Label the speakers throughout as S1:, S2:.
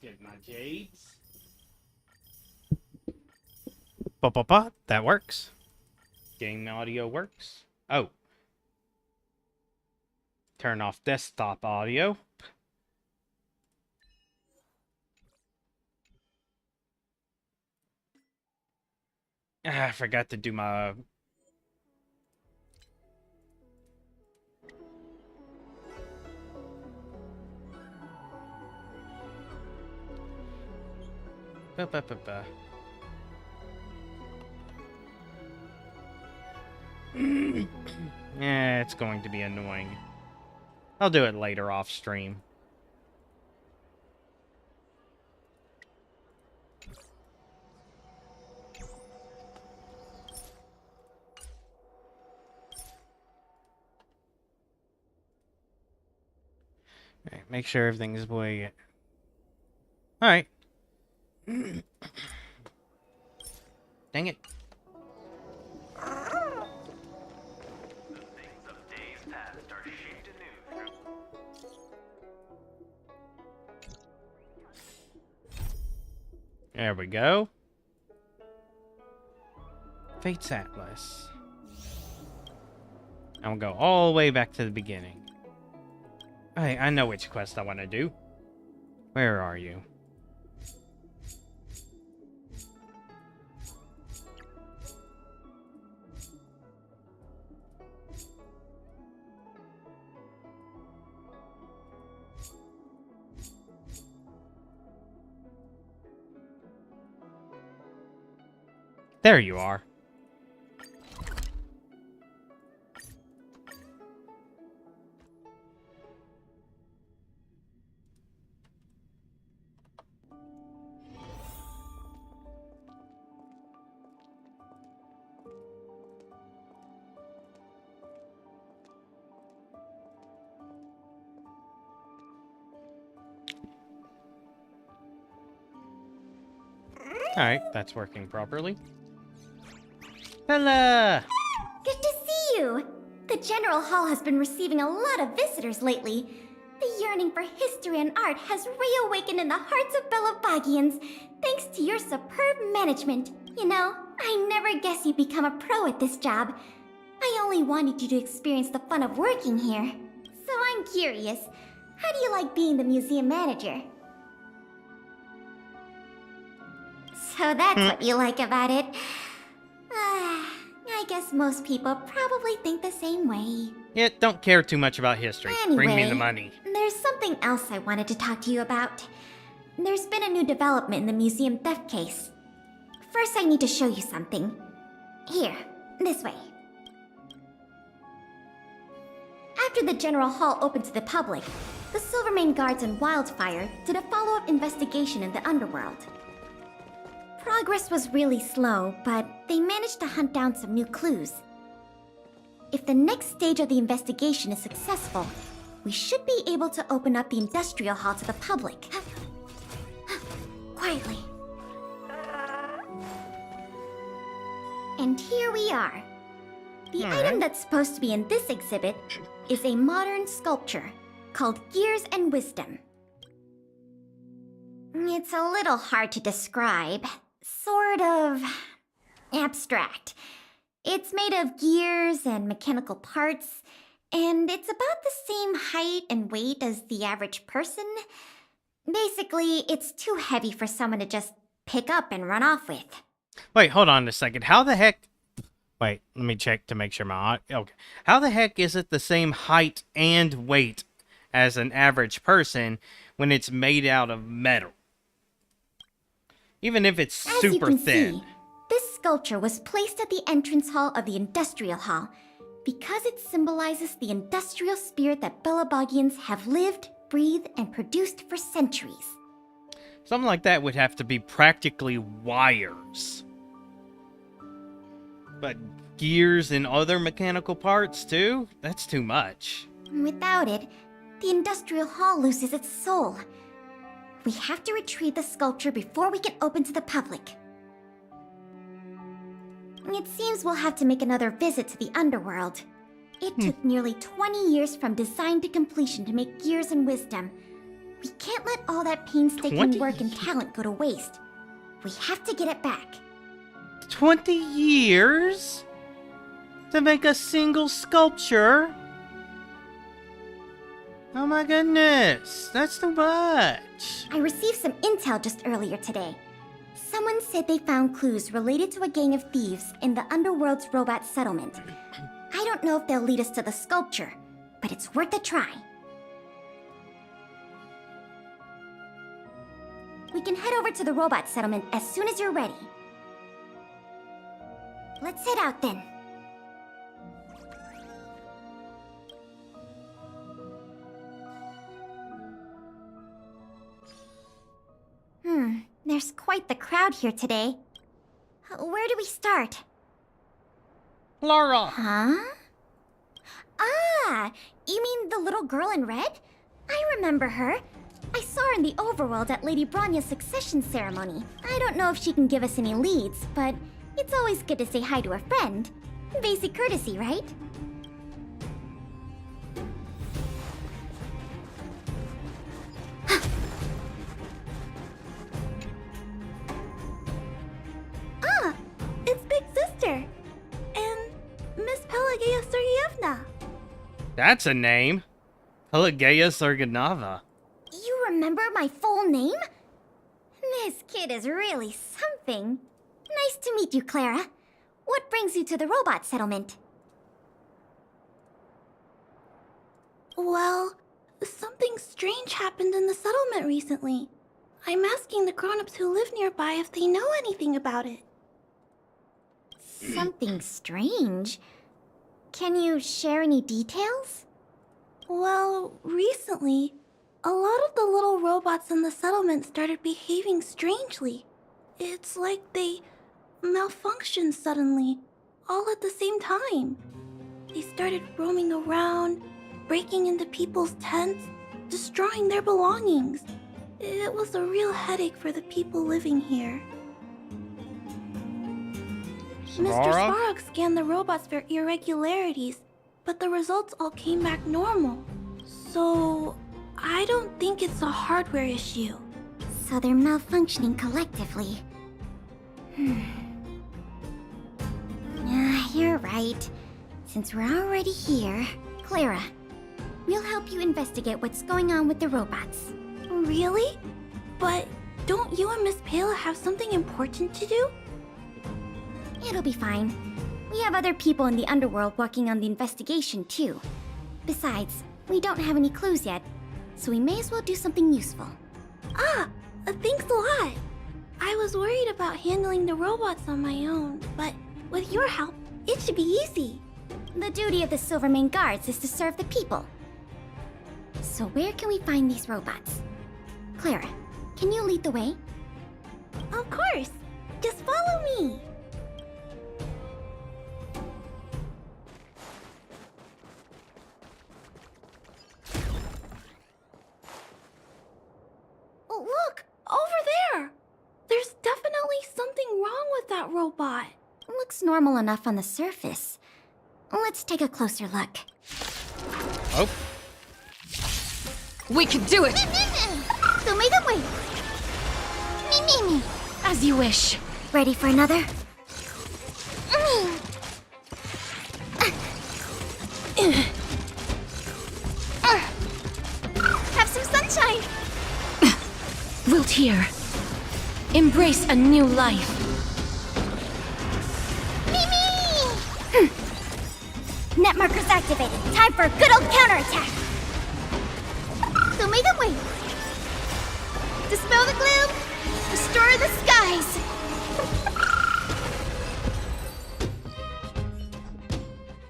S1: Get my jades.
S2: That works.
S1: Game audio works. Oh. Turn off desktop audio. I forgot to do my... Yeah, it's going to be annoying. I'll do it later off stream. Alright, make sure everything's the way... Alright. Dang it. There we go. Fate's Atlas. And we'll go all the way back to the beginning. Hey, I know which quest I want to do. Where are you? There you are. Alright, that's working properly. Bella!
S3: Good to see you! The General Hall has been receiving a lot of visitors lately. The yearning for history and art has reawakened in the hearts of Belabagians, thanks to your superb management. You know, I never guessed you'd become a pro at this job. I only wanted you to experience the fun of working here. So I'm curious, how do you like being the museum manager? So that's what you like about it. I guess most people probably think the same way.
S1: Yeah, don't care too much about history. Bring me the money.
S3: There's something else I wanted to talk to you about. There's been a new development in the museum theft case. First, I need to show you something. Here, this way. After the General Hall opened to the public, the Silvermane Guards and Wildfire did a follow-up investigation in the underworld. Progress was really slow, but they managed to hunt down some new clues. If the next stage of the investigation is successful, we should be able to open up the Industrial Hall to the public. Quietly. And here we are. The item that's supposed to be in this exhibit is a modern sculpture called Gears and Wisdom. It's a little hard to describe. Sort of abstract. It's made of gears and mechanical parts, and it's about the same height and weight as the average person. Basically, it's too heavy for someone to just pick up and run off with.
S1: Wait, hold on a second. How the heck... Wait, let me check to make sure my... Okay. How the heck is it the same height and weight as an average person when it's made out of metal? Even if it's super thin. As you can see,
S3: this sculpture was placed at the entrance hall of the Industrial Hall because it symbolizes the industrial spirit that Belabagians have lived, breathed, and produced for centuries.
S1: Something like that would have to be practically wires. But gears and other mechanical parts too? That's too much.
S3: Without it, the Industrial Hall loses its soul. We have to retrieve the sculpture before we can open to the public. It seems we'll have to make another visit to the underworld. It took nearly 20 years from design to completion to make Gears and Wisdom. We can't let all that painstaking
S1: 20
S3: work and talent go to waste. We have to get it back.
S1: 20 years? To make a single sculpture? Oh my goodness, that's too much.
S3: I received some intel just earlier today. Someone said they found clues related to a gang of thieves in the Underworld's robot settlement. I don't know if they'll lead us to the sculpture, but it's worth a try. We can head over to the robot settlement as soon as you're ready. Let's head out then. There's quite the crowd here today. Where do we start?
S1: Laura!
S3: Huh? Ah, you mean the little girl in red? I remember her. I saw her in the overworld at Lady Bronya's succession ceremony. I don't know if she can give us any leads, but it's always good to say hi to a friend. Basic courtesy, right? Ah, it's Big Sister. And Miss Pelageya Sergeyevna.
S1: That's a name. Pelageya Serganava.
S3: You remember my full name? This kid is really something. Nice to meet you, Clara. What brings you to the robot settlement?
S4: Well, something strange happened in the settlement recently. I'm asking the grown-ups who live nearby if they know anything about it.
S3: Something strange? Can you share any details?
S4: Well, recently, a lot of the little robots in the settlement started behaving strangely. It's like they malfunctioned suddenly, all at the same time. They started roaming around, breaking into people's tents, destroying their belongings. It was a real headache for the people living here. Mr. Svarog scanned the robots for irregularities, but the results all came back normal. So, I don't think it's a hardware issue.
S3: So they're malfunctioning collectively. You're right. Since we're already here, Clara, we'll help you investigate what's going on with the robots.
S4: Really? But don't you and Miss Pela have something important to do?
S3: It'll be fine. We have other people in the underworld working on the investigation, too. Besides, we don't have any clues yet, so we may as well do something useful.
S4: Thanks a lot. I was worried about handling the robots on my own, but with your help, it should be easy.
S3: The duty of the Silvermane Guards is to serve the people. So where can we find these robots? Clara, can you lead the way?
S4: Of course. Just follow me. Look! Over there! There's definitely something wrong with that robot.
S3: Looks normal enough on the surface. Let's take a closer look.
S1: Oh.
S5: We can do it!
S3: So make it wait. Me.
S5: As you wish.
S3: Ready for another? Have some sunshine.
S5: Wilt here. Embrace a new life.
S3: Net markers activated. Time for a good old counterattack. So make it wait. Dispel the gloom. Restore the skies.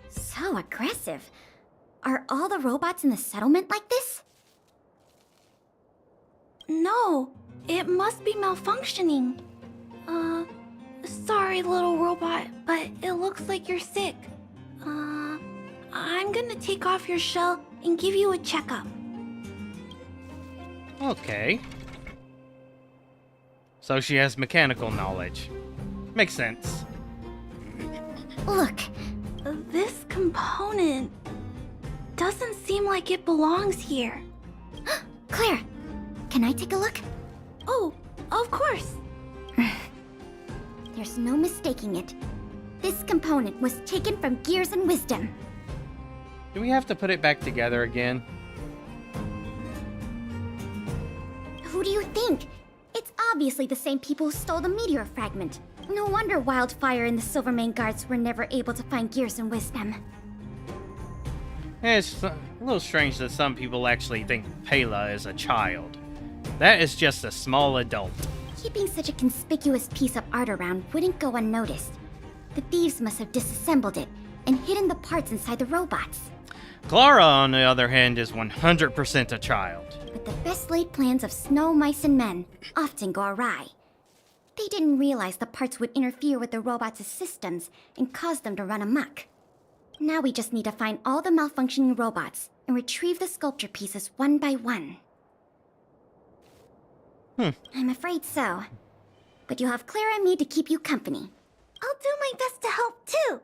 S3: So aggressive. Are all the robots in the settlement like this?
S4: No, it must be malfunctioning. Sorry, little robot, but it looks like you're sick. I'm gonna take off your shell and give you a checkup.
S1: Okay. So she has mechanical knowledge. Makes sense.
S3: Look,
S4: This component doesn't seem like it belongs here.
S3: Claire, Can I take a look?
S4: Oh, of course.
S3: There's no mistaking it. This component was taken from Gears and Wisdom.
S1: Do we have to put it back together again?
S3: Who do you think? It's obviously the same people who stole the meteor fragment. No wonder Wildfire and the Silvermane guards were never able to find Gears and Wisdom.
S1: It's a little strange that some people actually think Pela is a child. That is just a small adult.
S3: Keeping such a conspicuous piece of art around wouldn't go unnoticed. The thieves must have disassembled it and hidden the parts inside the robots.
S1: Clara, on the other hand, is 100% a child.
S3: But the best laid plans of snow, mice, and men often go awry. They didn't realize the parts would interfere with the robots' systems and cause them to run amok. Now we just need to find all the malfunctioning robots and retrieve the sculpture pieces one by one. I'm afraid so. But you'll have Clara and me to keep you company.
S4: I'll do my best to help too.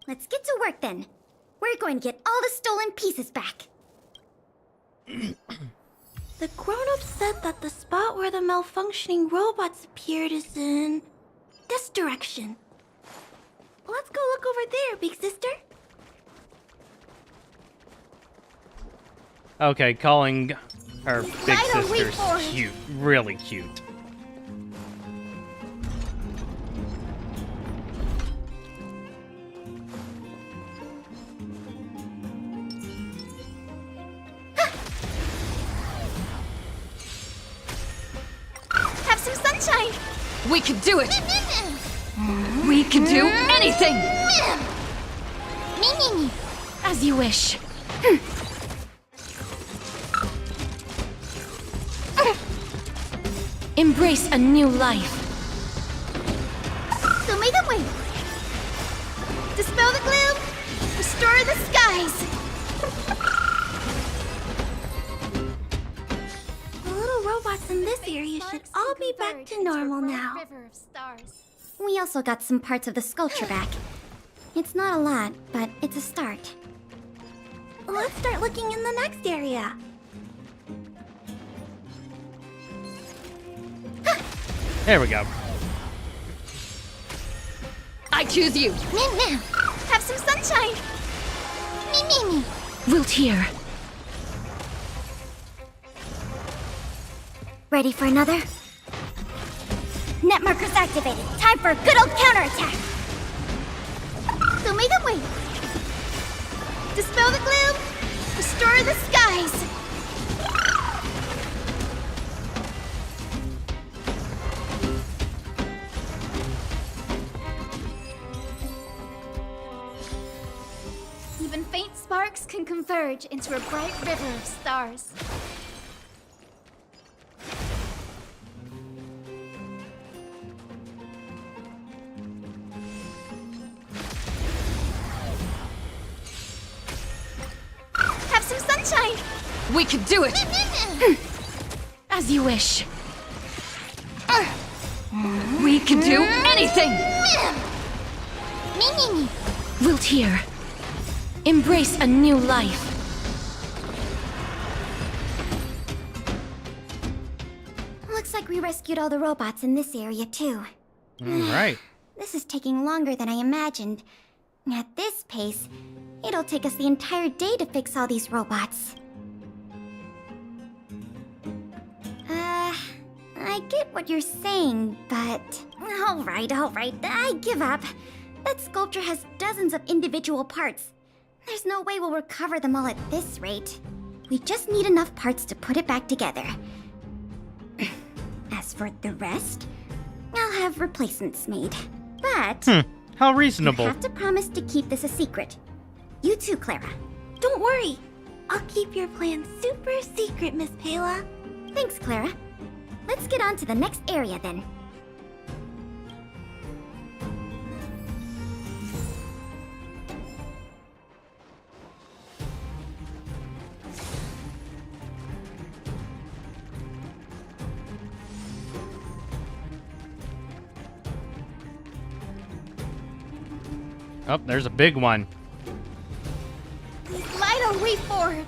S3: Let's get to work then. We're going to get all the stolen pieces back.
S4: The grown-ups said that the spot where the malfunctioning robots appeared is in this direction. Let's go look over there, big sister.
S1: Okay, calling her big
S3: Right on, wait
S1: sister's
S3: for it.
S1: cute. Really cute.
S3: Have some sunshine!
S5: We can do it! We can do anything!
S3: Me.
S5: As you wish. Embrace a new life.
S3: So make them wait. Dispel the gloom. Restore the skies.
S4: The little robots in this area should all be back to normal now.
S3: We also got some parts of the sculpture back. It's not a lot, but it's a start.
S4: Let's start looking in the next area.
S1: There we go.
S5: I choose you.
S3: Meow. Have some sunshine. Me.
S5: Wilt here.
S3: Ready for another? Net markers activated. Time for a good old counterattack. So make them wait. Dispel the gloom. Restore the skies.
S6: Even faint sparks can converge into a bright river of stars.
S3: Have some sunshine.
S5: We can do it! As you wish. We can do anything!
S3: Me.
S5: Wilt here. Embrace a new life.
S3: Looks like we rescued all the robots in this area too.
S1: Alright.
S3: This is taking longer than I imagined. At this pace, it'll take us the entire day to fix all these robots. I get what you're saying, but... Alright, I give up. That sculpture has dozens of individual parts. There's no way we'll recover them all at this rate. We just need enough parts to put it back together. As for the rest, I'll have replacements made. But...
S1: How
S3: You
S1: reasonable.
S3: have to promise to keep this a secret. You too, Clara.
S4: Don't worry. I'll keep your plan super secret, Miss Pela.
S3: Thanks, Clara. Let's get on to the next area then.
S1: Oh, there's a big one.
S6: Light our way forward.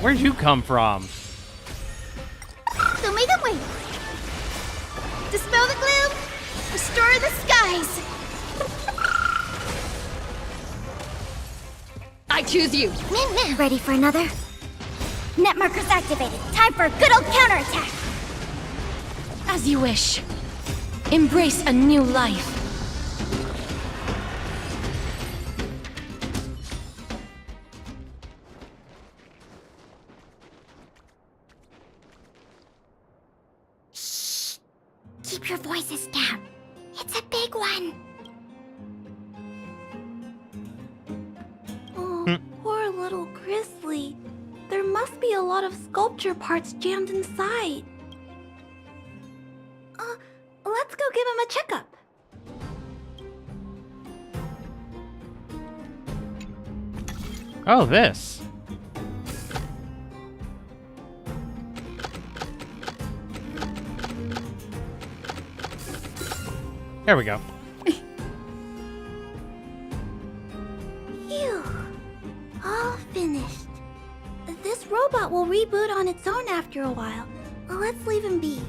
S1: Where'd you come from?
S6: So make them wait. Dispel the gloom. Restore the skies.
S5: I choose you.
S3: Ready for another? Net markers activated. Time for a good old counterattack.
S5: As you wish. Embrace a new life.
S3: Keep your voices down. It's a big one.
S4: Oh, poor little Grizzly. There must be a lot of sculpture parts jammed inside. Let's go give him a checkup.
S1: Oh, this. There we go.
S4: Phew. All finished. This robot will reboot on its own after a while. Let's leave him be.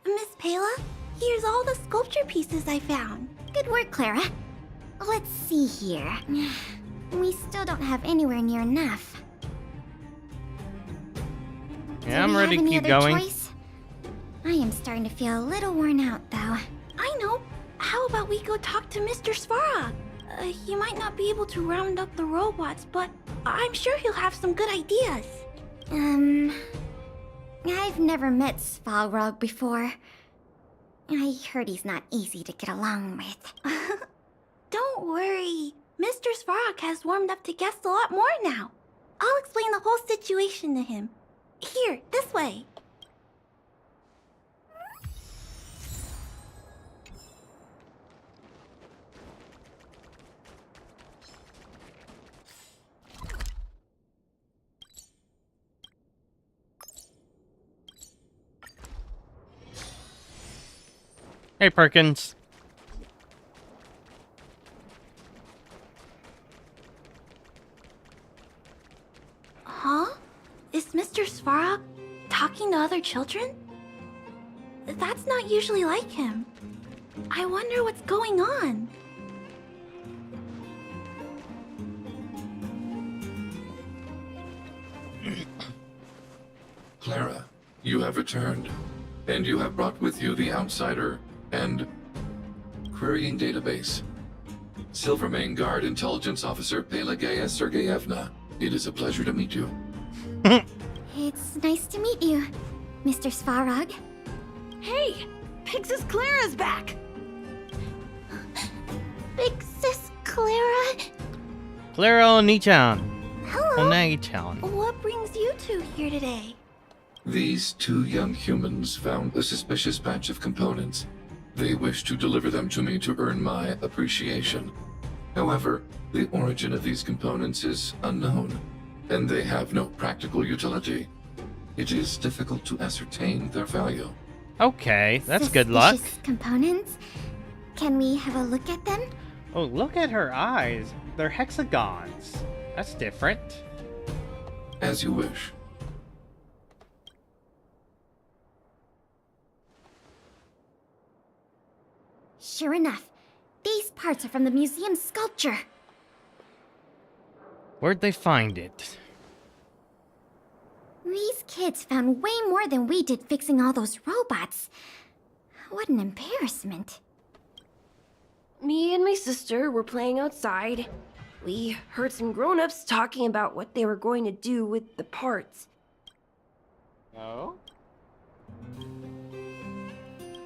S4: Miss Pela, here's all the sculpture pieces I found.
S3: Good work, Clara. Let's see here. We still don't have anywhere near enough.
S1: Yeah, I'm
S3: Do we
S1: ready
S3: have
S1: to
S3: any
S1: keep
S3: other
S1: going.
S3: choice? I am starting to feel a little worn out, though.
S4: I know. How about we go talk to Mr. Svarog? He might not be able to round up the robots, but I'm sure he'll have some good ideas.
S3: I've never met Svarog before. I heard he's not easy to get along with.
S4: Don't worry. Mr. Svarog has warmed up to guests a lot more now. I'll explain the whole situation to him. Here, this way.
S1: Hey, Perkins.
S4: Huh? Is Mr. Svarog talking to other children? That's not usually like him. I wonder what's going on.
S7: Clara, you have returned, and you have brought with you the Outsider and Querying Database. Silvermane Guard Intelligence Officer Pelageya Sergeyevna, it is a pleasure to meet you.
S3: It's nice to meet you, Mr. Svarog.
S5: Hey! Big Sis Clara's back!
S3: Big Sis Clara.
S1: Clara Oni-chan.
S3: Hello.
S1: Oni-chan.
S4: What brings you two here today?
S7: These two young humans found a suspicious batch of components. They wish to deliver them to me to earn my appreciation. However, the origin of these components is unknown, and they have no practical utility. It is difficult to ascertain their value.
S1: Okay, that's good luck.
S3: Suspicious components. Can we have a look at them?
S1: Oh, look at her eyes. They're hexagons. That's different.
S7: As you wish.
S3: Sure enough, these parts are from the museum's sculpture.
S1: Where'd they find it?
S3: These kids found way more than we did fixing all those robots. What an embarrassment.
S8: Me and my sister were playing outside. We heard some grown-ups talking about what they were going to do with the parts.
S1: Oh?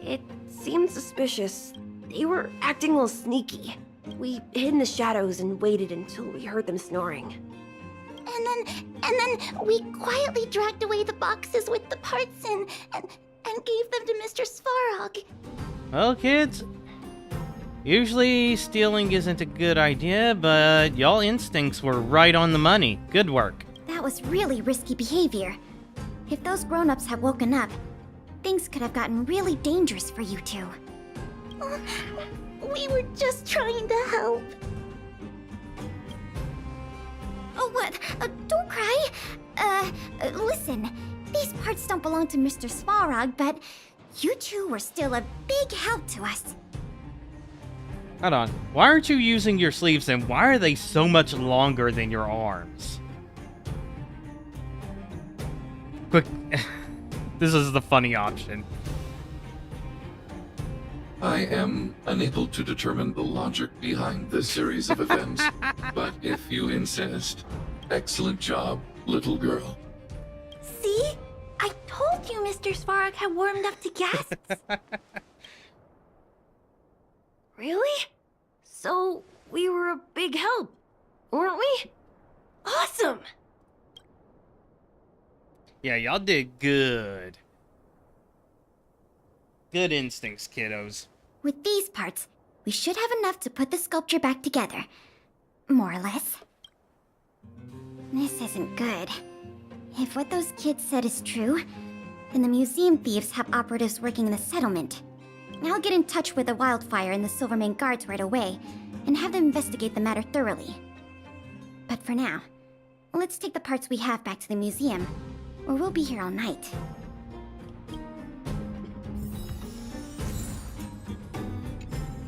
S8: It seemed suspicious. They were acting a little sneaky. We hid in the shadows and waited until we heard them snoring.
S3: And then we quietly dragged away the boxes with the parts in and gave them to Mr. Svarog.
S1: Well, kids, usually stealing isn't a good idea, but y'all instincts were right on the money. Good work.
S3: That was really risky behavior. If those grown-ups had woken up, things could have gotten really dangerous for you two. We were just trying to help. Oh, what? Don't cry. Listen. These parts don't belong to Mr. Svarog, but you two were still a big help to us.
S1: Hold on. Why aren't you using your sleeves, and why are they so much longer than your arms? Quick. This is the funny option.
S7: I am unable to determine the logic behind this series of events, but if you insist, excellent job, little girl.
S4: See? I told you Mr. Svarog had warmed up to guests.
S8: Really? So, we were a big help, weren't we? Awesome!
S1: Yeah, y'all did good. Good instincts, kiddos.
S3: With these parts, we should have enough to put the sculpture back together. More or less. This isn't good. If what those kids said is true, then the museum thieves have operatives working in the settlement. I'll get in touch with the Wildfire and the Silvermane guards right away, and have them investigate the matter thoroughly. But for now, let's take the parts we have back to the museum, or we'll be here all night.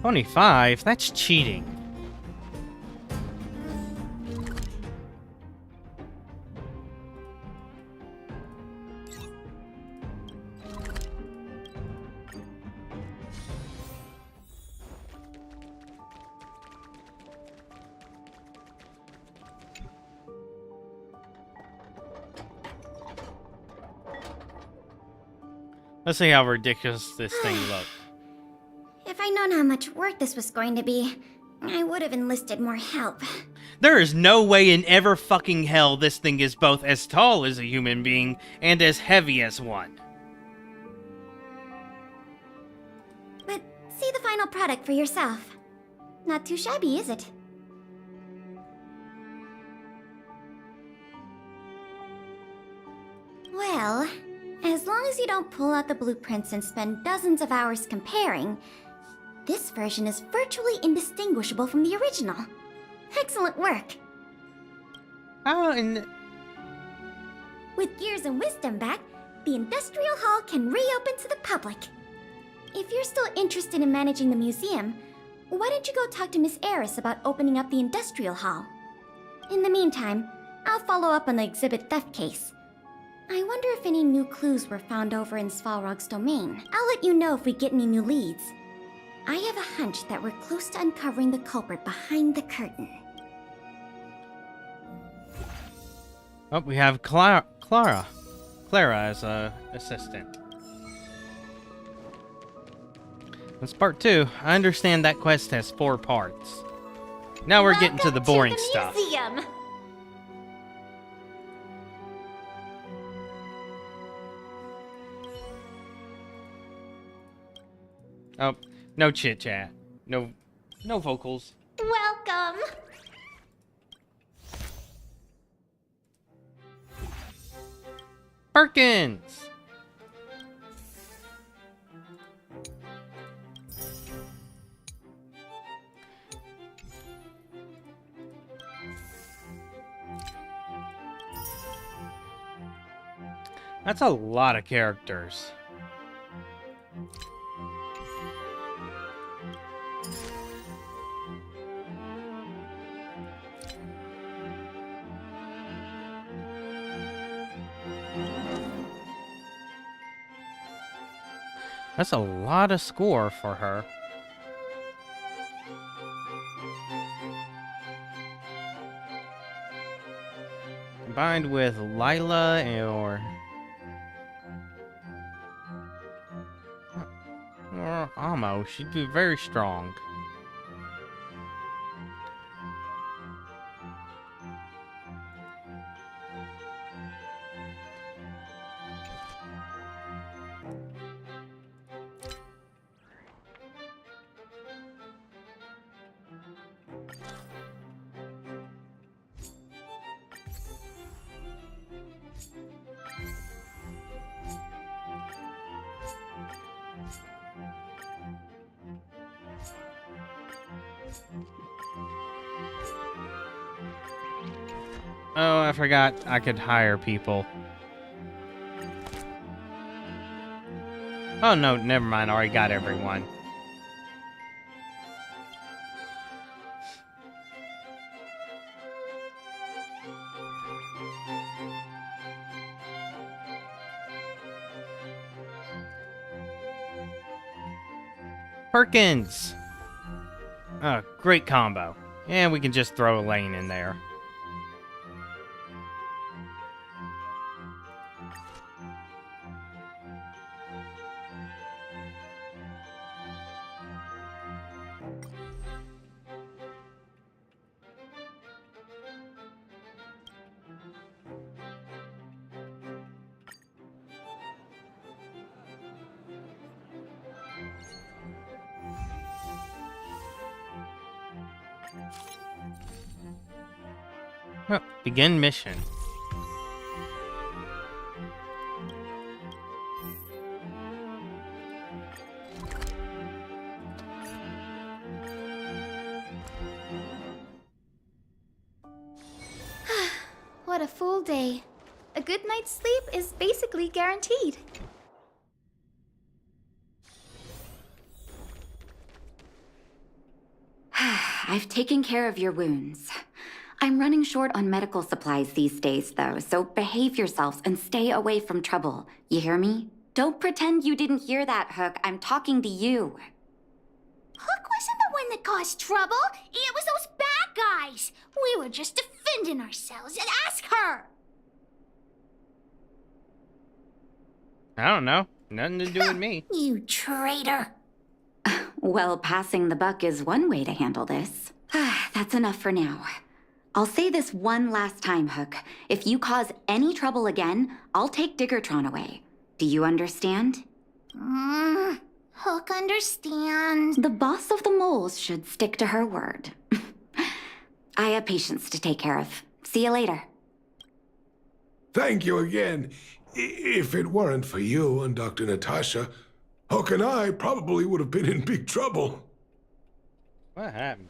S1: Only 5? That's cheating. Let's see how ridiculous this thing looks.
S3: If I'd known how much work this was going to be, I would have enlisted more help.
S1: There is no way in ever fucking hell this thing is both as tall as a human being and as heavy as one.
S3: But see the final product for yourself. Not too shabby, is it? Well, as long as you don't pull out the blueprints and spend dozens of hours comparing, this version is virtually indistinguishable from the original. Excellent work!
S1: Oh, and
S3: With Gears and Wisdom back, the Industrial Hall can reopen to the public. If you're still interested in managing the museum, why don't you go talk to Miss Eris about opening up the Industrial Hall? In the meantime, I'll follow up on the exhibit theft case. I wonder if any new clues were found over in Svarog's domain. I'll let you know if we get any new leads. I have a hunch that we're close to uncovering the culprit behind the curtain.
S1: oh, we have Clara as a assistant. That's part 2. I understand that quest has 4 parts. Now we're getting to the boring stuff.
S3: Museum.
S1: Oh, no chit chat. No vocals.
S3: Welcome.
S1: Perkins! That's a lot of characters. That's a lot of score for her. Combined with Lila or Amo, she'd be very strong. Oh, I forgot I could hire people. Oh, no, never mind. I already got everyone. Perkins! Oh, great combo. And we can just throw a lane in there. Huh, begin mission.
S6: What a full day. A good night's sleep is basically guaranteed.
S9: I've taken care of your wounds. I'm running short on medical supplies these days, though, so behave yourselves and stay away from trouble. You hear me? Don't pretend you didn't hear that, Hook. I'm talking to you.
S3: Hook wasn't the one that caused trouble. It was those bad guys. We were just defending ourselves. And ask her.
S1: I don't know. Nothing to do with me.
S3: You traitor.
S9: Well, passing the buck is one way to handle this. That's enough for now. I'll say this one last time, Hook. If you cause any trouble again, I'll take Diggertron away. Do you understand?
S3: Hook understands.
S9: The boss of the moles should stick to her word. I have patients to take care of. See you later.
S10: Thank you again. If it weren't for you and Dr. Natasha, Hook and I probably would have been in big trouble.
S1: What happened?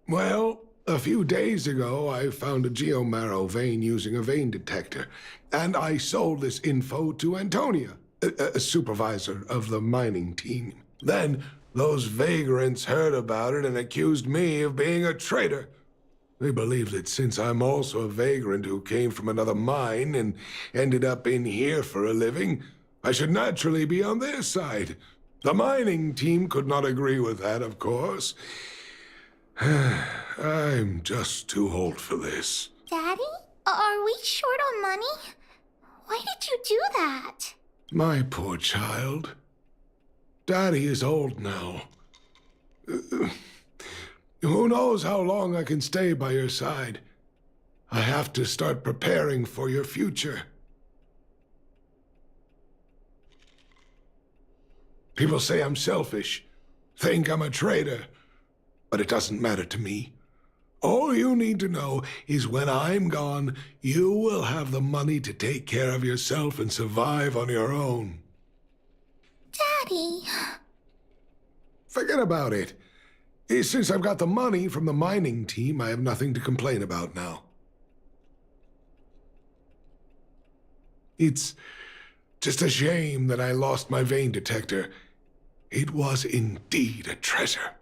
S10: Well, a few days ago, I found a geomarrow vein using a vein detector, and I sold this info to Antonia, a supervisor of the mining team. Then, those vagrants heard about it and accused me of being a traitor. They believe that since I'm also a vagrant who came from another mine and ended up in here for a living, I should naturally be on their side. The mining team could not agree with that, of course. I'm just too old for this.
S3: Daddy? Are we short on money? Why did you do that?
S10: My poor child. Daddy is old now. Who knows how long I can stay by your side? I have to start preparing for your future. People say I'm selfish, think I'm a traitor, but it doesn't matter to me. All you need to know is when I'm gone, you will have the money to take care of yourself and survive on your own.
S3: Daddy.
S10: Forget about it. Since I've got the money from the mining team, I have nothing to complain about now. It's just a shame that I lost my vein detector. It was indeed a treasure.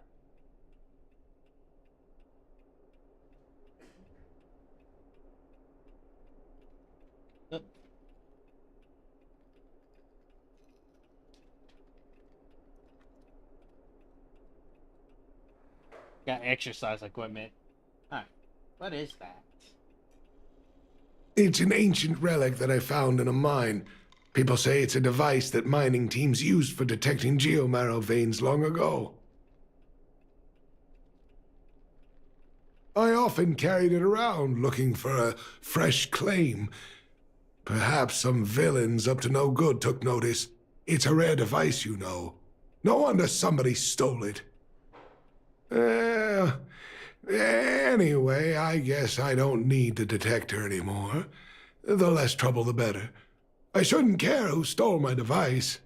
S1: Got exercise equipment. Alright, what is that?
S10: It's an ancient relic that I found in a mine. People say it's a device that mining teams used for detecting geomarrow veins long ago. I often carried it around looking for a fresh claim. Perhaps some villains up to no good took notice. It's a rare device, you know. No wonder somebody stole it. Anyway, I guess I don't need the detector anymore. The less trouble, the better. I shouldn't care who stole my device.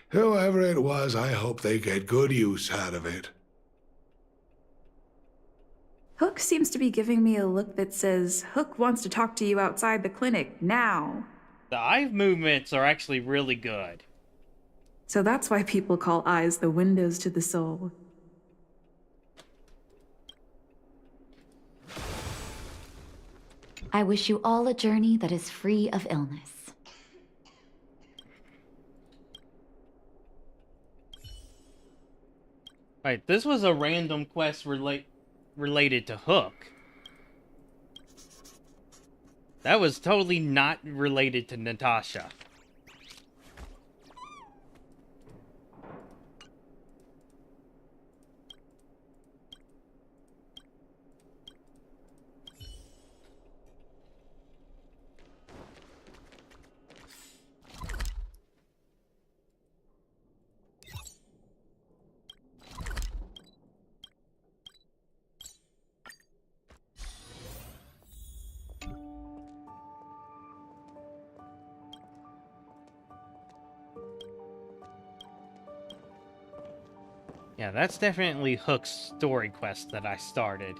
S10: Whoever it was, I hope they get good use out of it.
S11: Hook seems to be giving me a look that says, Hook wants to talk to you outside the clinic, now.
S1: The eye movements are actually really good.
S11: So that's why people call eyes the windows to the soul.
S9: I wish you all a journey that is free of illness.
S1: Right, this was a random quest related to Hook. That was totally not related to Natasha. Yeah, that's definitely Hook's story quest that I started.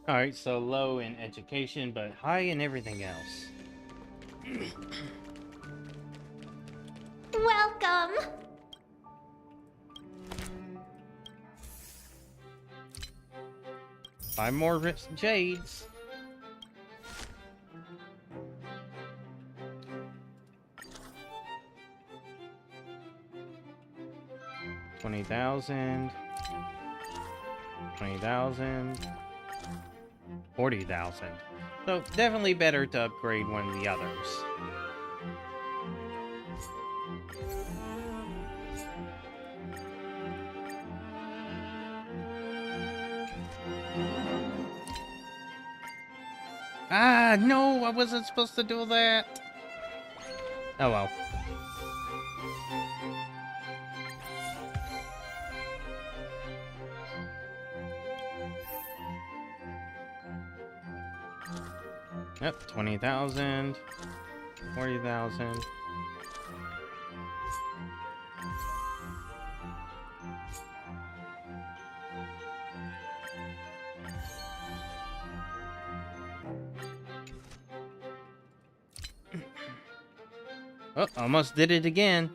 S1: Alright, so low in education, but high in everything else.
S3: Welcome!
S1: 5 more jades. $20,000. 20,000. 40,000. So definitely better to upgrade one of the others. Ah, no, I wasn't supposed to do that. Oh well. Yep, 20,000, 40,000. Oh, almost did it again.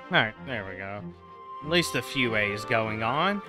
S1: Alright, there we go. At least a few A's going on.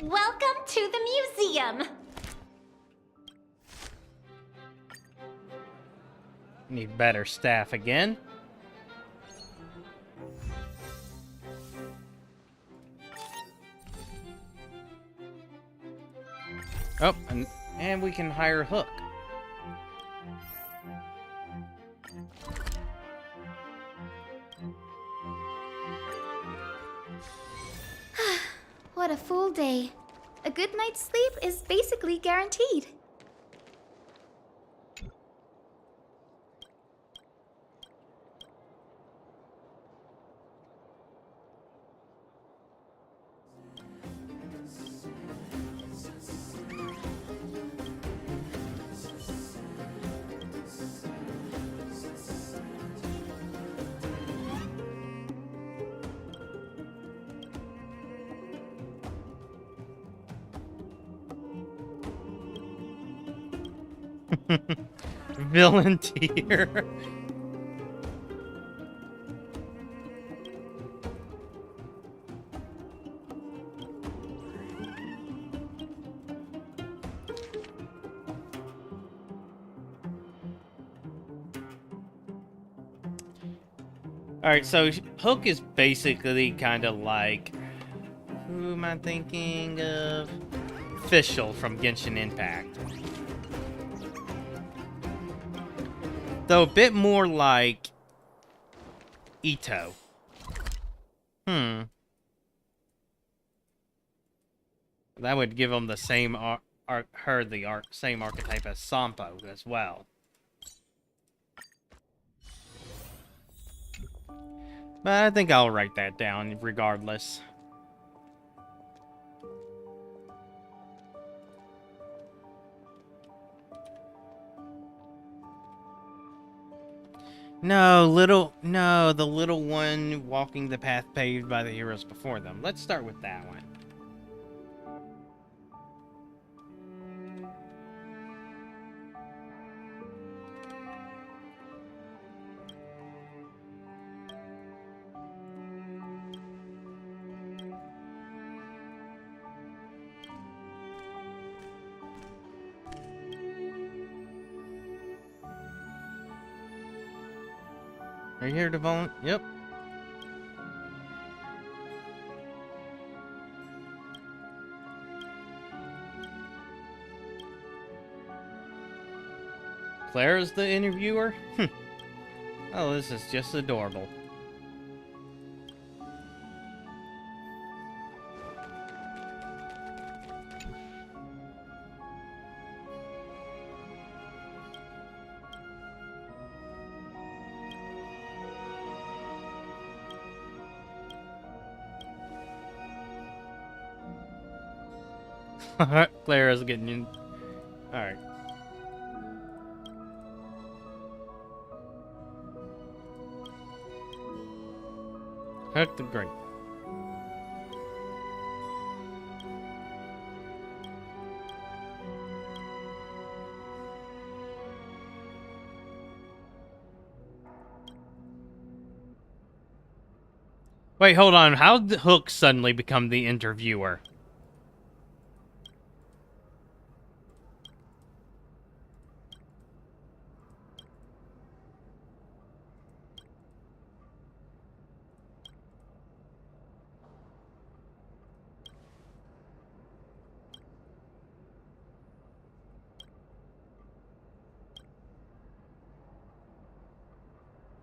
S3: Welcome to the museum!
S1: Need better staff again. Oh, and we can hire Hook.
S6: What a full day. A good night's sleep is basically guaranteed.
S1: Villain tier. Alright, so Hook is basically kind of like... Who am I thinking of? Fischl from Genshin Impact. Though a bit more like... Ito. That would give him the same same archetype as Sampo as well. But I think I'll write that down regardless. No, the little one walking the path paved by the heroes before them. Let's start with that one. Are you here to volunteer? Yep. Claire's the interviewer? Oh, this is just adorable. Clara's getting in. Alright. Hook the Great. Wait, hold on. How did Hook suddenly become the interviewer?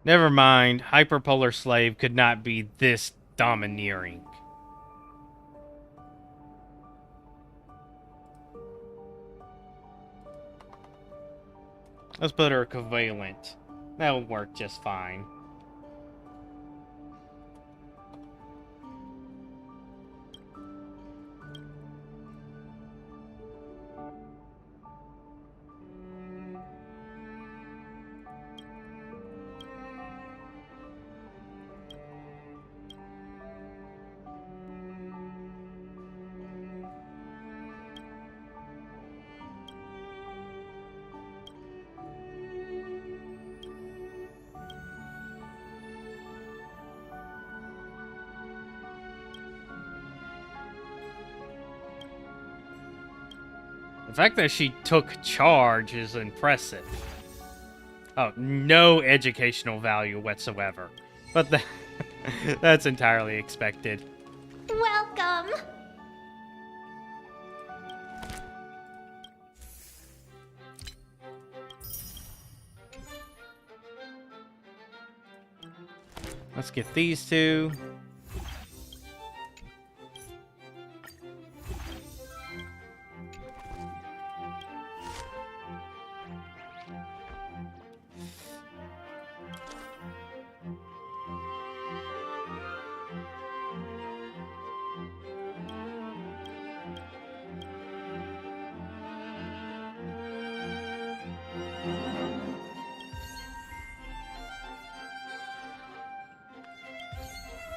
S1: Never mind. Hyperpolar Slave could not be this domineering. Let's put her covalent. That'll work just fine. The fact that she took charge is impressive. Oh, no educational value whatsoever. But that's entirely expected.
S3: Welcome!
S1: Let's get these two.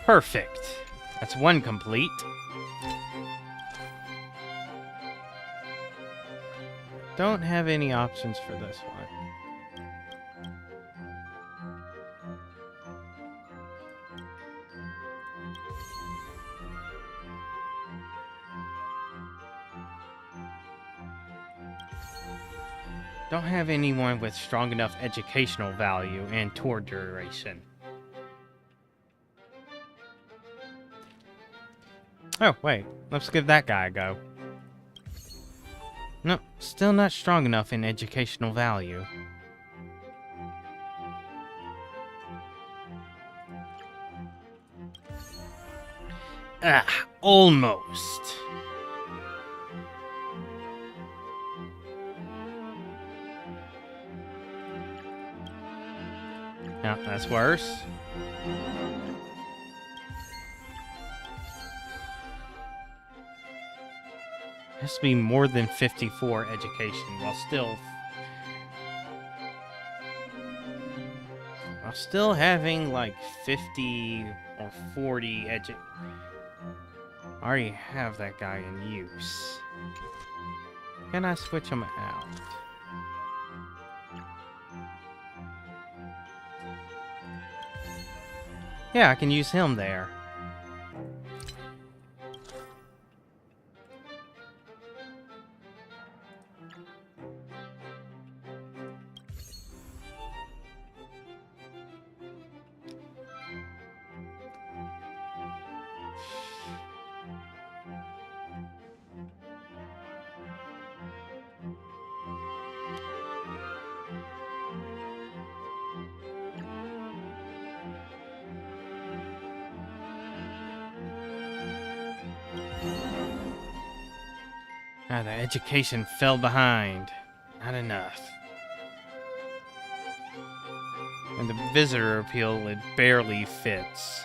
S1: Perfect. That's one complete. Don't have any options for this one. Don't have anyone with strong enough educational value and tour duration. Oh, wait. Let's give that guy a go. No, still not strong enough in educational value. Ah, almost. No, that's worse. Has to be more than 54 education while still having like 50 or 40 I already have that guy in use. Can I switch him out? Yeah, I can use him there. Ah, the education fell behind. Not enough. And the visitor appeal, it barely fits.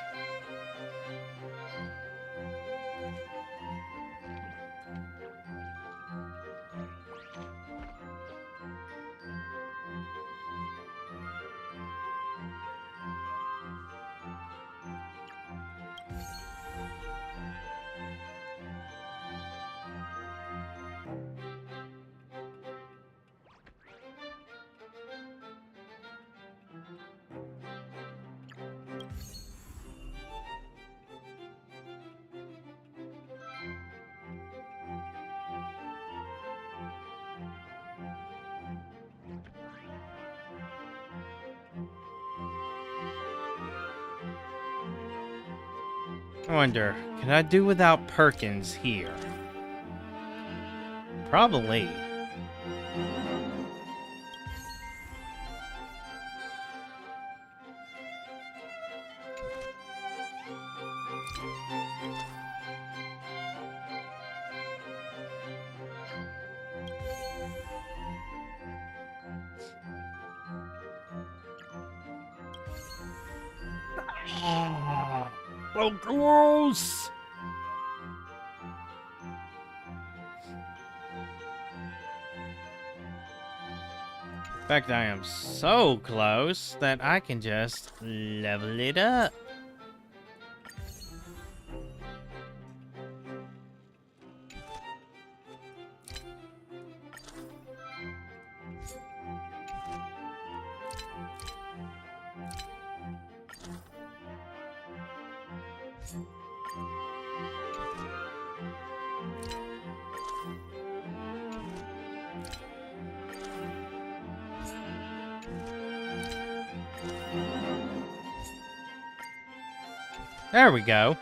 S1: I wonder, can I do without Perkins here? Probably.
S2: So gross!
S1: In fact, I am so close that I can just level it up. There we go.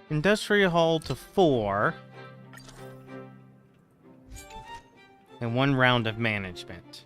S1: Industrial Hall to 4. And 1 round of management.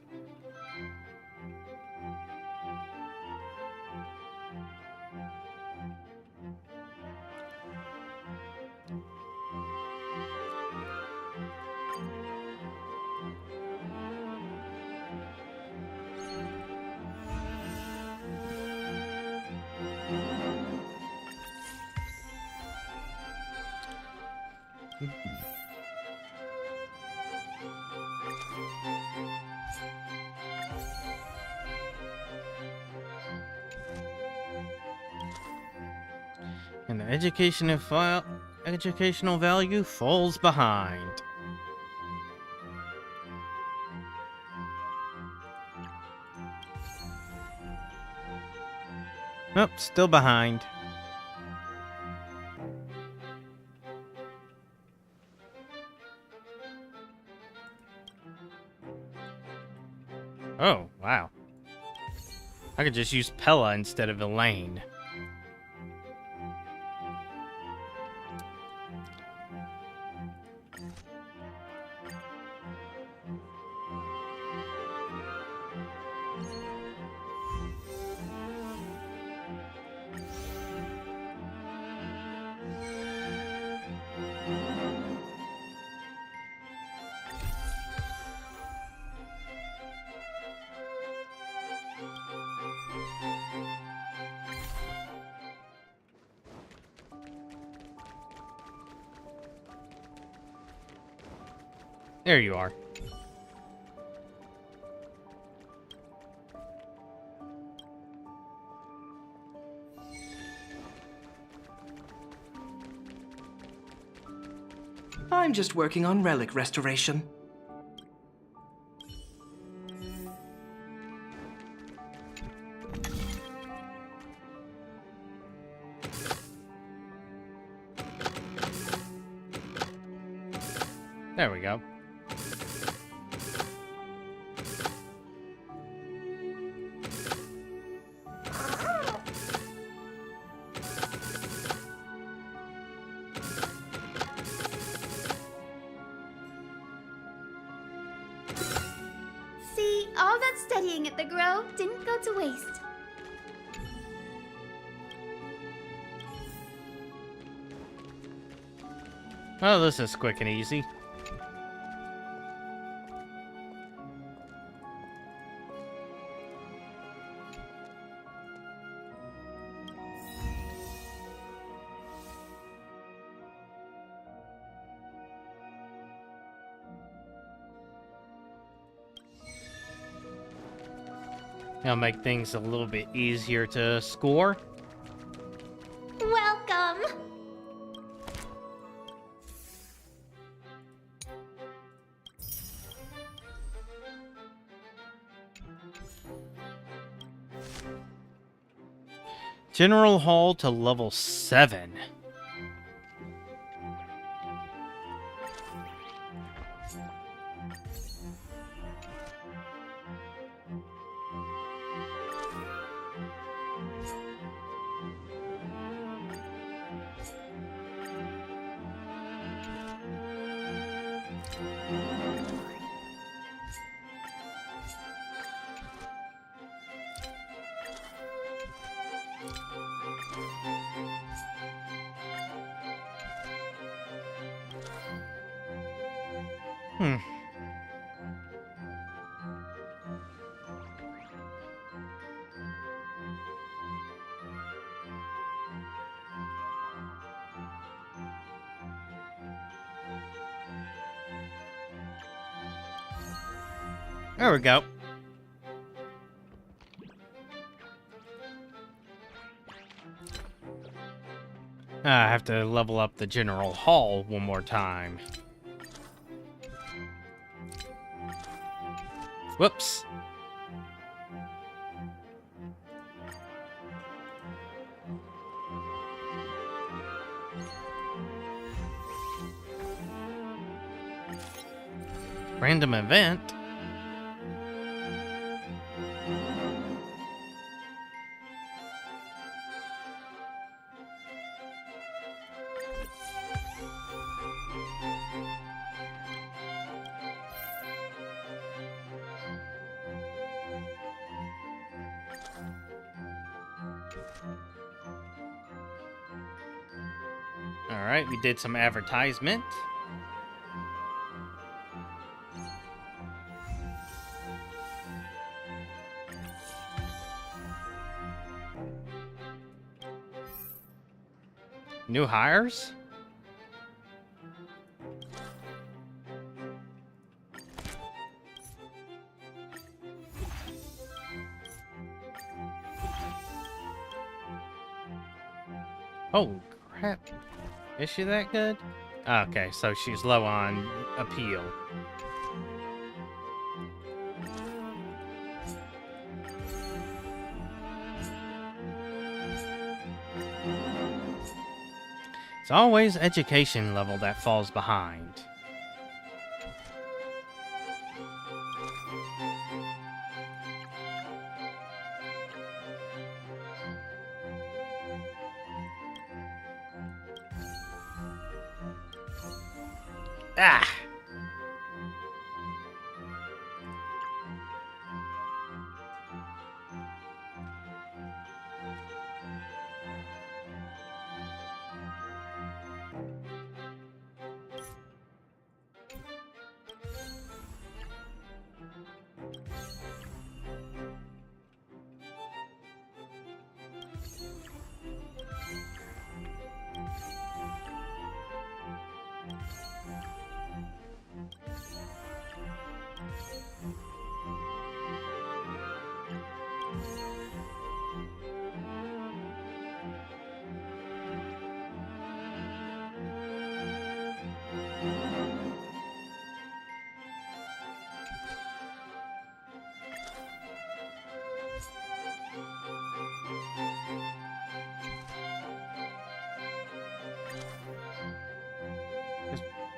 S1: And the educational value falls behind. Nope, still behind. Oh, wow. I could just use Pella instead of Elaine. There you are.
S12: I'm just working on relic restoration.
S1: There we go.
S6: See, all that studying at the Grove didn't go to waste.
S1: Oh, this is quick and easy. That'll make things a little bit easier to score. General Hall to level 7. There we go. I have to level up the General Hall one more time. Whoops. Random event. Alright, we did some advertisement. New hires? Oh, crap. Is she that good? Okay, so she's low on appeal. It's always education level that falls behind. Ah!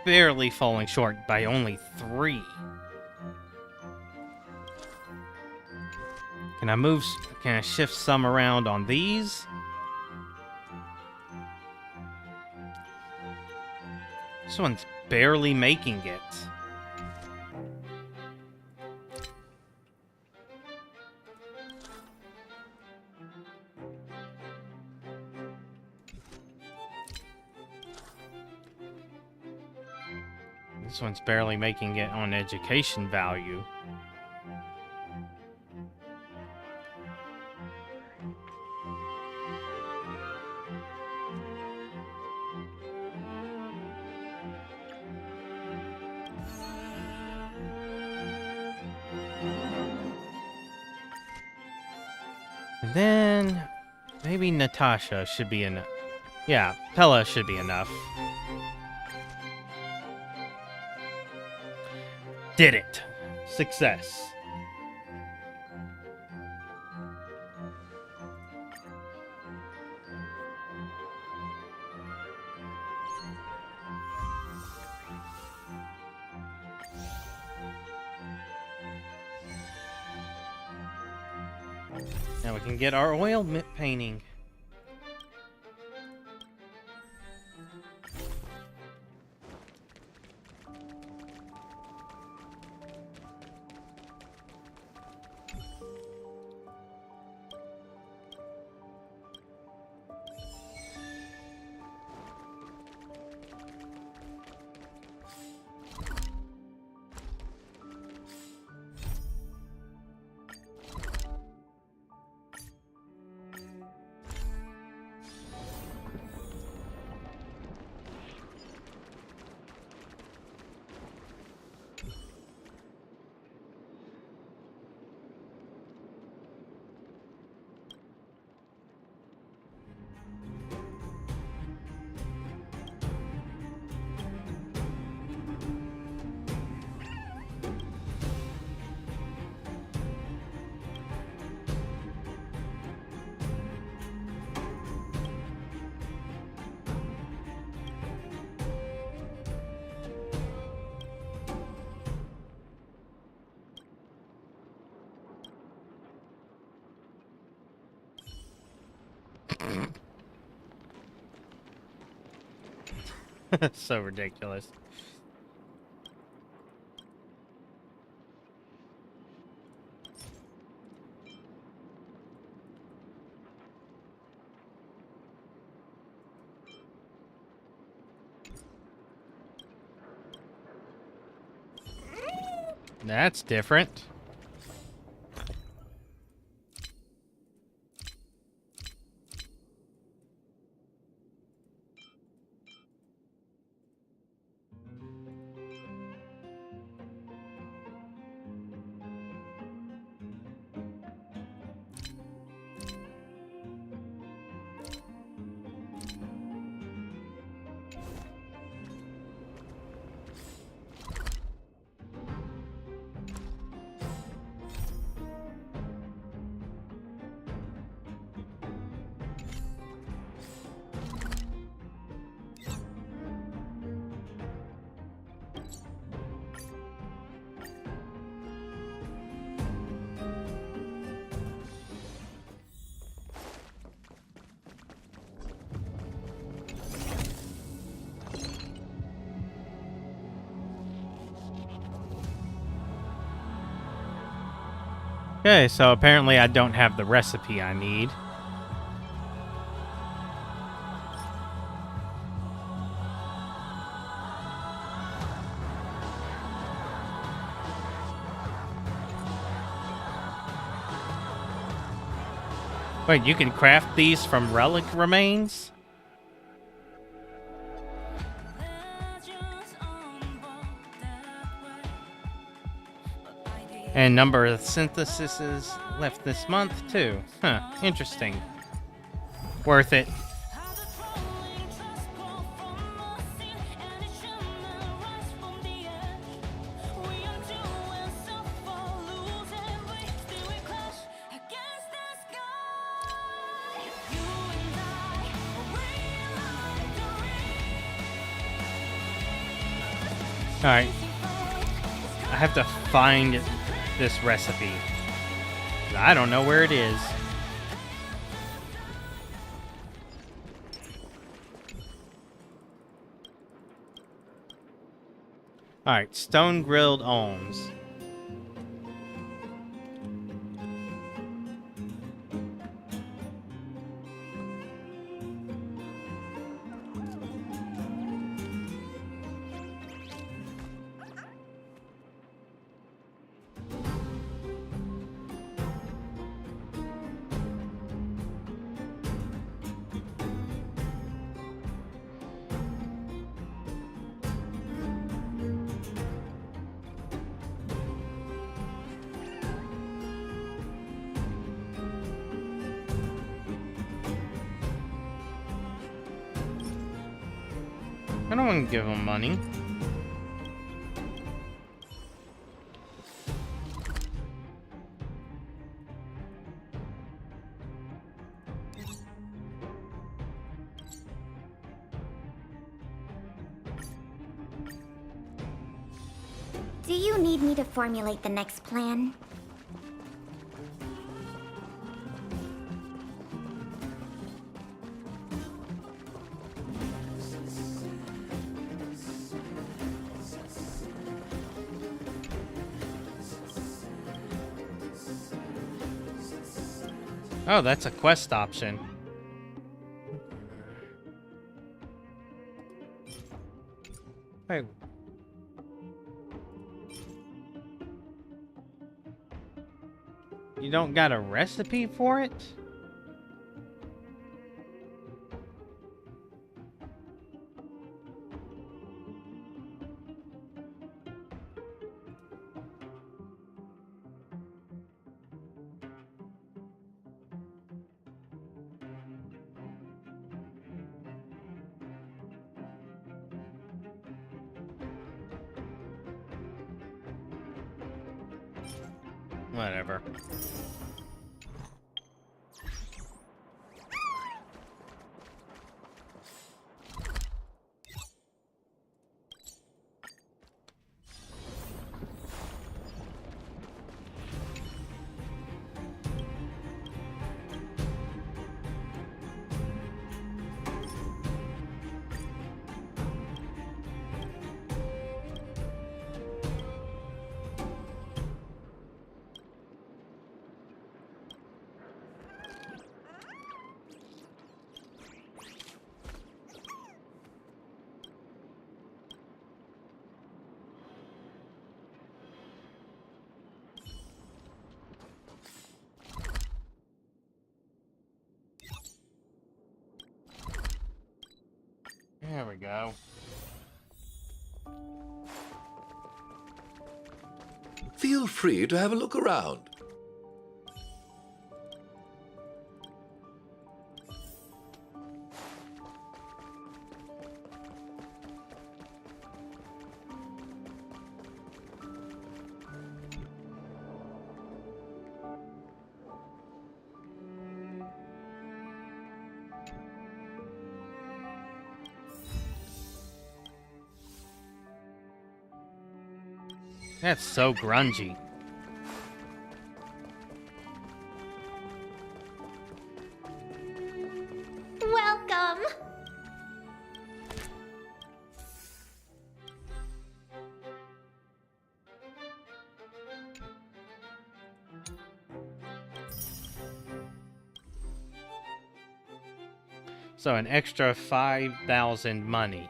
S1: Barely falling short by only 3. Can I shift some around on these? This one's barely making it. This one's barely making it on education value. And then maybe Natasha should be enough. Yeah, Pella should be enough. Did it. Success. Now we can get our oil painting. So ridiculous. That's different. Okay, so apparently I don't have the recipe I need. Wait, you can craft these from relic remains? And number of syntheses left this month, too. Huh, interesting. Worth it. Alright. I have to find this recipe. I don't know where it is. Alright, stone grilled alms. I don't want to give him money.
S3: Do you need me to formulate the next plan?
S1: Oh, that's a quest option. Wait. You don't got a recipe for it? Whatever. There we go.
S13: Feel free to have a look around.
S1: That's so grungy.
S3: Welcome!
S1: So an extra 5,000 money.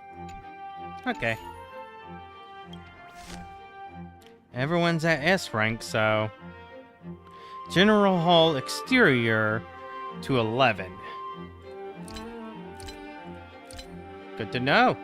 S1: Okay. Everyone's at S rank, so... General Hall exterior to 11. Good to know.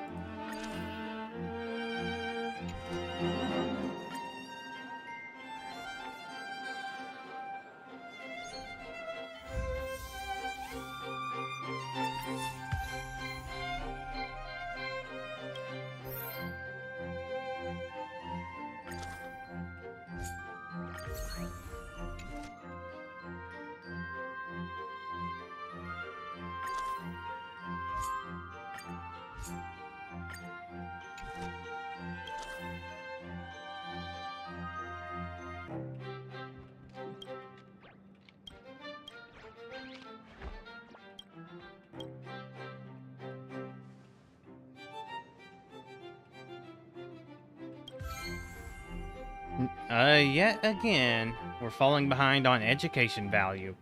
S1: Yet again, we're falling behind on education value.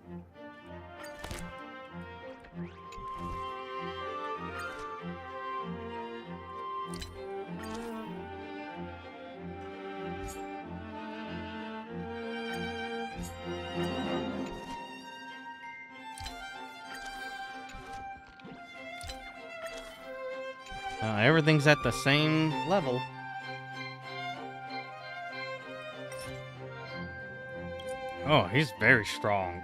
S1: Everything's at the same level. Oh, he's very strong.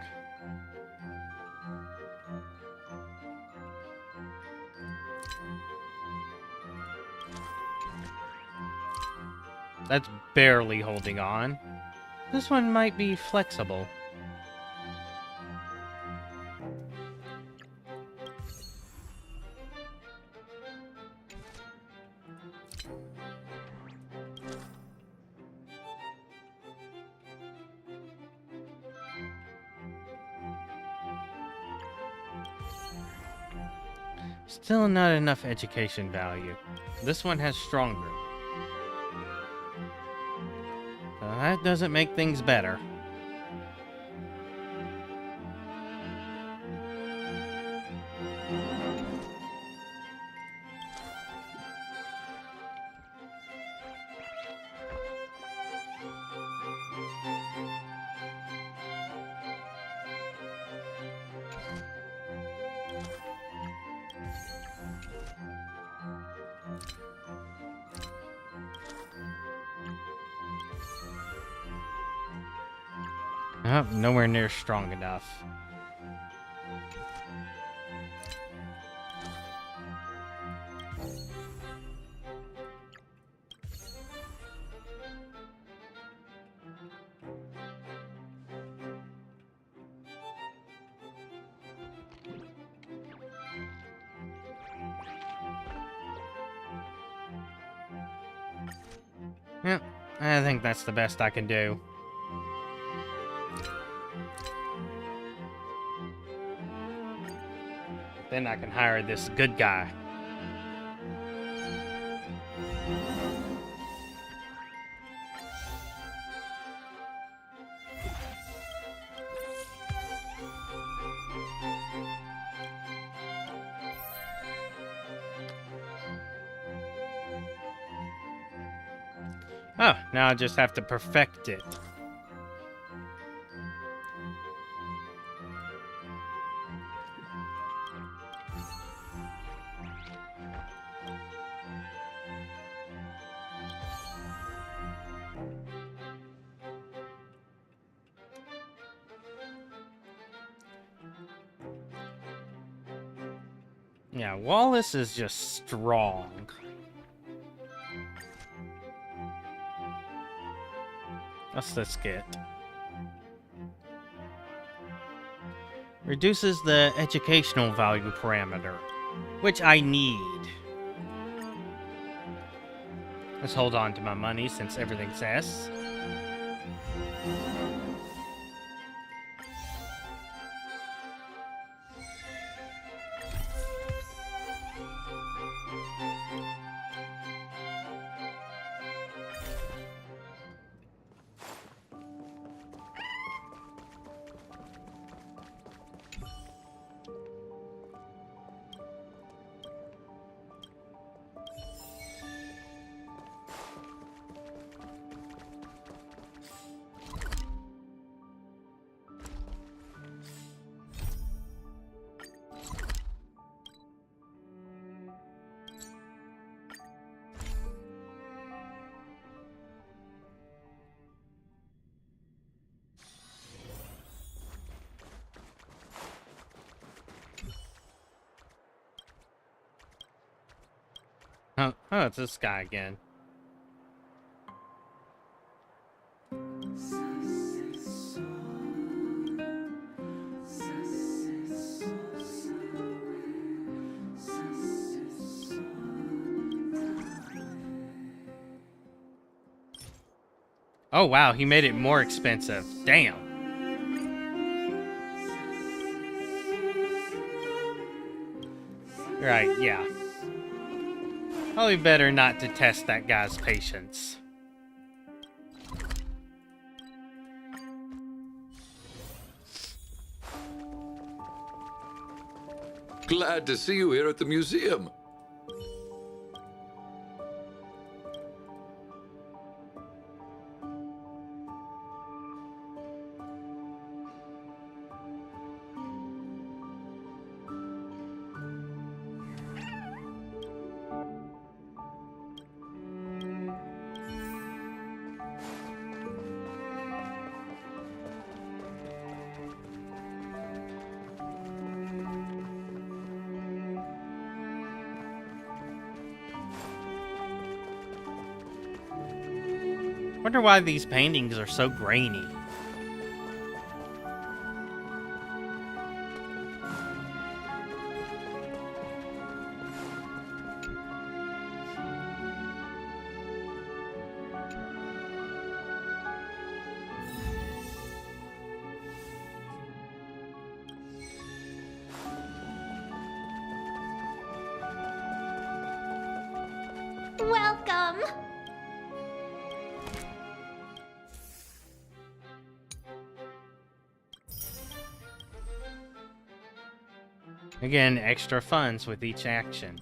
S1: That's barely holding on. This one might be flexible. Still not enough education value. This one has stronger. That doesn't make things better. Oh, nowhere near strong enough. Yep, I think that's the best I can do. Then I can hire this good guy. Oh, now I just have to perfect it. Yeah, Wallace is just strong. What's this get? Reduces the educational value parameter, which I need. Let's hold on to my money since everything's S. Oh, it's this guy again. Oh wow, he made it more expensive. Damn. Right, yeah. Probably better not to test that guy's patience.
S13: Glad to see you here at the museum.
S1: Wonder why these paintings are so grainy.
S3: Welcome!
S1: Again, extra funds with each action.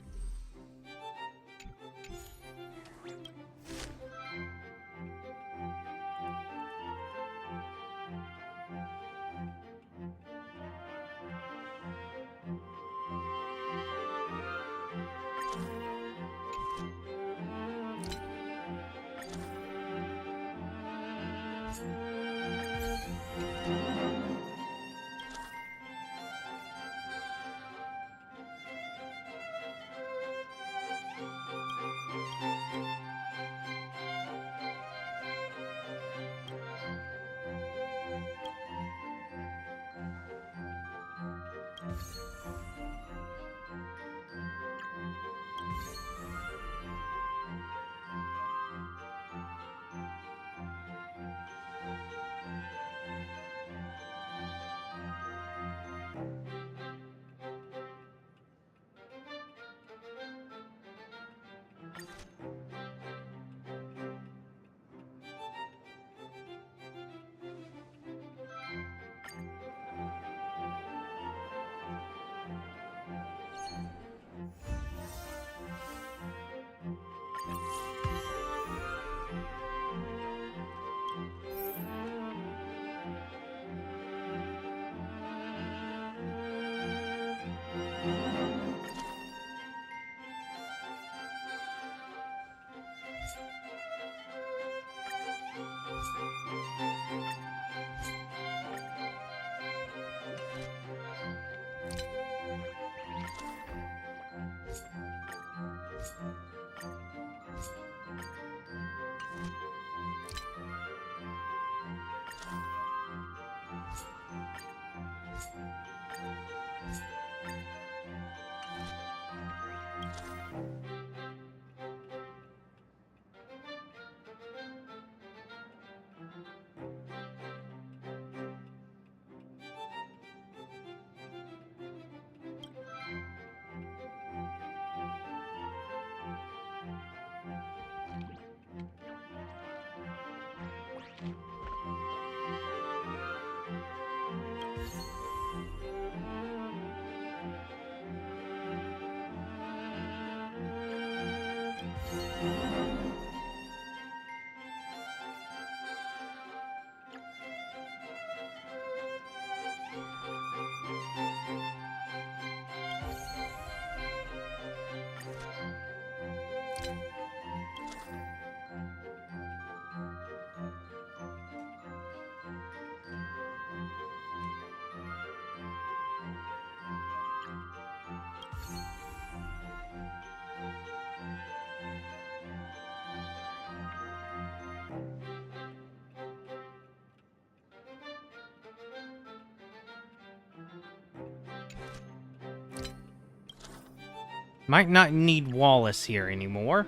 S1: Might not need Wallace here anymore.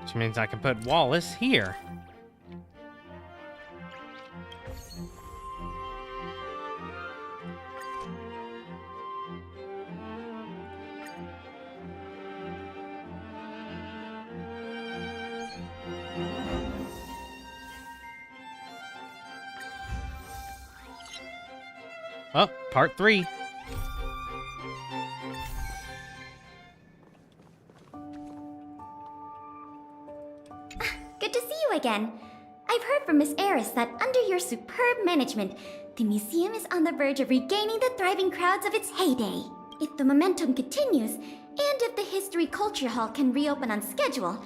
S1: Which means I can put Wallace here. Oh, part 3.
S3: Good to see you again. I've heard from Miss Eris that under your superb management, the museum is on the verge of regaining the thriving crowds of its heyday. If the momentum continues, and if the History Culture Hall can reopen on schedule,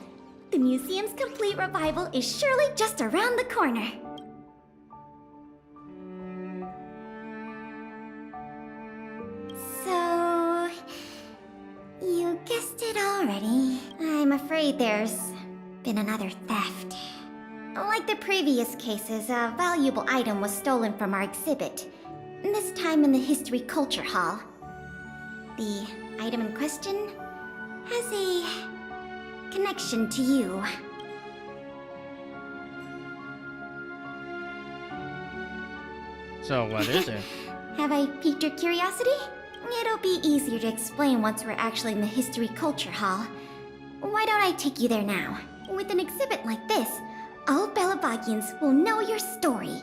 S3: the museum's complete revival is surely just around the corner. So, you guessed it already. I'm afraid there's been another theft. Like the previous cases, a valuable item was stolen from our exhibit. This time in the History Culture Hall. The item in question has a connection to you.
S1: So what is it?
S3: Have I piqued your curiosity? It'll be easier to explain once we're actually in the History Culture Hall. Why don't I take you there now? With an exhibit like this, all Belabagians will know your story.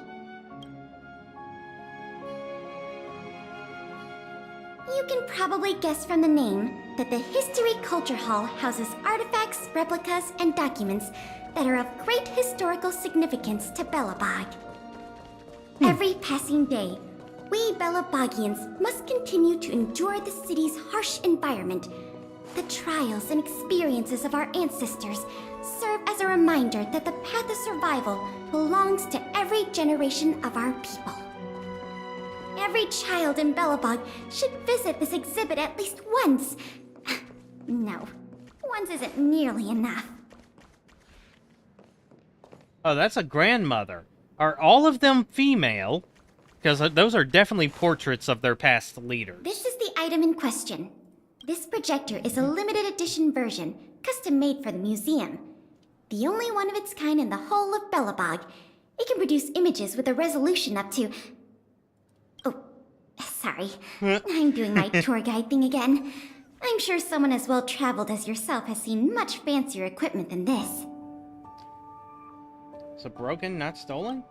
S3: You can probably guess from the name that the History Culture Hall houses artifacts, replicas, and documents that are of great historical significance to Belobog. Every passing day, we Belabagians must continue to endure the city's harsh environment. The trials and experiences of our ancestors serve as a reminder that the path of survival belongs to every generation of our people. Every child in Belobog should visit this exhibit at least once. No, once isn't nearly enough.
S1: Oh, that's a grandmother. Are all of them female? Because those are definitely portraits of their past leaders.
S3: This is the item in question. This projector is a limited edition version, custom made for the museum. The only one of its kind in the whole of Belobog. It can produce images with a resolution up to... Oh, sorry. I'm doing my tour guide thing again. I'm sure someone as well traveled as yourself has seen much fancier equipment than this.
S1: Is it broken, not stolen?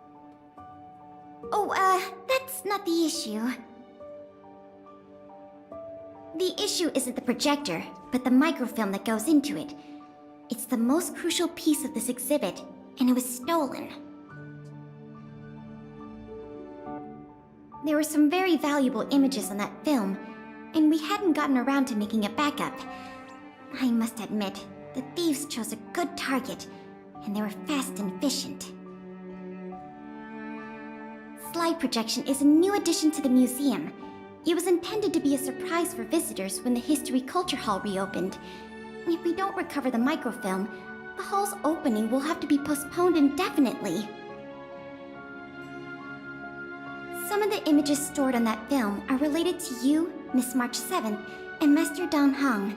S3: Oh, that's not the issue. The issue isn't the projector, but the microfilm that goes into it. It's the most crucial piece of this exhibit, and it was stolen. There were some very valuable images on that film, and we hadn't gotten around to making a backup. I must admit, the thieves chose a good target, and they were fast and efficient. Slide projection is a new addition to the museum. It was intended to be a surprise for visitors when the History Culture Hall reopened. If we don't recover the microfilm, the hall's opening will have to be postponed indefinitely. Some of the images stored on that film are related to you, Miss March 7th, and Master Dan Hong.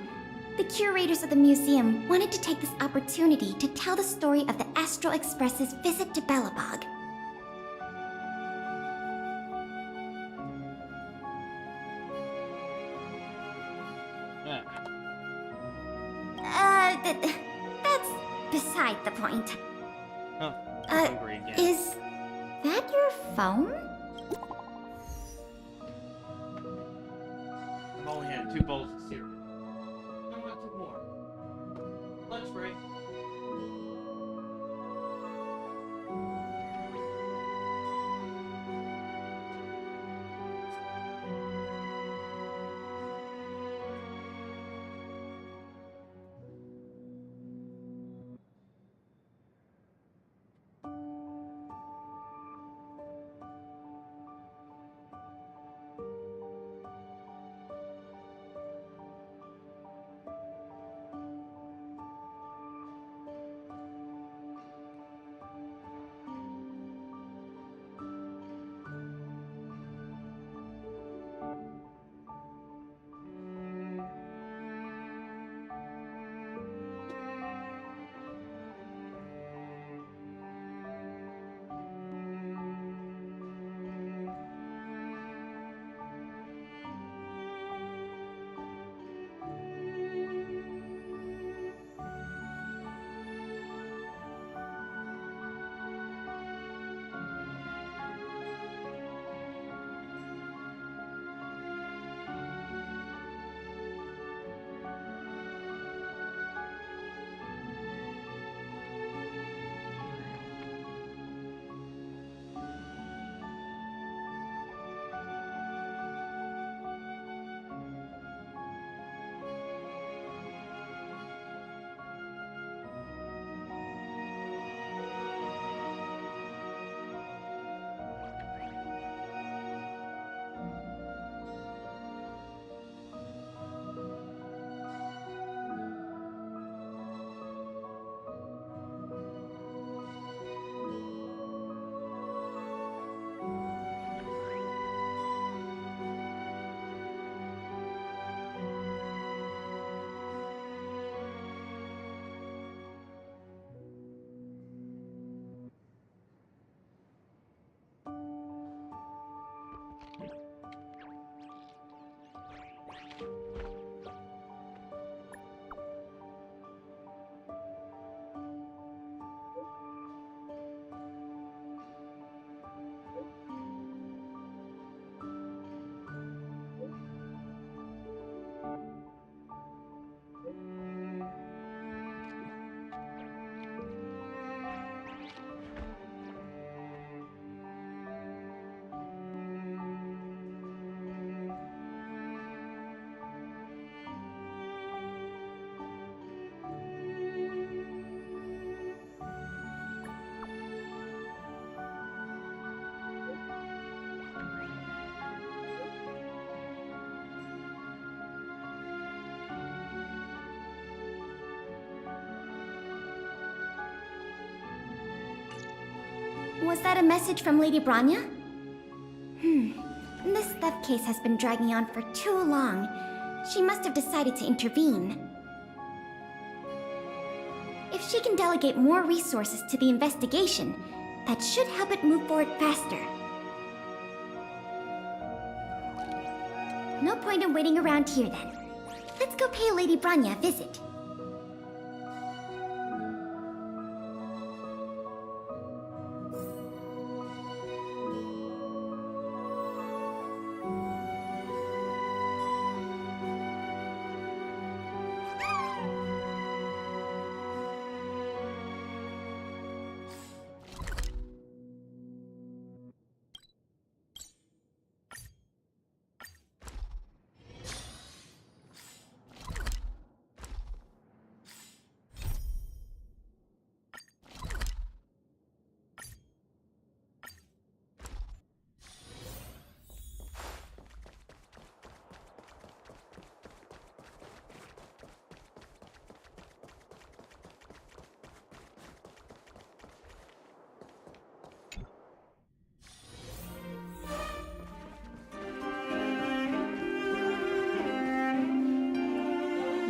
S3: The curators of the museum wanted to take this opportunity to tell the story of the Astral Express's visit to Belobog. That's beside the point.
S1: Oh, I'm hungry again.
S3: Is that your phone?
S1: I've only had 2 bowls of cereal. I want 2 more. Lunch break.
S3: Was that a message from Lady Branya? This theft case has been dragging on for too long. She must have decided to intervene. If she can delegate more resources to the investigation, that should help it move forward faster. No point in waiting around here then. Let's go pay Lady Branya a visit.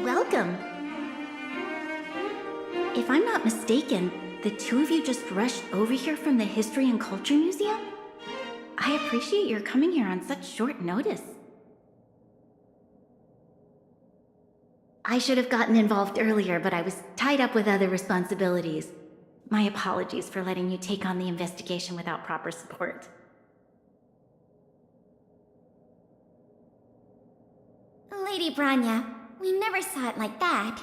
S4: Welcome. If I'm not mistaken, the two of you just rushed over here from the History and Culture Museum? I appreciate your coming here on such short notice. I should have gotten involved earlier, but I was tied up with other responsibilities. My apologies for letting you take on the investigation without proper support.
S3: Lady Branya, we never saw it like that.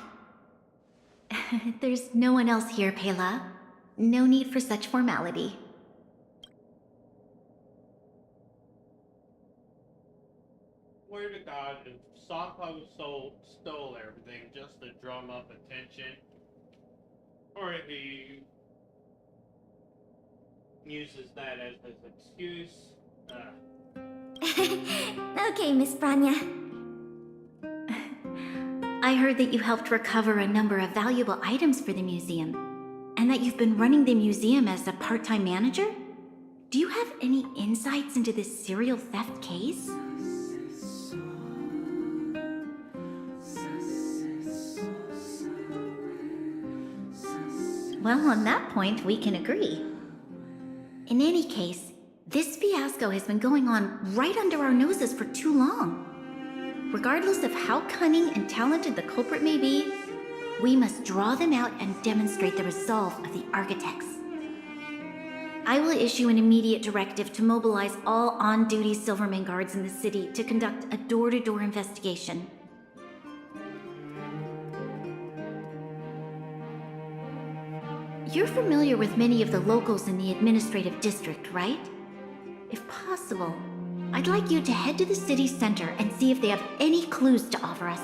S4: There's no one else here, Pela. No need for such formality.
S1: Swear to God, if Sako stole everything just to drum up attention, or if he uses that as his excuse,
S3: Okay, Miss Branya.
S4: I heard that you helped recover a number of valuable items for the museum, and that you've been running the museum as a part-time manager? Do you have any insights into this serial theft case? Well, on that point, we can agree. In any case, this fiasco has been going on right under our noses for too long. Regardless of how cunning and talented the culprit may be, we must draw them out and demonstrate the resolve of the Archetypes. I will issue an immediate directive to mobilize all on-duty Silverman guards in the city to conduct a door-to-door investigation. You're familiar with many of the locals in the administrative district, right? If possible, I'd like you to head to the city center and see if they have any clues to offer us.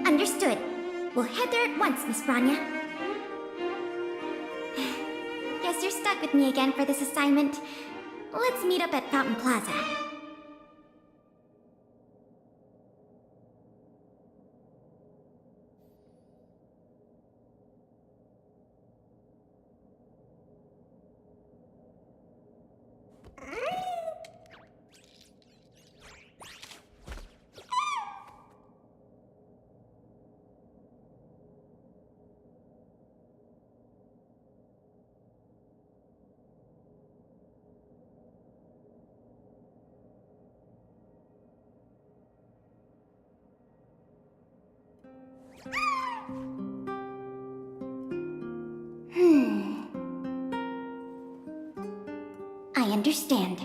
S3: Understood. We'll head there at once, Miss Branya. Guess you're stuck with me again for this assignment. Let's meet up at Fountain Plaza. I understand.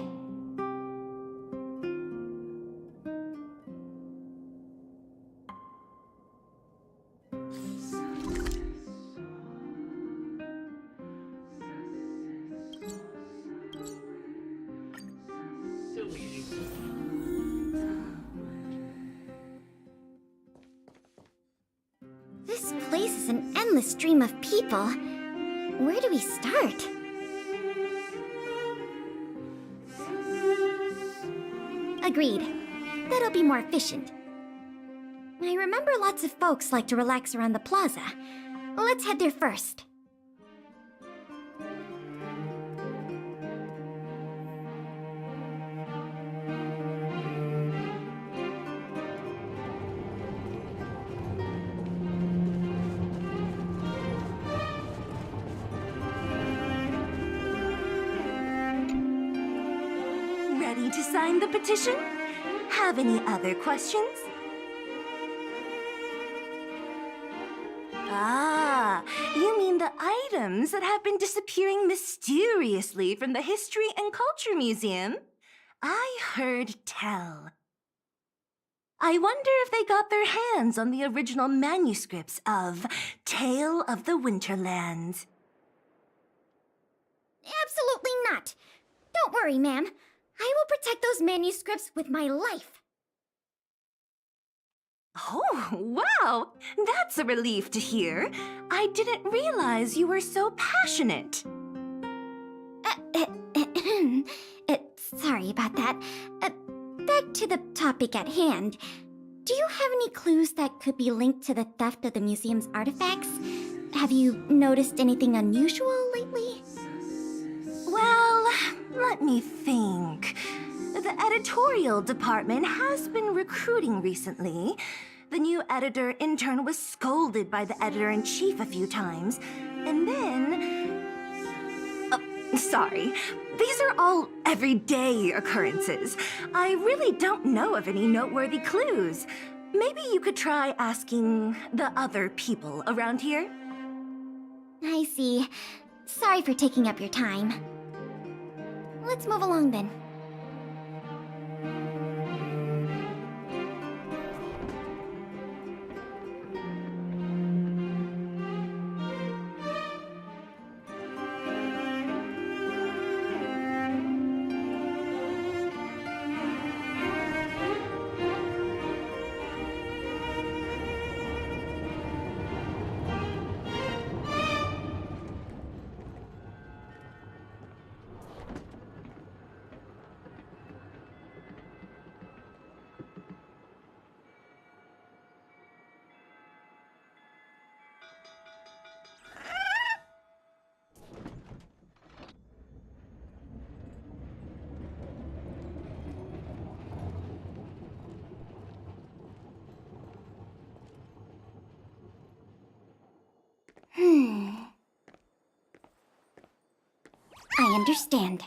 S3: This place is an endless stream of people. Where do we start? Agreed. That'll be more efficient. I remember lots of folks like to relax around the plaza. Let's head there first.
S14: ready to sign the petition? Have any other questions? Ah, you mean the items that have been disappearing mysteriously from the History and Culture Museum? I heard tell. I wonder if they got their hands on the original manuscripts of Tale of the Winterlands.
S3: Absolutely not. Don't worry, ma'am. I will protect those manuscripts with my life.
S14: Oh, wow! That's a relief to hear. I didn't realize you were so passionate.
S3: Sorry about that. Back to the topic at hand. Do you have any clues that could be linked to the theft of the museum's artifacts? Have you noticed anything unusual lately?
S14: Well, let me think. The editorial department has been recruiting recently. The new editor-intern was scolded by the editor-in-chief a few times. And then... sorry. These are all everyday occurrences. I really don't know of any noteworthy clues. Maybe you could try asking the other people around here?
S3: I see. Sorry for taking up your time. Let's move along then. I understand.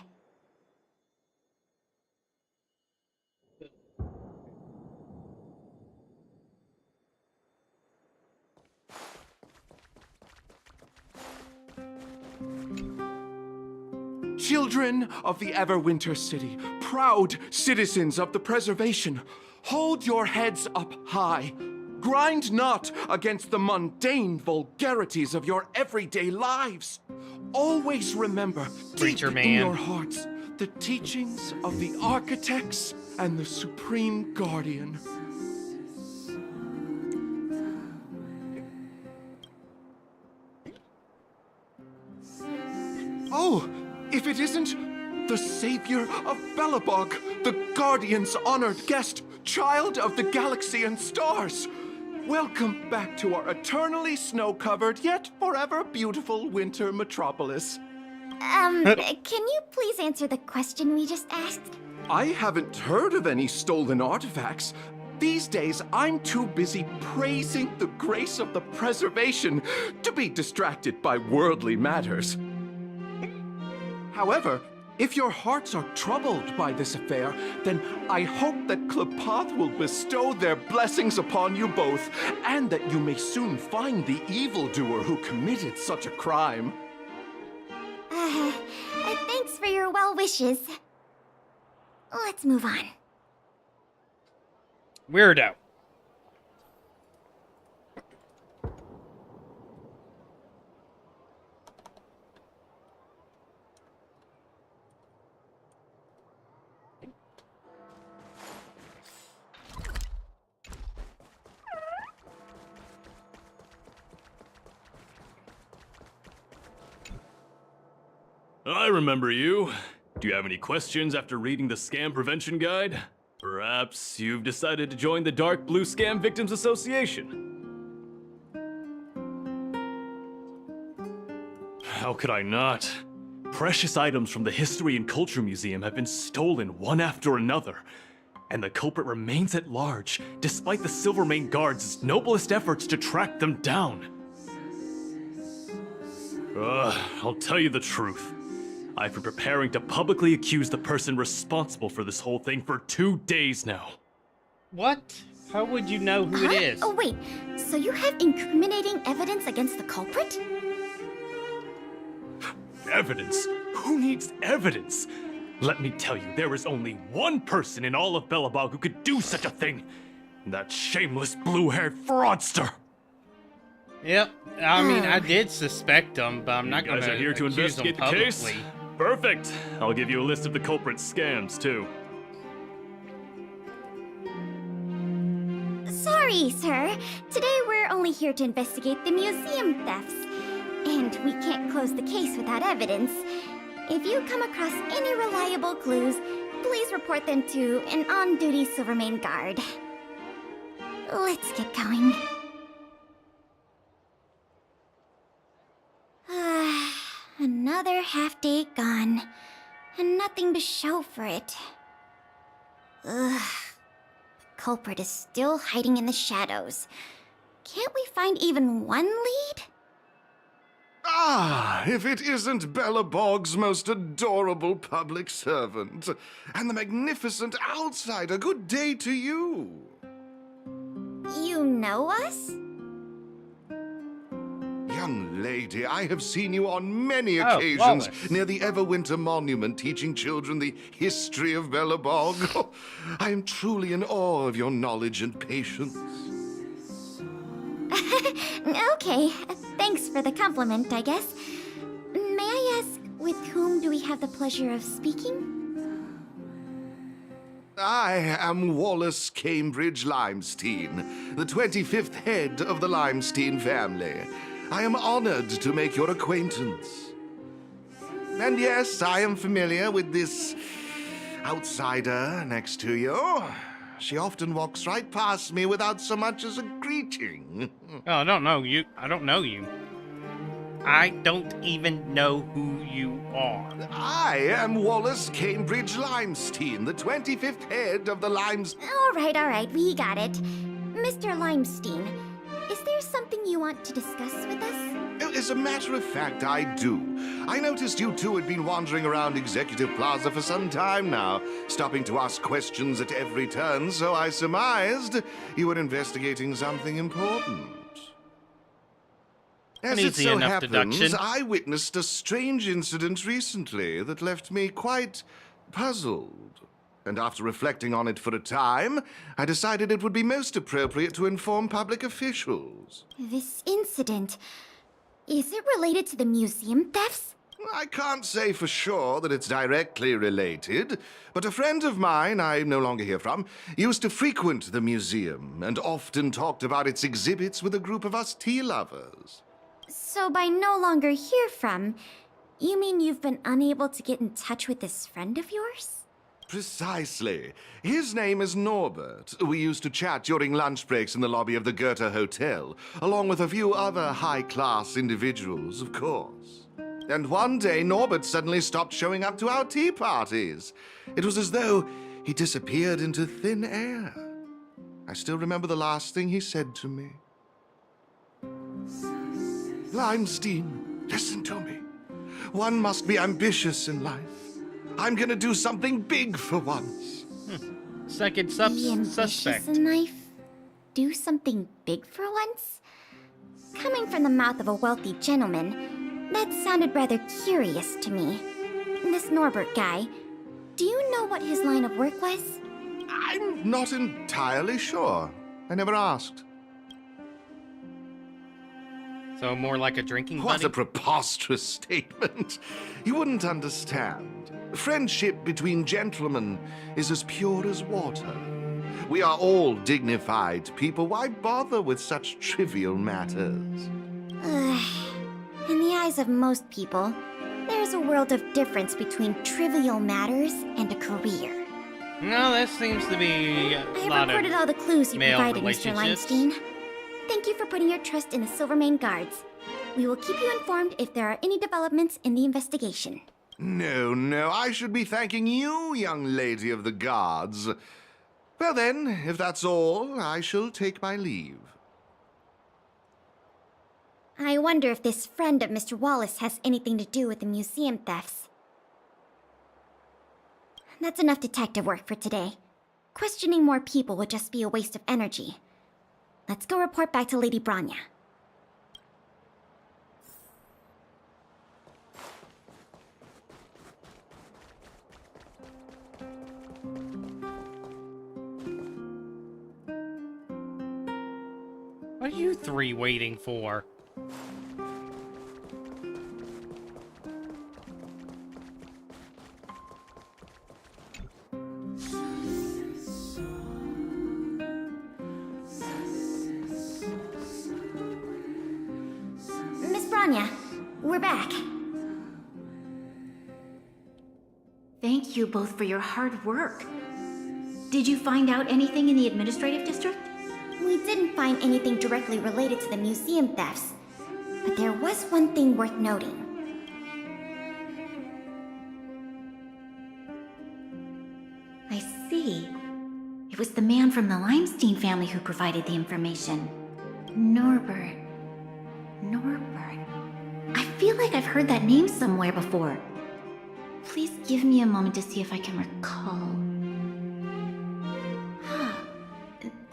S15: Children of the Everwinter City, proud citizens of the preservation, hold your heads up high. Grind not against the mundane vulgarities of your everyday lives. Always remember, deep in your hearts, the teachings of the Archetypes and the Supreme Guardian. Oh, if it isn't the savior of Belobog, the Guardian's honored guest, child of the galaxy and stars. Welcome back to our eternally snow-covered, yet forever beautiful winter metropolis.
S3: Can you please answer the question we just asked?
S15: I haven't heard of any stolen artifacts. These days, I'm too busy praising the grace of the preservation to be distracted by worldly matters. However, if your hearts are troubled by this affair, then I hope that Klepoth will bestow their blessings upon you both, and that you may soon find the evildoer who committed such a crime.
S3: Thanks for your well wishes. Let's move on.
S1: Weirdo.
S16: I remember you. Do you have any questions after reading the Scam Prevention Guide? Perhaps you've decided to join the Dark Blue Scam Victims Association? How could I not? Precious items from the History and Culture Museum have been stolen one after another, and the culprit remains at large, despite the Silvermane Guard's noblest efforts to track them down. I'll tell you the truth. I've been preparing to publicly accuse the person responsible for this whole thing for 2 days now.
S1: What? How would you know who it is?
S3: Oh, wait. So you have incriminating evidence against the culprit?
S16: Evidence? Who needs evidence? Let me tell you, there is only one person in all of Belobog who could do such a thing. That shameless blue-haired fraudster.
S1: Yep. I mean, I did suspect him, but I'm not going
S16: You guys are here to investigate the case? Perfect. I'll give you a list of the culprit's scams, too.
S3: Sorry, sir. Today we're only here to investigate the museum thefts. And we can't close the case without evidence. If you come across any reliable clues, please report them to an on-duty Silvermane guard. Let's get going. Another half day gone, and nothing to show for it. Ugh. The culprit is still hiding in the shadows. Can't we find even one lead?
S15: Ah, if it isn't Belobog's most adorable public servant, and the magnificent outsider, good day to you.
S3: You know us?
S15: Young lady, I have seen you on many occasions
S1: Wallace.
S15: near the Everwinter Monument teaching children the history of Belobog. Oh, I am truly in awe of your knowledge and patience.
S3: Okay, thanks for the compliment, I guess. May I ask, with whom do we have the pleasure of speaking?
S15: I am Wallace Cambridge Limestein, the 25th head of the Limestein family. I am honored to make your acquaintance. And yes, I am familiar with this outsider next to you. She often walks right past me without so much as a greeting.
S1: Oh, I don't know you. I don't know you. I don't even know who you are.
S15: I am Wallace Cambridge Limestein, the 25th head of the Limestein.
S3: All right, we got it. Mr. Limestein, is there something you want to discuss with us?
S15: As a matter of fact, I do. I noticed you two had been wandering around Executive Plaza for some time now, stopping to ask questions at every turn, so I surmised you were investigating something important. As it so happens, I witnessed a strange incident recently that left me quite puzzled. And after reflecting on it for a time, I decided it would be most appropriate to inform public officials.
S3: This incident, is it related to the museum thefts?
S15: I can't say for sure that it's directly related, but a friend of mine I no longer hear from used to frequent the museum and often talked about its exhibits with a group of us tea lovers.
S3: So by no longer hear from, you mean you've been unable to get in touch with this friend of yours?
S15: Precisely. His name is Norbert. We used to chat during lunch breaks in the lobby of the Goethe Hotel, along with a few other high-class individuals, of course. And one day, Norbert suddenly stopped showing up to our tea parties. It was as though he disappeared into thin air. I still remember the last thing he said to me. Limestein, listen to me. One must be ambitious in life. I'm gonna do something big for once.
S1: Second
S3: Be ambitious
S1: suspect.
S3: in life? Do something big for once? Coming from the mouth of a wealthy gentleman, that sounded rather curious to me. This Norbert guy, do you know what his line of work was?
S15: I'm not entirely sure. I never asked.
S1: So more like a drinking
S15: What
S1: buddy?
S15: a preposterous statement. You wouldn't understand. Friendship between gentlemen is as pure as water. We are all dignified people. Why bother with such trivial matters?
S3: In the eyes of most people, there's a world of difference between trivial matters and a career.
S1: No, that seems to be a
S3: I
S1: lot
S3: have recorded
S1: of
S3: all the clues you
S1: male
S3: provided, Mr.
S1: relationships.
S3: Limestein. Thank you for putting your trust in the Silvermane guards. We will keep you informed if there are any developments in the investigation.
S15: No, I should be thanking you, young lady of the guards. Well then, if that's all, I shall take my leave.
S3: I wonder if this friend of Mr. Wallace has anything to do with the museum thefts. That's enough detective work for today. Questioning more people would just be a waste of energy. Let's go report back to Lady Branya.
S1: What are you three waiting for?
S3: Miss Branya, we're back.
S9: Thank you both for your hard work. Did you find out anything in the administrative district?
S3: We didn't find anything directly related to the museum thefts, but there was one thing worth noting.
S9: I see. It was the man from the Limestein family who provided the information. Norbert. I feel like I've heard that name somewhere before. Please give me a moment to see if I can recall.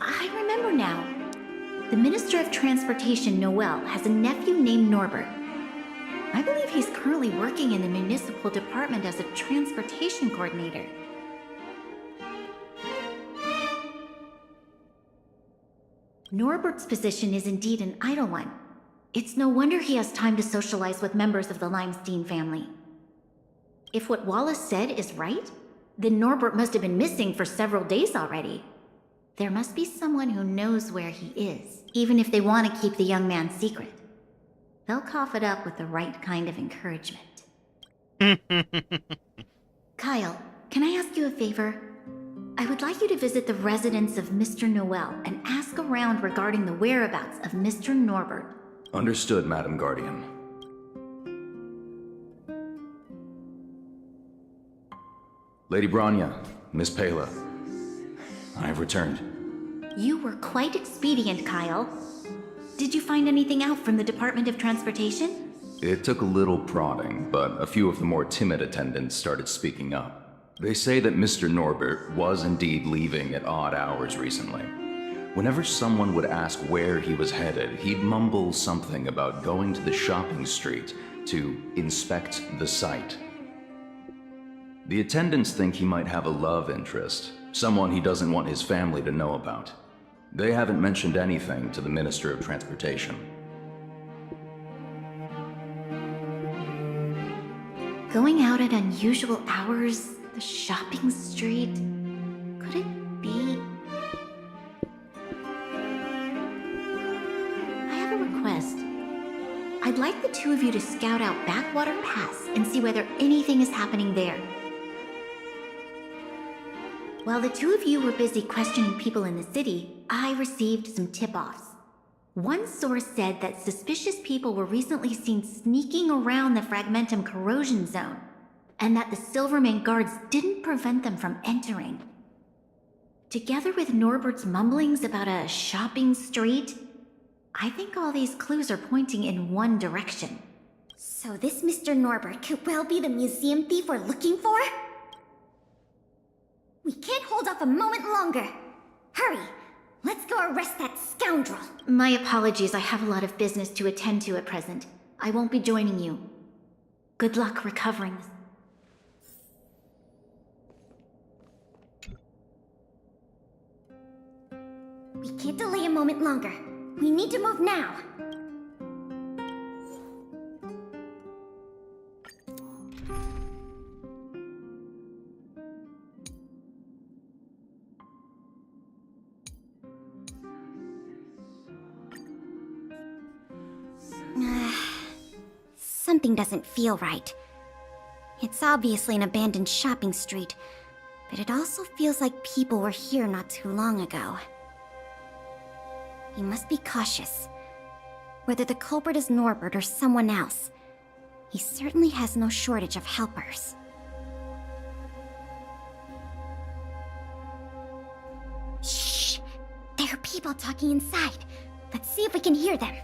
S9: I remember now. The Minister of Transportation, Noel, has a nephew named Norbert. I believe he's currently working in the municipal department as a transportation coordinator. Norbert's position is indeed an idle one. It's no wonder he has time to socialize with members of the Limestein family. If what Wallace said is right, then Norbert must have been missing for several days already. There must be someone who knows where he is, even if they want to keep the young man secret. They'll cough it up with the right kind of encouragement. Kyle, can I ask you a favor? I would like you to visit the residence of Mr. Noel and ask around regarding the whereabouts of Mr. Norbert.
S17: Understood, Madam Guardian. Lady Branya, Miss Pela, I have returned.
S9: You were quite expedient, Kyle. Did you find anything out from the Department of Transportation?
S17: It took a little prodding, but a few of the more timid attendants started speaking up. They say that Mr. Norbert was indeed leaving at odd hours recently. Whenever someone would ask where he was headed, he'd mumble something about going to the shopping street to inspect the site. The attendants think he might have a love interest, someone he doesn't want his family to know about. They haven't mentioned anything to the Minister of Transportation.
S9: Going out at unusual hours, the shopping street, could it be? I have a request. I'd like the two of you to scout out Backwater Pass and see whether anything is happening there. While the two of you were busy questioning people in the city, I received some tip-offs. One source said that suspicious people were recently seen sneaking around the Fragmentum corrosion zone, and that the Silvermane guards didn't prevent them from entering. Together with Norbert's mumblings about a shopping street, I think all these clues are pointing in one direction.
S3: So this Mr. Norbert could well be the museum thief we're looking for? We can't hold off a moment longer. Hurry! Let's go arrest that scoundrel!
S9: My apologies, I have a lot of business to attend to at present. I won't be joining you. Good luck recovering.
S3: We can't delay a moment longer. We need to move now. Something doesn't feel right. It's obviously an abandoned shopping street, but it also feels like people were here not too long ago. We must be cautious. Whether the culprit is Norbert or someone else, he certainly has no shortage of helpers. Shh! There are people talking inside. Let's see if we can hear them.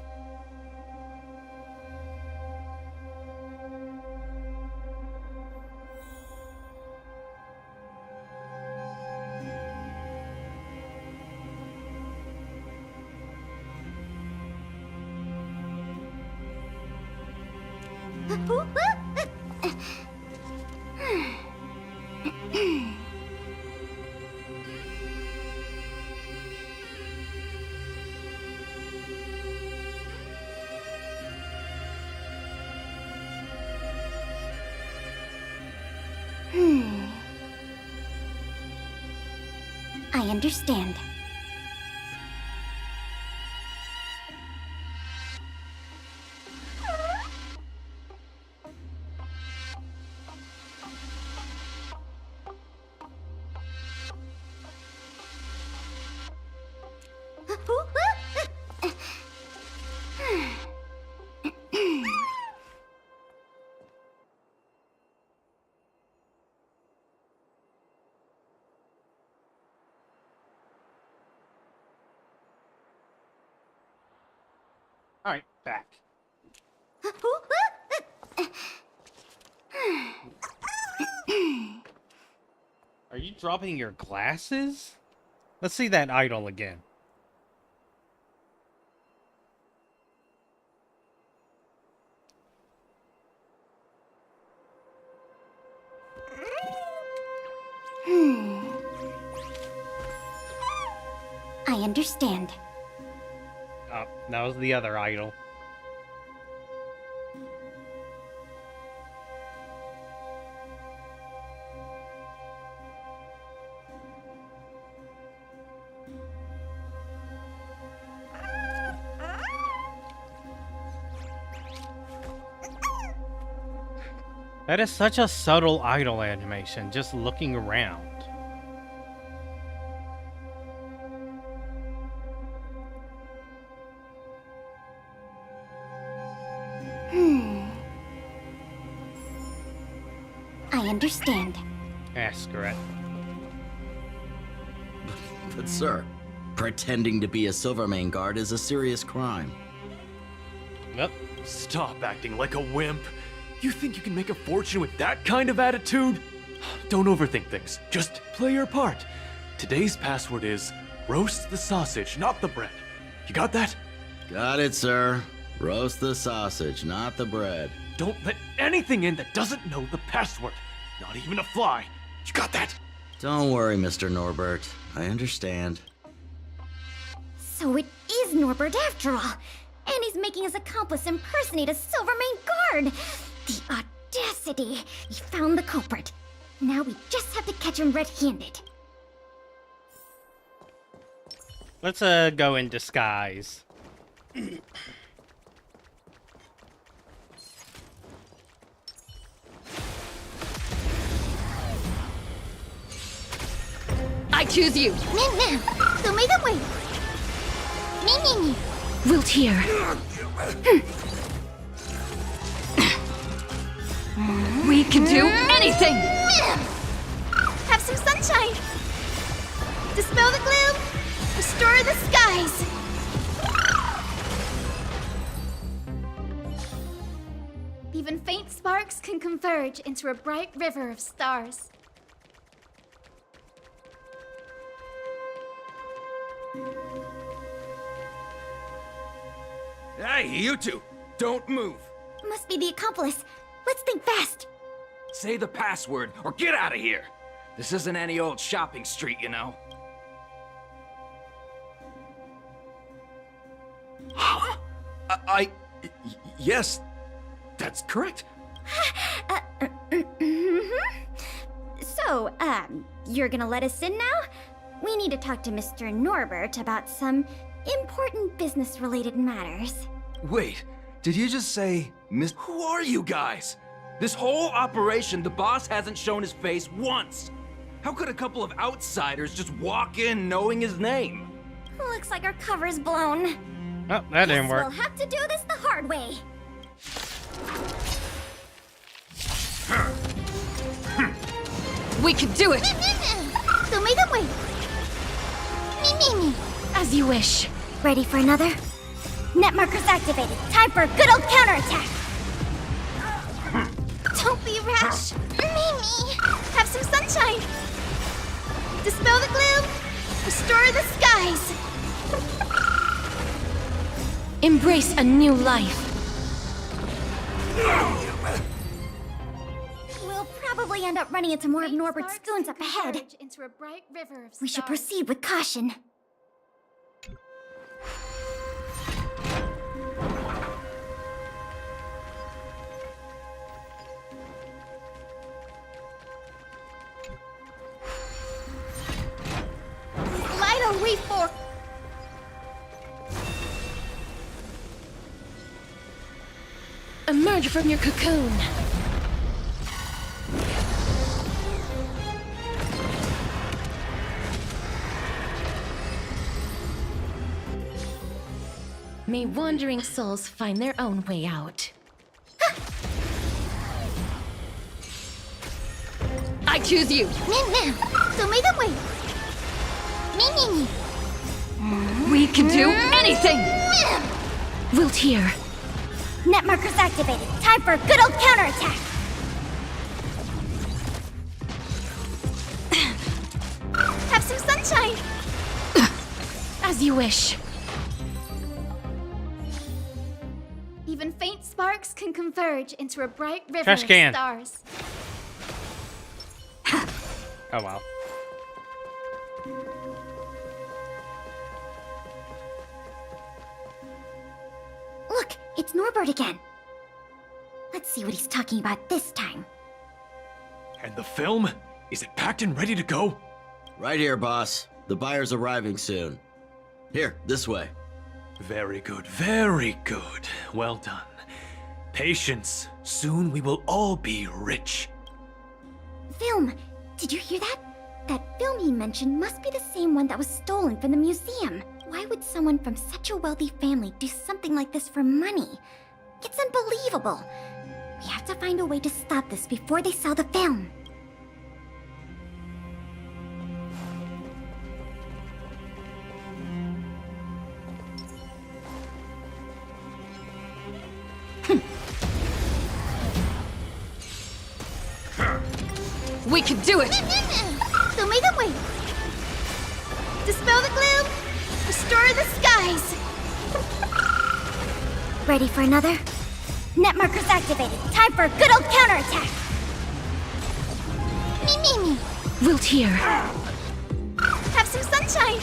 S3: I understand.
S1: All right, back. Are you dropping your glasses? Let's see that idol again.
S3: I understand.
S1: Oh, that was the other idol. That is such a subtle idol animation, just looking around.
S3: I understand.
S1: Ask her it.
S18: But sir, pretending to be a Silvermane guard is a serious crime.
S1: Yep.
S16: Stop acting like a wimp. You think you can make a fortune with that kind of attitude? Don't overthink things. Just play your part. Today's password is roast the sausage, not the bread. You got that?
S18: Got it, sir. Roast the sausage, not the bread.
S16: Don't let anything in that doesn't know the password. Not even a fly. You got that?
S18: Don't worry, Mr. Norbert. I understand.
S3: So it is Norbert after all. And he's making his accomplice impersonate a Silvermane guard. The audacity! He found the culprit. Now we just have to catch him red-handed.
S1: Let's go in disguise.
S5: I choose you. Wilt here. We can do anything.
S6: Have some sunshine. Dispel the gloom. Restore the skies. Even faint sparks can converge into a bright river of stars.
S19: Hey, you two! Don't move!
S3: Must be the accomplice. Let's think fast.
S19: Say the password, or get out of here! This isn't any old shopping street, you know. Huh? Yes, that's correct.
S3: So, you're gonna let us in now? We need to talk to Mr. Norbert about some important business-related matters.
S19: Wait, did you just say, Miss? Who are you guys? This whole operation, the boss hasn't shown his face once. How could a couple of outsiders just walk in knowing his name?
S3: Looks like our cover's blown.
S1: Oh, that didn't work.
S3: We'll have to do this the hard way.
S5: We can do it. As you wish.
S3: Ready for another? Net markers activated. Time for a good old counterattack.
S6: Don't be rash. Mimi, have some sunshine. Dispel the gloom. Restore the skies.
S5: Embrace a new life.
S3: probably end up running into more of Norbert's goons up ahead.
S6: Into a bright river of
S3: We should
S6: stars.
S3: proceed with caution.
S6: Light a way for... Emerge from your cocoon. May wandering souls find their own way out. I choose you.
S3: So may them wait.
S5: We can do anything!
S6: Wilt here.
S3: Net markers activated. Time for a good old counterattack.
S6: Have some sunshine. As you wish. Even faint sparks can converge into a bright river
S1: Trash can.
S6: of stars.
S1: Oh wow.
S3: Look, it's Norbert again. Let's see what he's talking about this time.
S16: And the film? Is it packed and ready to go?
S18: Right here, boss. The buyer's arriving soon. Here, this way.
S16: Very good, very good. Well done. Patience. Soon we will all be rich.
S3: Film! Did you hear that? That film he mentioned must be the same one that was stolen from the museum. Why would someone from such a wealthy family do something like this for money? It's unbelievable. We have to find a way to stop this before they sell the film.
S5: We can do it!
S6: So may them wait. Dispel the gloom. Restore the skies.
S3: Ready for another? Net markers activated. Time for a good old counterattack.
S6: Me. Wilt here. Have some sunshine.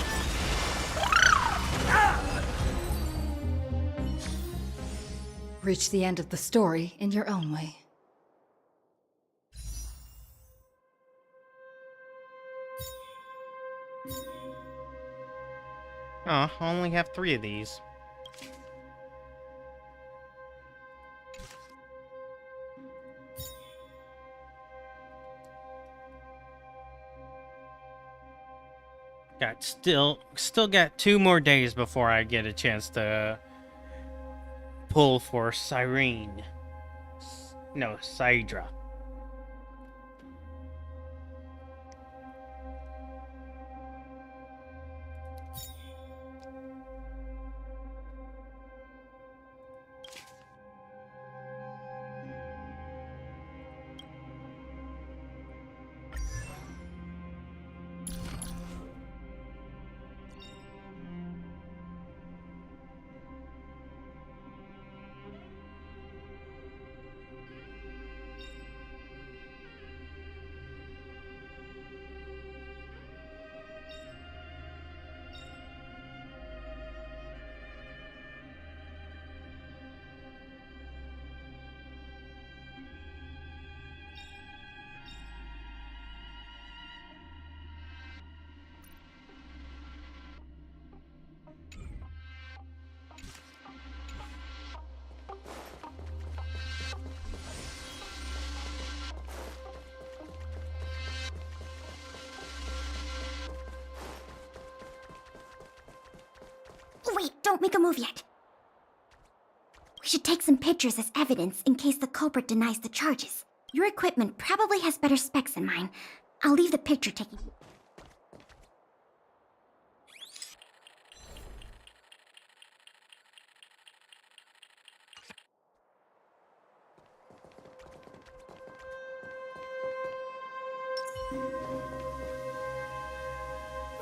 S5: Reach the end of the story in your own way.
S1: Oh, I only have 3 of these. Still got 2 more days before I get a chance to pull for Cyrene. No, Cydra.
S3: Wait, don't make a move yet. We should take some pictures as evidence in case the culprit denies the charges. Your equipment probably has better specs than mine. I'll leave the picture taking.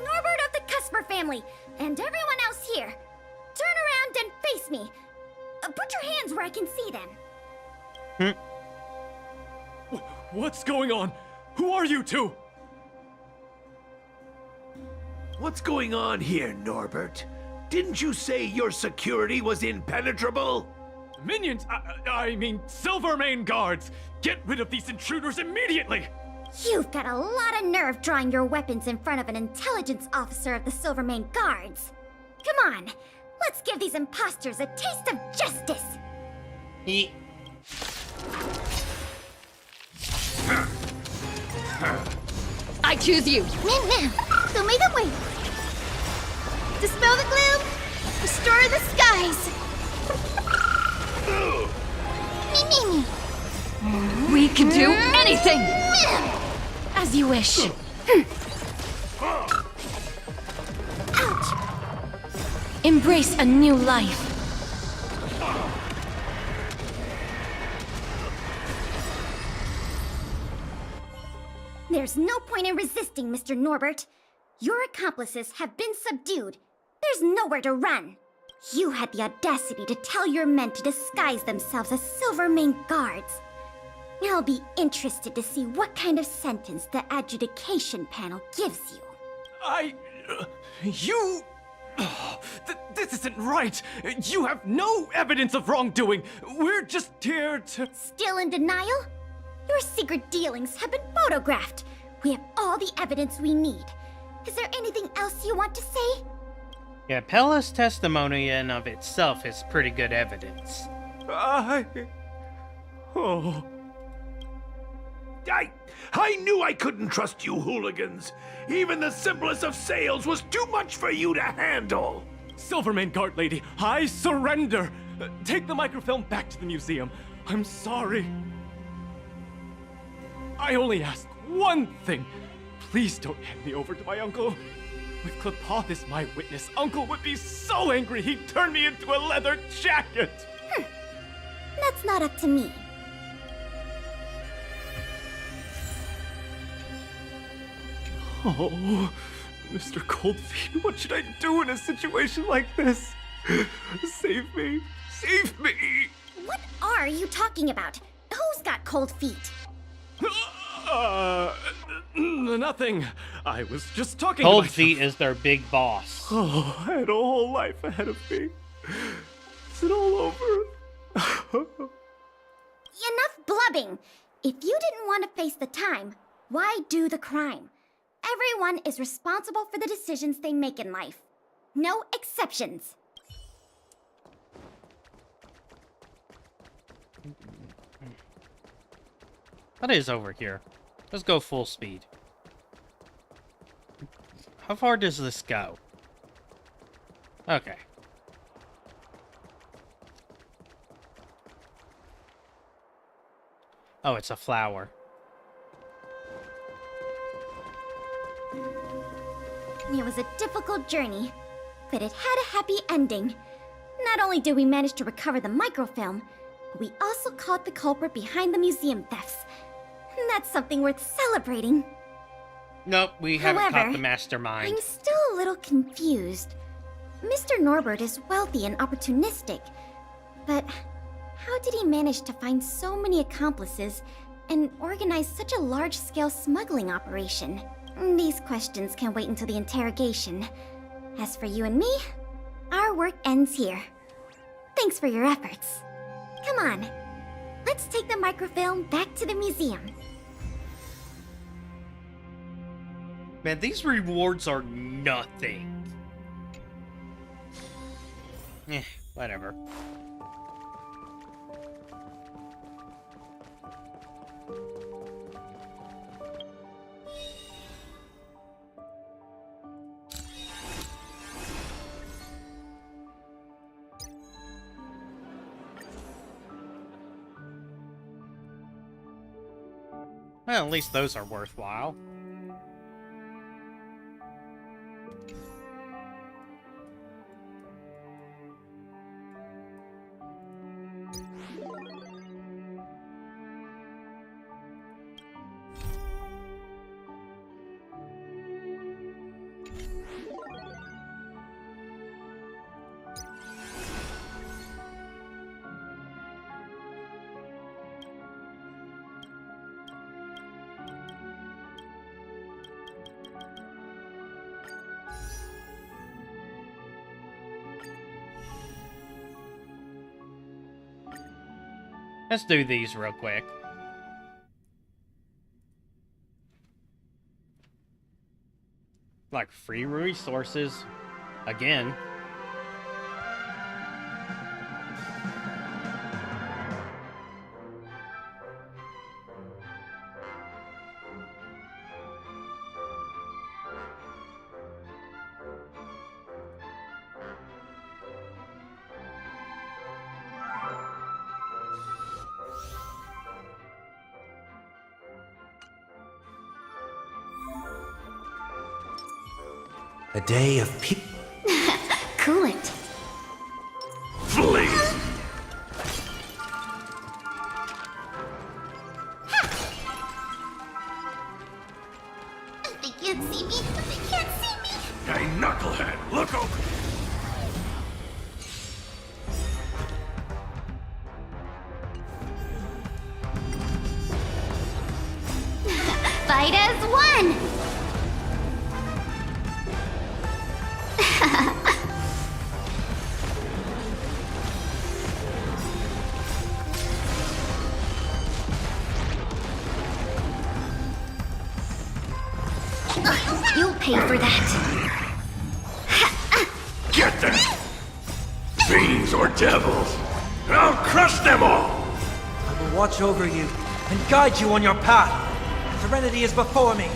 S3: Norbert of the Cusper family, and everyone else here. Turn around and face me. Put your hands where I can see them.
S16: What's going on? Who are you two?
S2: What's going on here, Norbert? Didn't you say your security was impenetrable?
S16: Minions! I mean, Silvermane guards! Get rid of these intruders immediately!
S3: You've got a lot of nerve drawing your weapons in front of an intelligence officer of the Silvermane Guards. Come on, let's give these imposters a taste of justice!
S5: I choose you!
S6: So make them wait! Dispel the gloom! Restore the skies! Me.
S5: We can do anything! As you wish. Embrace a new life.
S3: There's no point in resisting, Mr. Norbert. Your accomplices have been subdued. There's nowhere to run. You had the audacity to tell your men to disguise themselves as Silvermane guards. I'll be interested to see what kind of sentence the adjudication panel gives you.
S16: You... this isn't right! You have no evidence of wrongdoing! We're just here to...
S3: Still in denial? Your secret dealings have been photographed. We have all the evidence we need. Is there anything else you want to say?
S1: Yeah, Pella's testimony in of itself is pretty good evidence.
S2: I knew I couldn't trust you hooligans. Even the simplest of sales was too much for you to handle.
S16: Silvermane Guard Lady, I surrender! Take the microfilm back to the museum. I'm sorry. I only ask one thing. Please don't hand me over to my uncle. With Klepoth as my witness, Uncle would be so angry he'd turn me into a leather jacket!
S3: That's not up to me.
S16: Oh, Mr. Coldfeet, what should I do in a situation like this? Save me! Save me!
S3: What are you talking about? Who's got cold feet?
S16: Nothing. I was just talking
S1: Cold
S16: to myself.
S1: Feet is their big boss.
S16: Oh, I had a whole life ahead of me. Is it all over?
S3: Enough blubbing! If you didn't want to face the time, why do the crime? Everyone is responsible for the decisions they make in life. No exceptions.
S1: What is over here? Let's go full speed. How far does this go? Okay. Oh, it's a flower.
S3: It was a difficult journey, but it had a happy ending. Not only did we manage to recover the microfilm, but we also caught the culprit behind the museum thefts. That's something worth celebrating.
S1: Nope, we haven't caught
S3: However,
S1: the mastermind.
S3: I'm still a little confused. Mr. Norbert is wealthy and opportunistic, but how did he manage to find so many accomplices and organize such a large-scale smuggling operation? These questions can wait until the interrogation. As for you and me, our work ends here. Thanks for your efforts. Come on, let's take the microfilm back to the museum.
S1: Man, these rewards are nothing. Whatever. Well, at least those are worthwhile. Let's do these real quick. Like free resources again.
S20: A day of peace.
S3: Cool it.
S2: Flee!
S6: They can't see me. They can't see me.
S2: Hey, knucklehead, look over!
S3: Fight as one! You'll pay for that.
S2: Get them! Fiends or devils! I'll crush them all!
S20: I will watch over you and guide you on your path. Serenity is before me.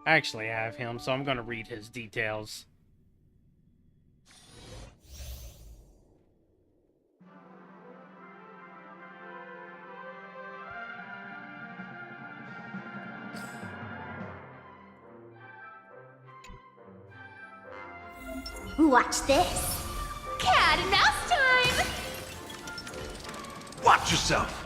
S1: I actually have him, so I'm going to read his details.
S3: Watch this.
S6: Cat and mouse time!
S2: Watch yourself!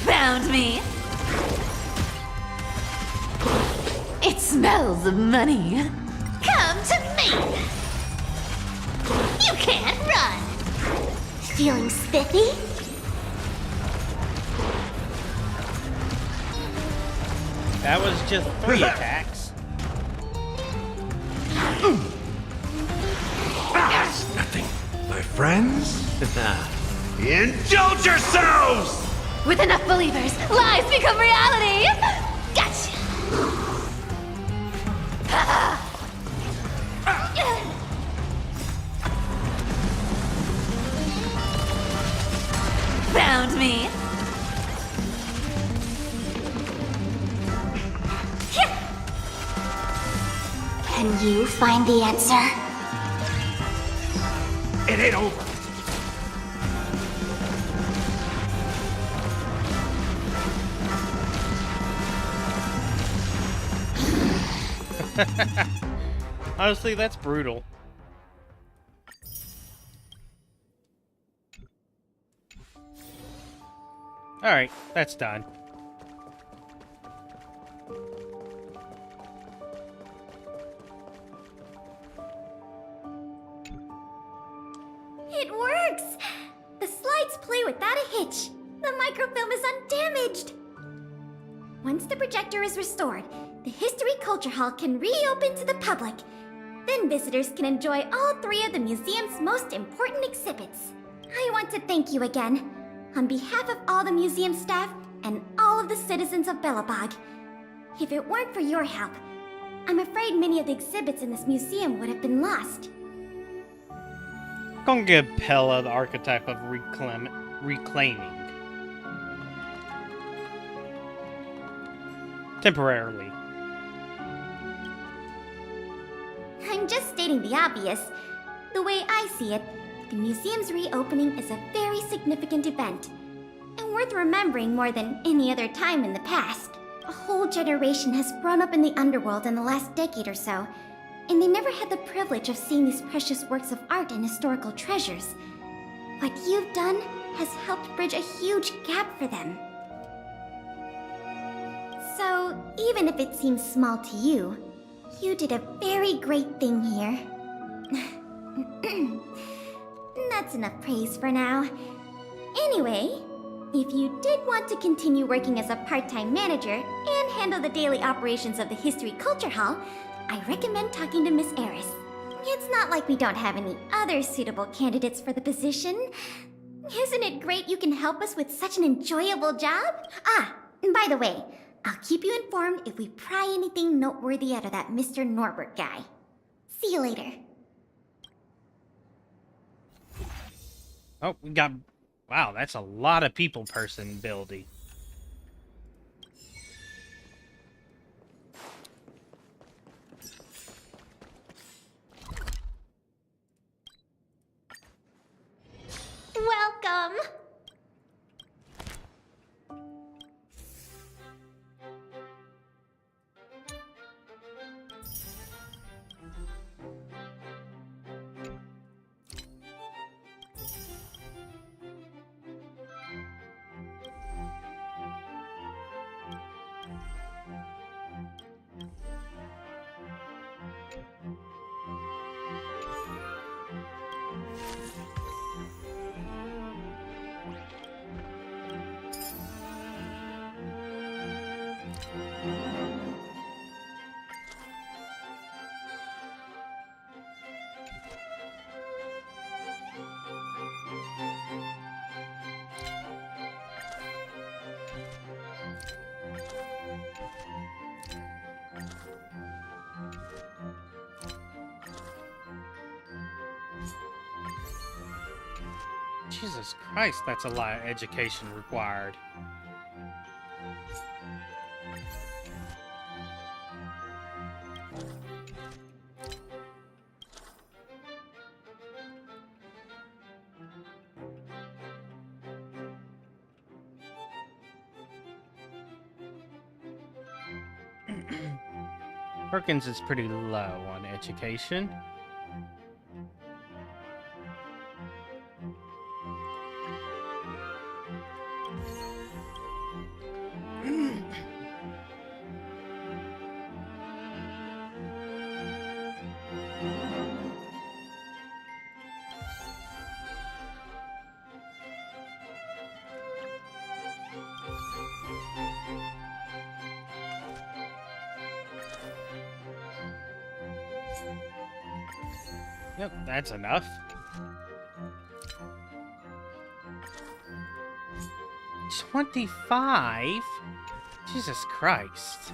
S5: Found me. It smells of money.
S6: Come to me! You can't run!
S3: Feeling spiffy?
S1: That was just 3 attacks.
S2: That's nothing, my friends. Indulge yourselves!
S5: With enough believers, lies become reality!
S6: Gotcha!
S5: Found me.
S3: Can you find the answer?
S2: It ain't over.
S1: Honestly, that's brutal. Alright, that's done.
S3: It works! The slides play without a hitch. The microfilm is undamaged. Once the projector is restored, the History Culture Hall can reopen to the public. Then visitors can enjoy all 3 of the museum's most important exhibits. I want to thank you again, on behalf of all the museum staff and all of the citizens of Belobog. If it weren't for your help, I'm afraid many of the exhibits in this museum would have been lost.
S1: Gonna give Pella the archetype of reclaiming. Temporarily.
S3: I'm just stating the obvious. The way I see it, the museum's reopening is a very significant event, and worth remembering more than any other time in the past. A whole generation has grown up in the underworld in the last decade or so, and they never had the privilege of seeing these precious works of art and historical treasures. What you've done has helped bridge a huge gap for them. So, even if it seems small to you, you did a very great thing here. That's enough praise for now. Anyway, if you did want to continue working as a part-time manager and handle the daily operations of the History Culture Hall, I recommend talking to Miss Eris. It's not like we don't have any other suitable candidates for the position. Isn't it great you can help us with such an enjoyable job? Ah, and by the way, I'll keep you informed if we pry anything noteworthy out of that Mr. Norbert guy. See you later.
S1: Oh, we got... Wow, that's a lot of people person building.
S6: Welcome!
S1: Jesus Christ, that's a lot of education required. Perkins is pretty low on education. Yep, that's enough. $25? Jesus Christ.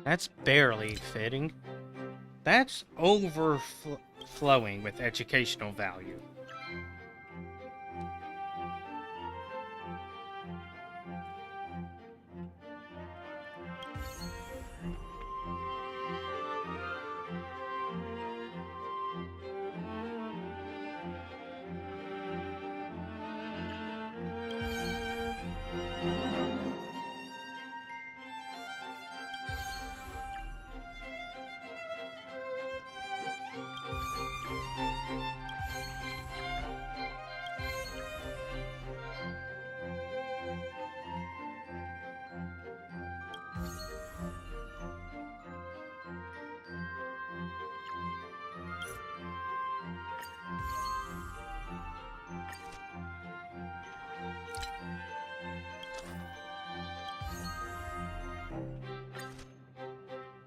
S1: That's barely fitting. That's overflowing with educational value.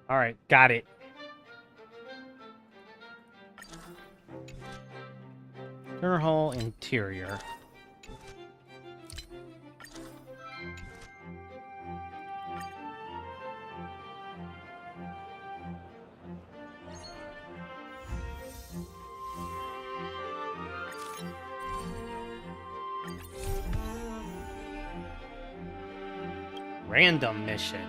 S1: Alright, got it. Dinner hall interior. Random mission.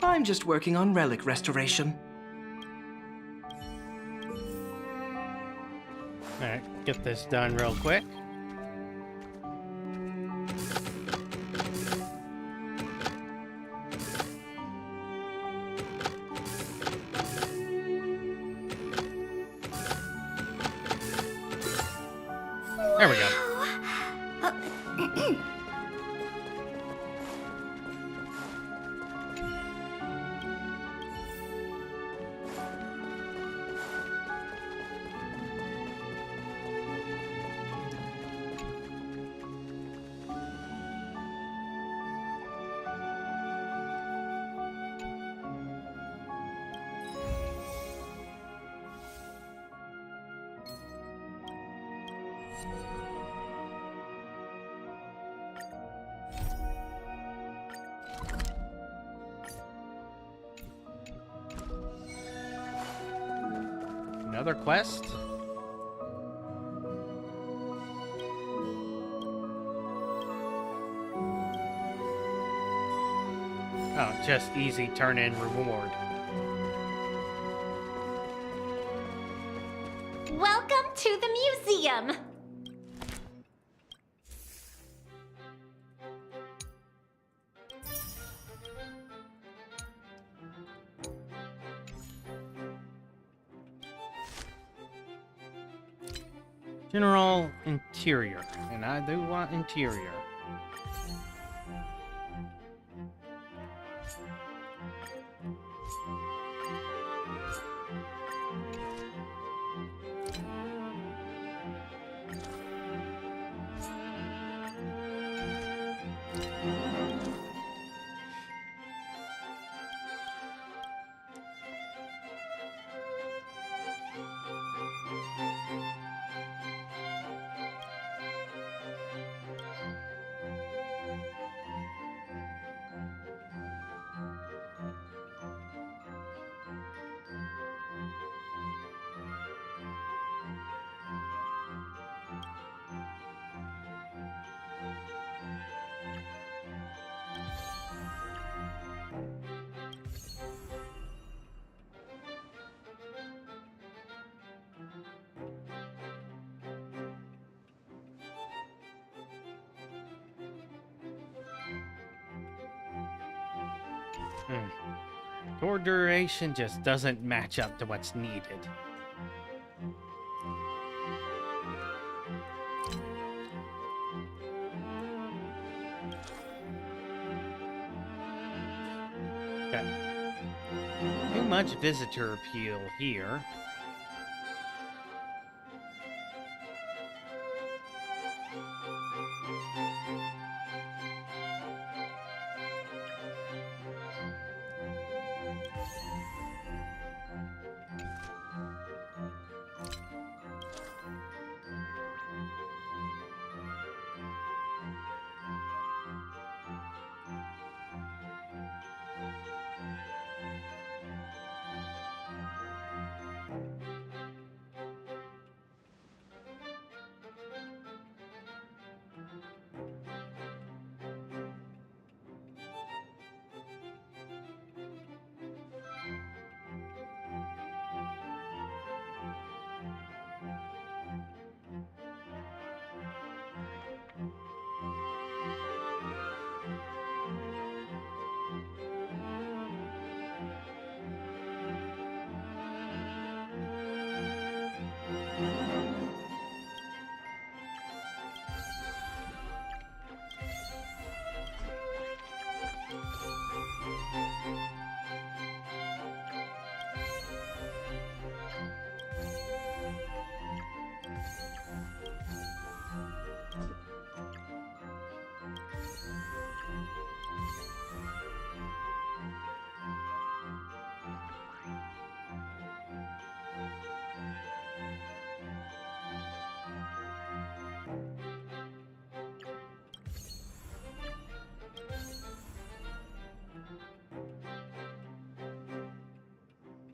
S12: I'm just working on relic restoration.
S1: Alright, get this done real quick. There we go. Another quest? Oh, just easy turn-in reward.
S6: Welcome to the museum!
S1: General interior, and I do want interior. Tour duration just doesn't match up to what's needed. Okay. Too much visitor appeal here.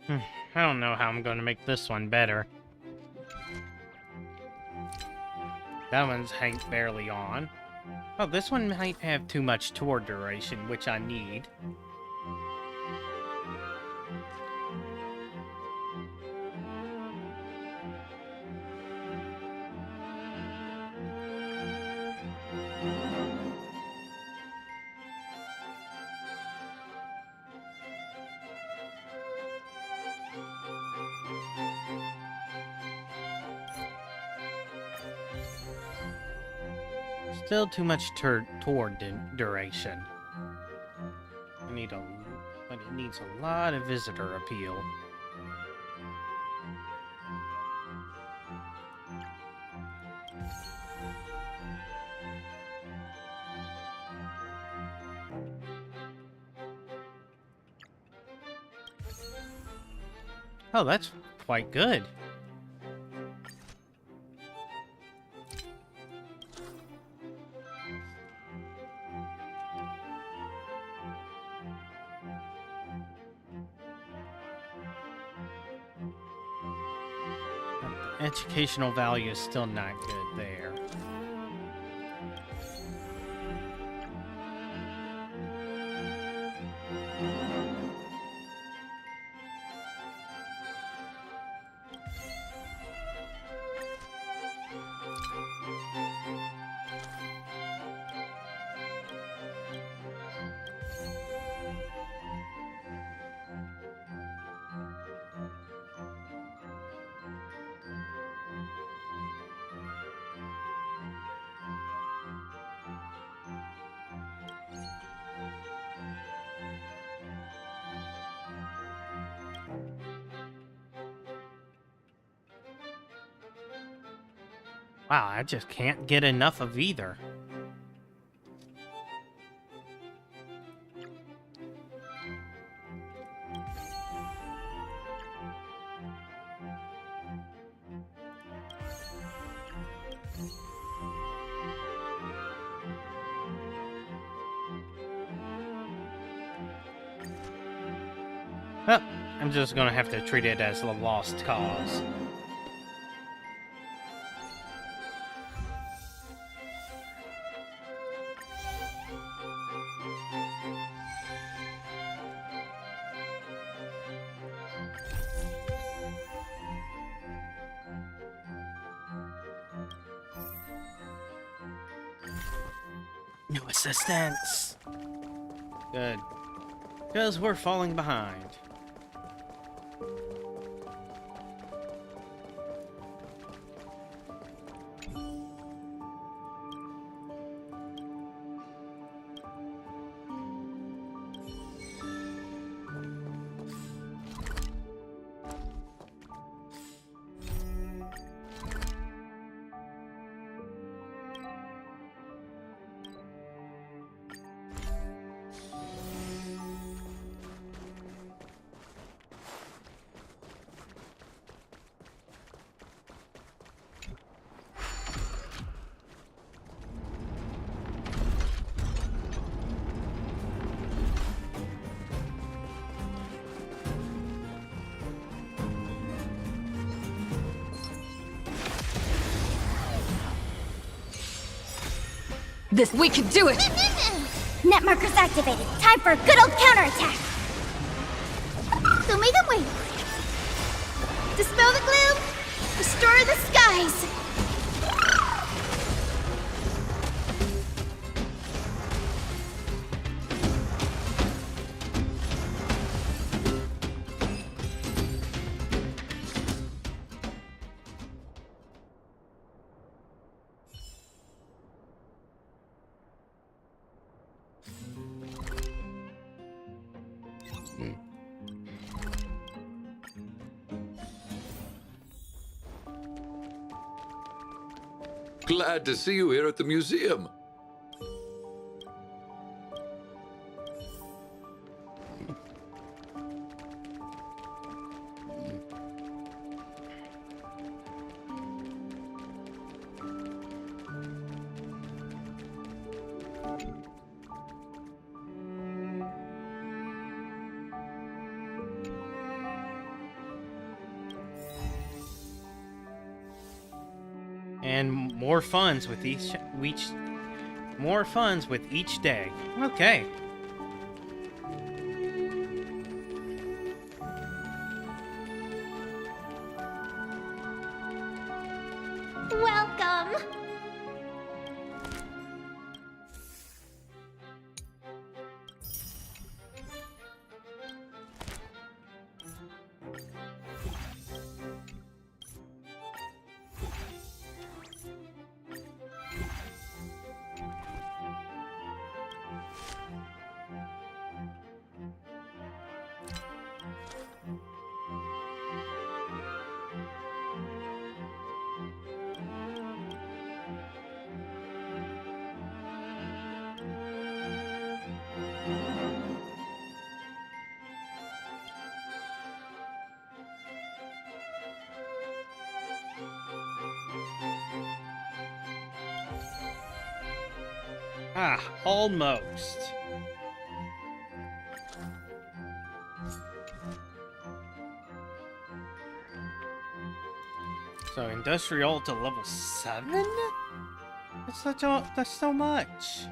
S1: I don't know how I'm going to make this one better. That one's Hank barely on. Oh, this one might have too much tour duration, which I need. Still too much tour duration. But it needs a lot of visitor appeal. Oh, that's quite good. Educational value is still not good there. Wow, I just can't get enough of either. Well, I'm just gonna have to treat it as a lost cause. New assistance. Good. Because we're falling behind.
S5: We can do it!
S3: Net markers activated. Time for a good old counterattack.
S6: Don't make them wait. Dispel the gloom. Restore the skies.
S13: Glad to see you here at the museum.
S1: And more funds with more funds with each day. Okay.
S6: Welcome!
S1: Ah, almost. So industrial to level 7? That's so much.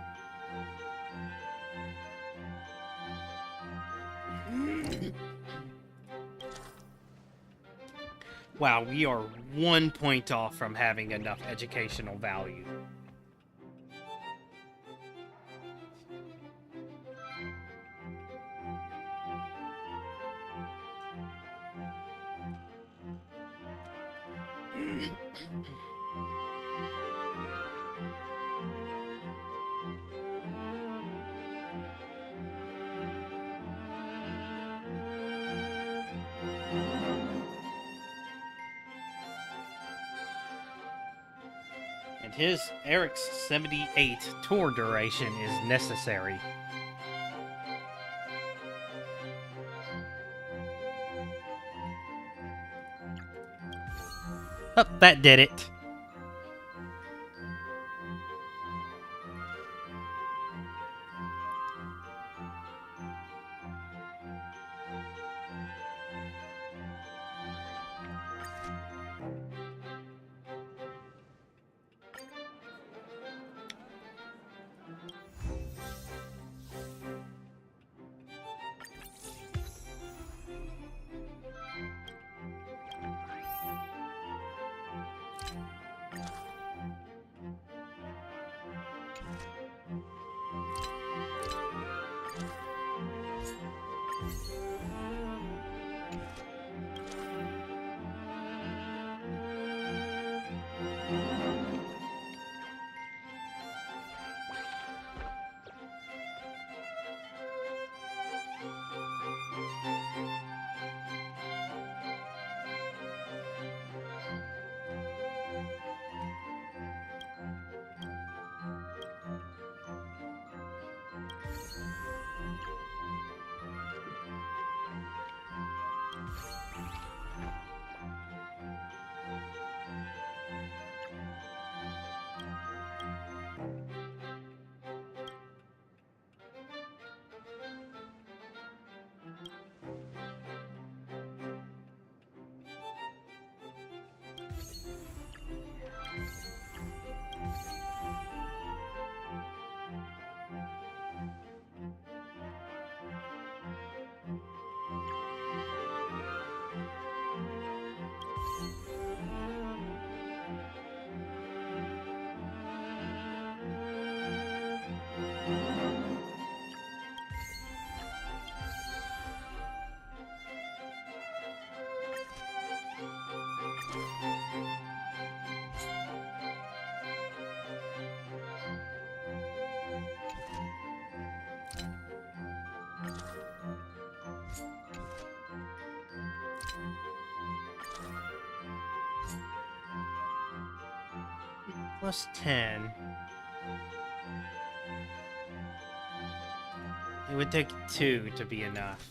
S1: Wow, we are 1 point off from having enough educational value. And Eric's 78 tour duration is necessary. Oh, that did it. Plus 10. It would take 2 to be enough.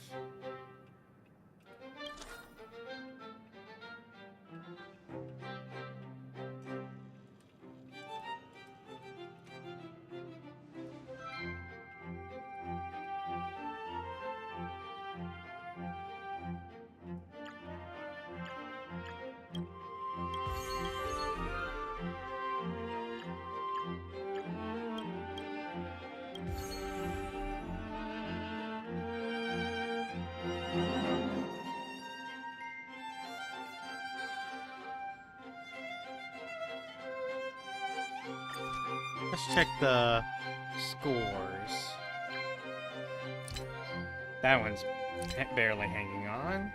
S1: Let's check the scores. That one's barely hanging on.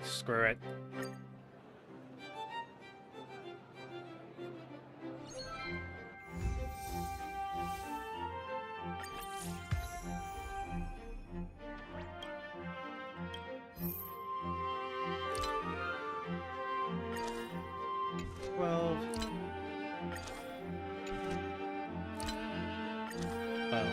S1: Screw it. Well, 12.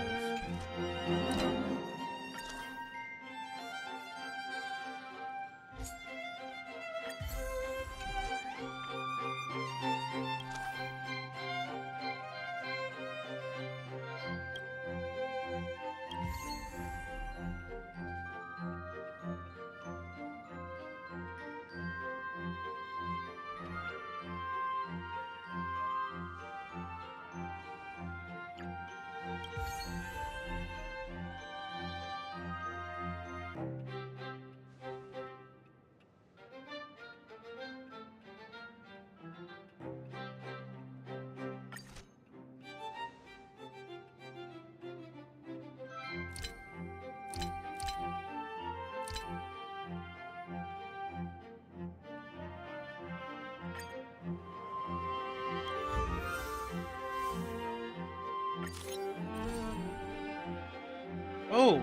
S1: Oh,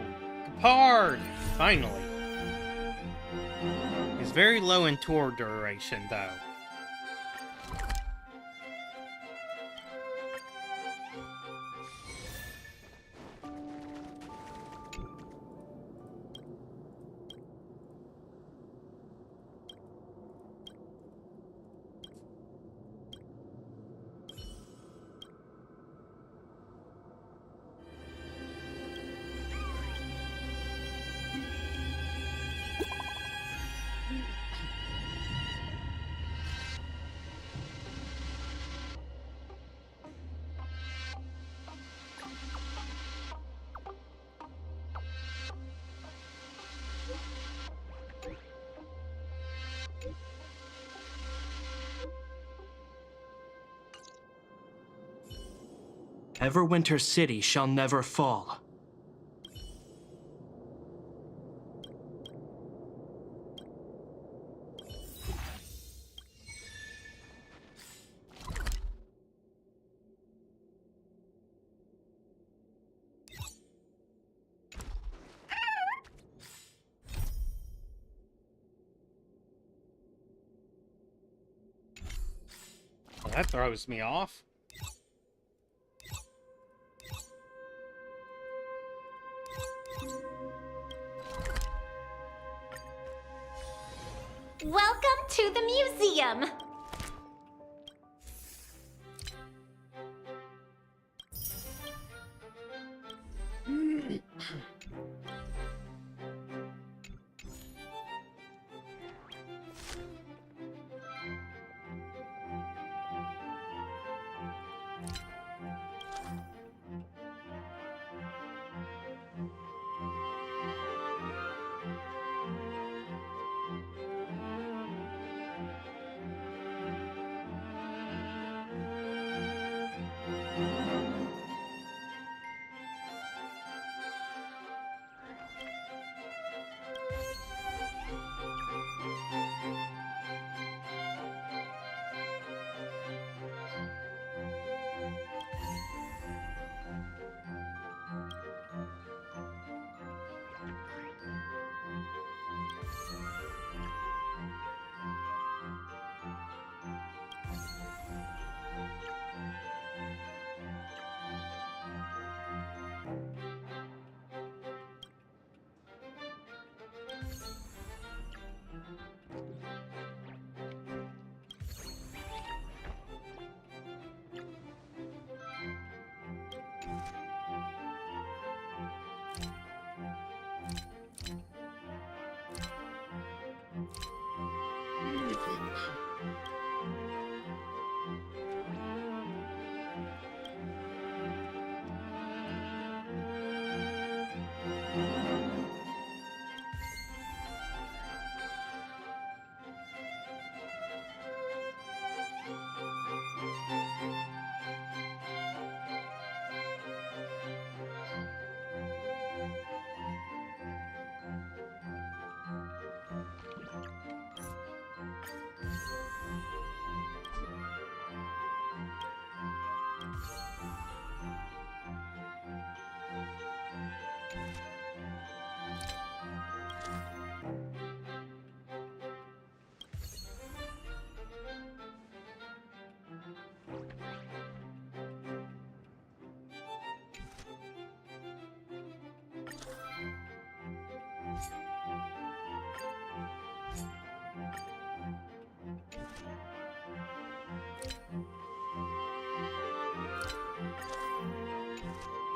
S1: Capard! Finally. It's very low in tour duration, though.
S12: Everwinter City shall never fall.
S1: Well, that throws me off.
S3: Welcome to the museum!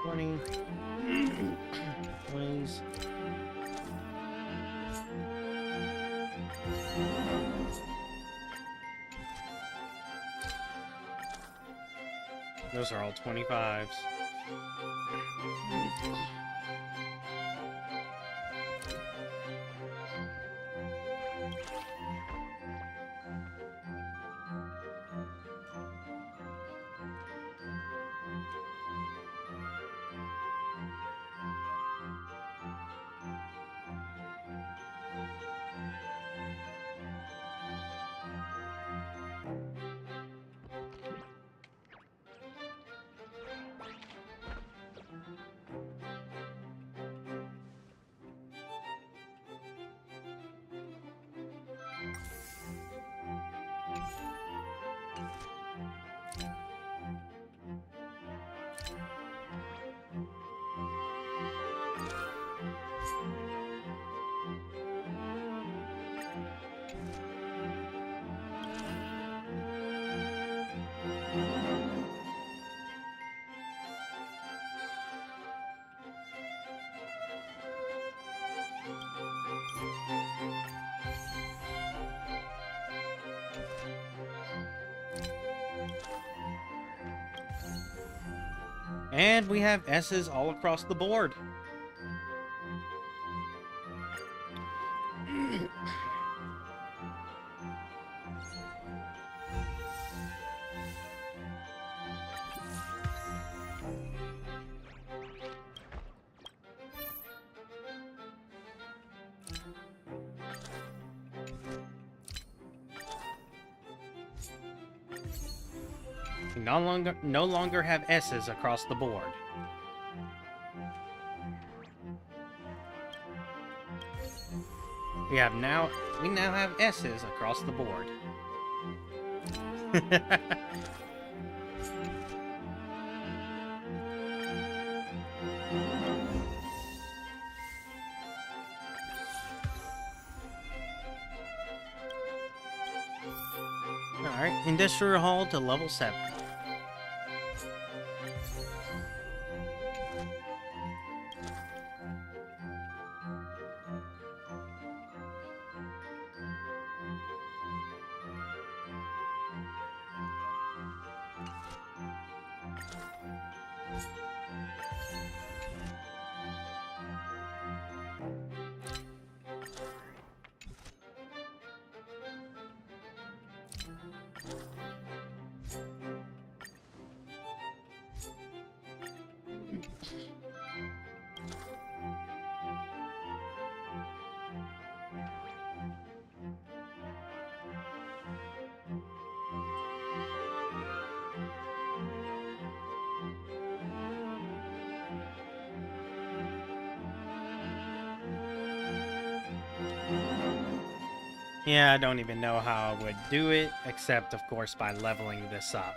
S1: 20. 20s. Those are all 25s. And we have S's all across the board. We no longer have S's across the board. We now have S's across the board. Alright, Industrial Hall to level 7. Yeah, I don't even know how I would do it, except, of course, by leveling this up.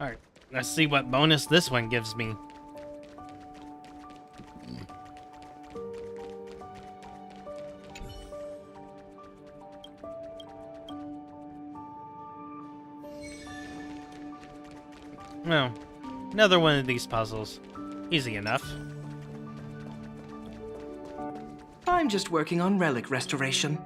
S1: Alright, let's see what bonus this one gives me. Well, another one of these puzzles. Easy enough.
S20: I'm just working on relic restoration.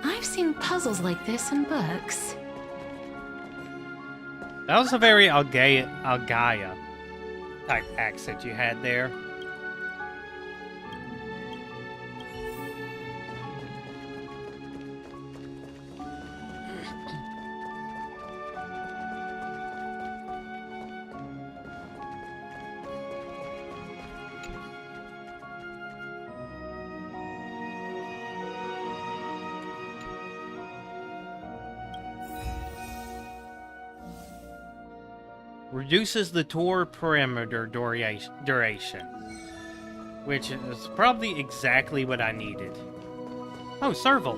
S5: I've seen puzzles like this in books.
S1: That was a very Algaia type accent you had there. Reduces the tour perimeter duration. Which is probably exactly what I needed. Oh, Serval.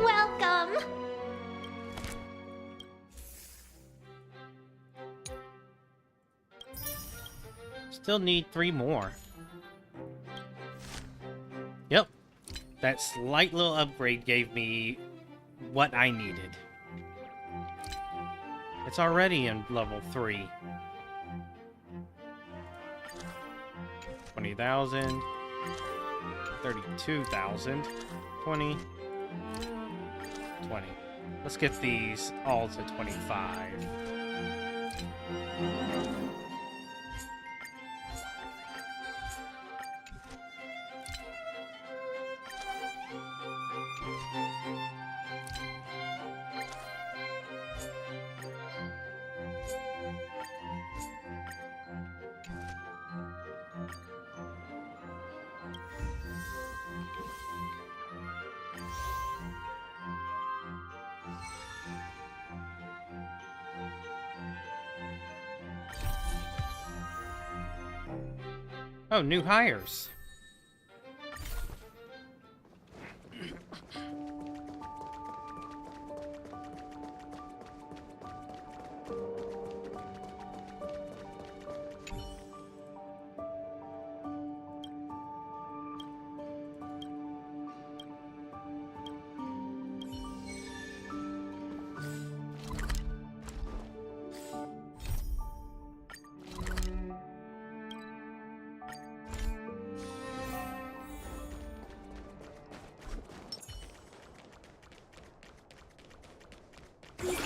S6: Welcome.
S1: Still need 3 more. Yep. That slight little upgrade gave me what I needed. It's already in level 3. 20,000. 32,000. 20. 20. Let's get these all to 25. Oh, new hires.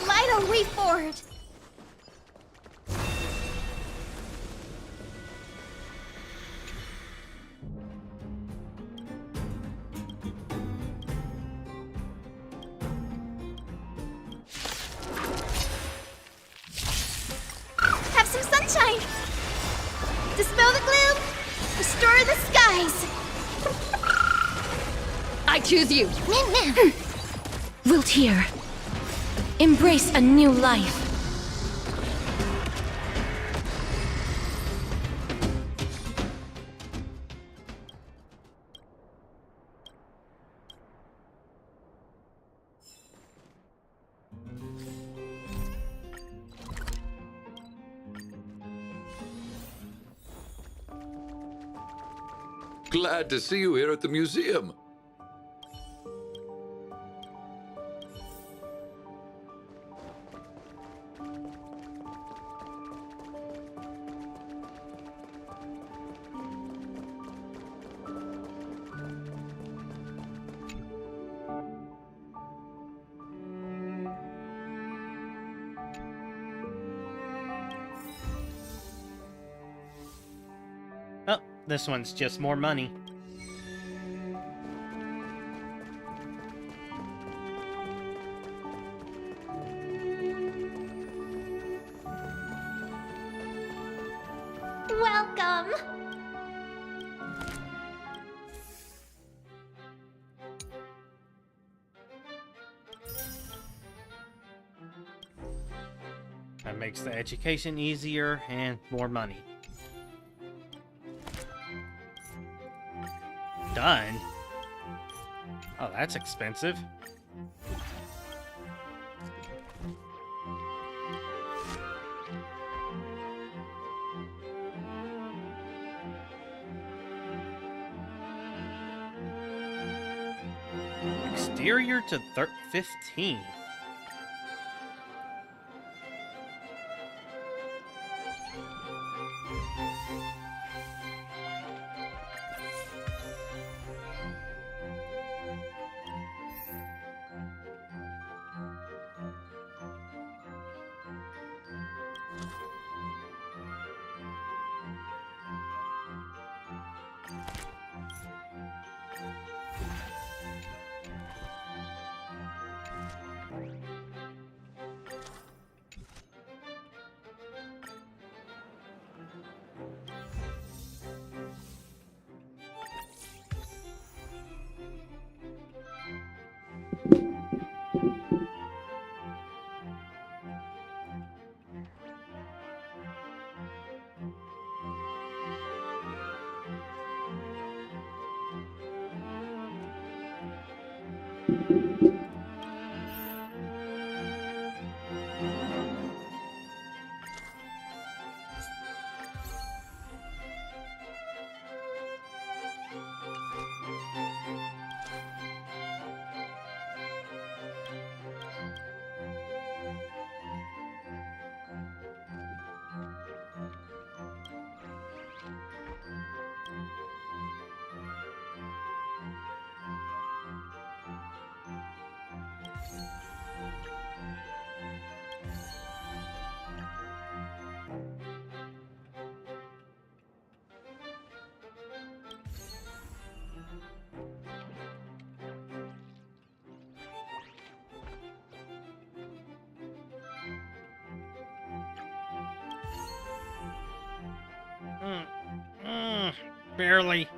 S6: Light a way forward. Have some sunshine. Dispel the gloom. Restore the skies.
S5: I choose you. Wilt here. Embrace a new life.
S13: Glad to see you here at the museum.
S1: Oh, this one's just more money.
S6: Welcome.
S1: That makes the education easier and more money. Done? Oh, that's expensive. Exterior to 15. Barely.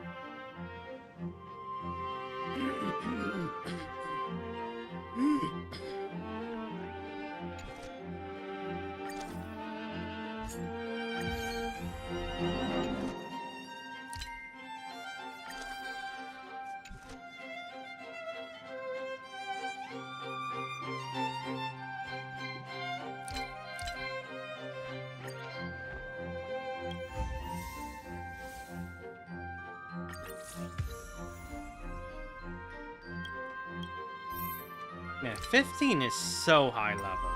S1: Yeah, 15 is so high level.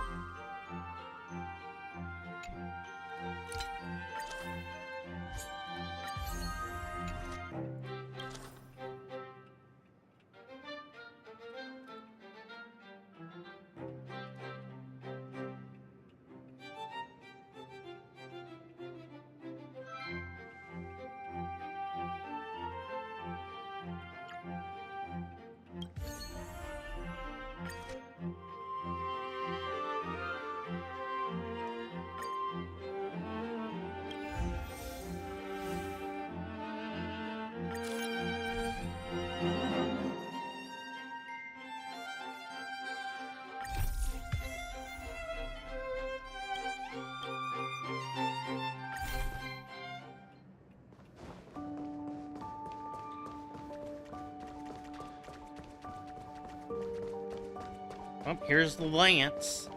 S1: Oh, here's the lance.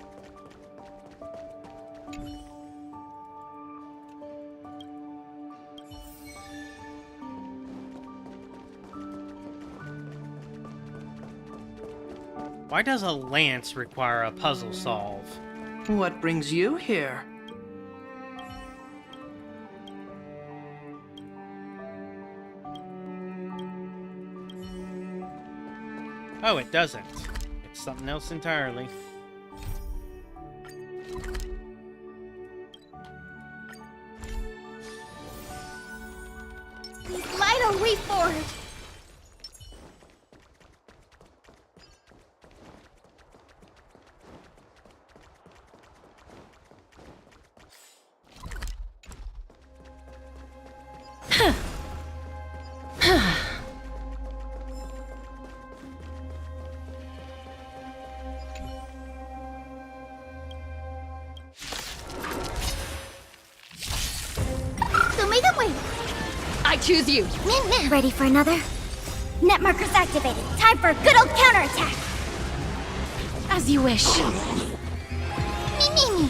S1: Why does a lance require a puzzle solve?
S20: What brings you here?
S1: Oh, it doesn't. It's something else entirely.
S6: Please light our way forward. So make a way.
S5: I choose you.
S3: Ready for another? Net markers activated. Time for a good old counterattack.
S5: As you wish.
S6: Me.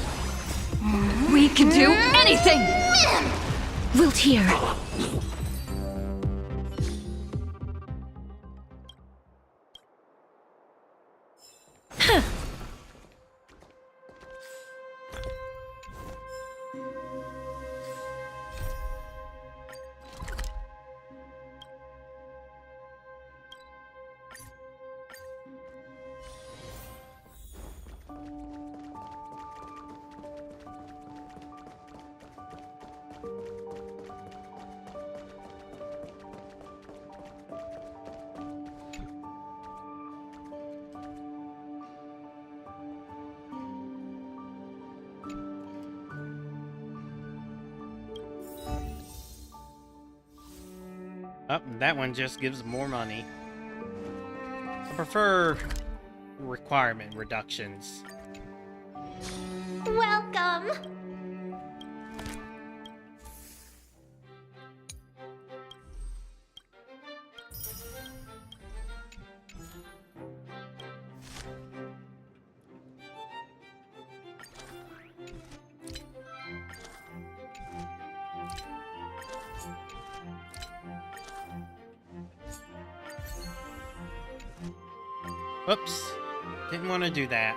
S5: We can do anything! Wilt here.
S1: Oh, that one just gives more money. I prefer requirement reductions.
S6: Welcome.
S1: Whoops. Didn't want to do that.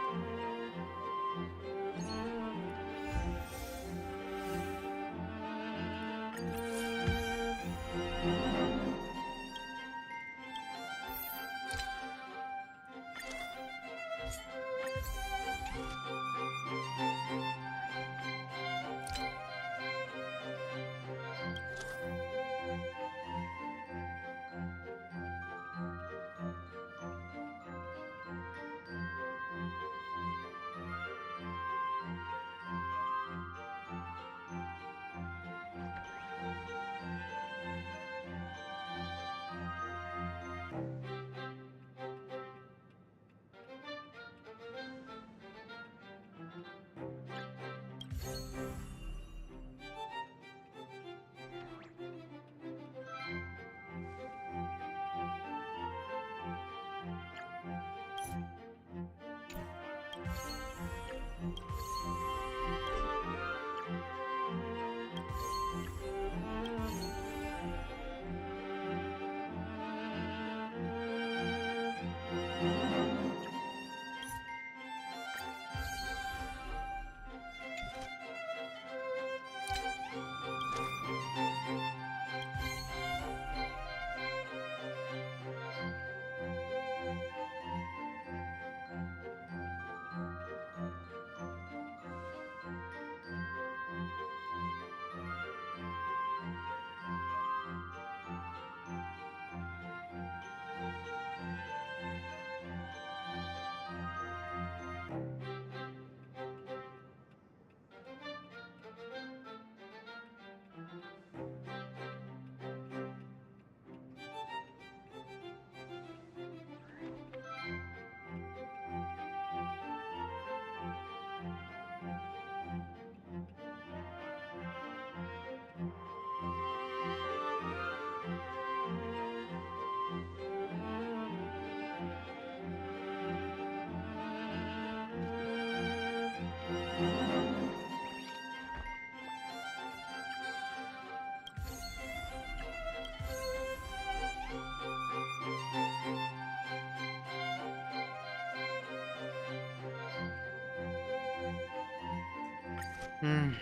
S1: Well,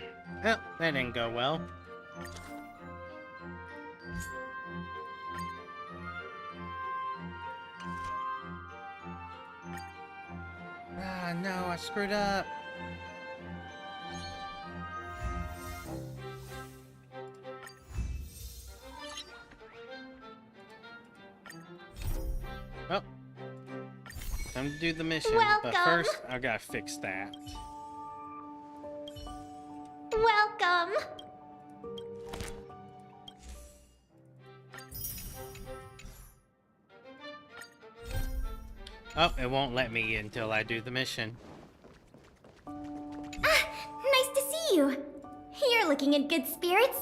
S1: that didn't go well. Ah, no, I screwed up. Well, time to do the mission. But
S6: Welcome.
S1: first, I gotta fix that.
S6: Welcome.
S1: Oh, it won't let me until I do the mission.
S3: Nice to see you. You're looking in good spirits.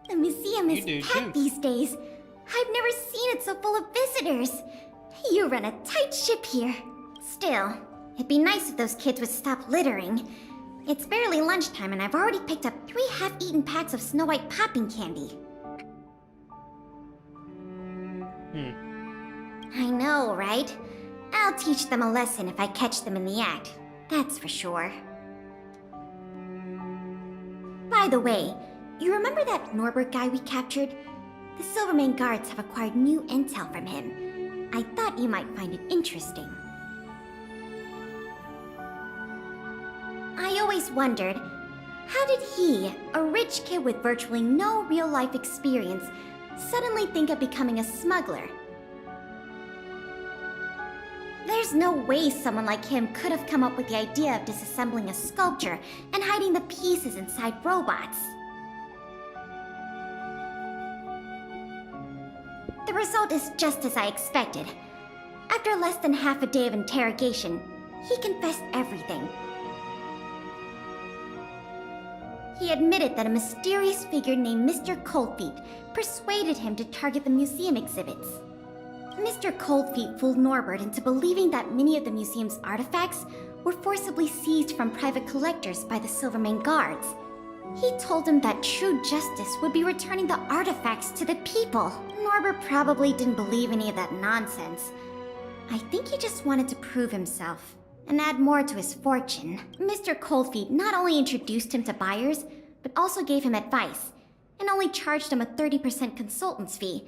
S3: The museum is packed these days. I've never seen it so full of visitors. You run a tight ship here. Still, it'd be nice if those kids would stop littering. It's barely lunchtime and I've already picked up 3 half-eaten packs of Snow White popping candy. I know, right? I'll teach them a lesson if I catch them in the act. That's for sure. By the way, you remember that Norbert guy we captured? The Silvermane Guards have acquired new intel from him. I thought you might find it interesting. I always wondered, how did he, a rich kid with virtually no real-life experience, suddenly think of becoming a smuggler? There's no way someone like him could have come up with the idea of disassembling a sculpture and hiding the pieces inside robots. The result is just as I expected. After less than half a day of interrogation, he confessed everything. He admitted that a mysterious figure named Mr. Coldfeet persuaded him to target the museum exhibits. Mr. Coldfeet fooled Norbert into believing that many of the museum's artifacts were forcibly seized from private collectors by the Silvermane Guards. He told him that true justice would be returning the artifacts to the people. Norbert probably didn't believe any of that nonsense. I think he just wanted to prove himself and add more to his fortune. Mr. Coldfeet not only introduced him to buyers, but also gave him advice, and only charged him a 30% consultant's fee.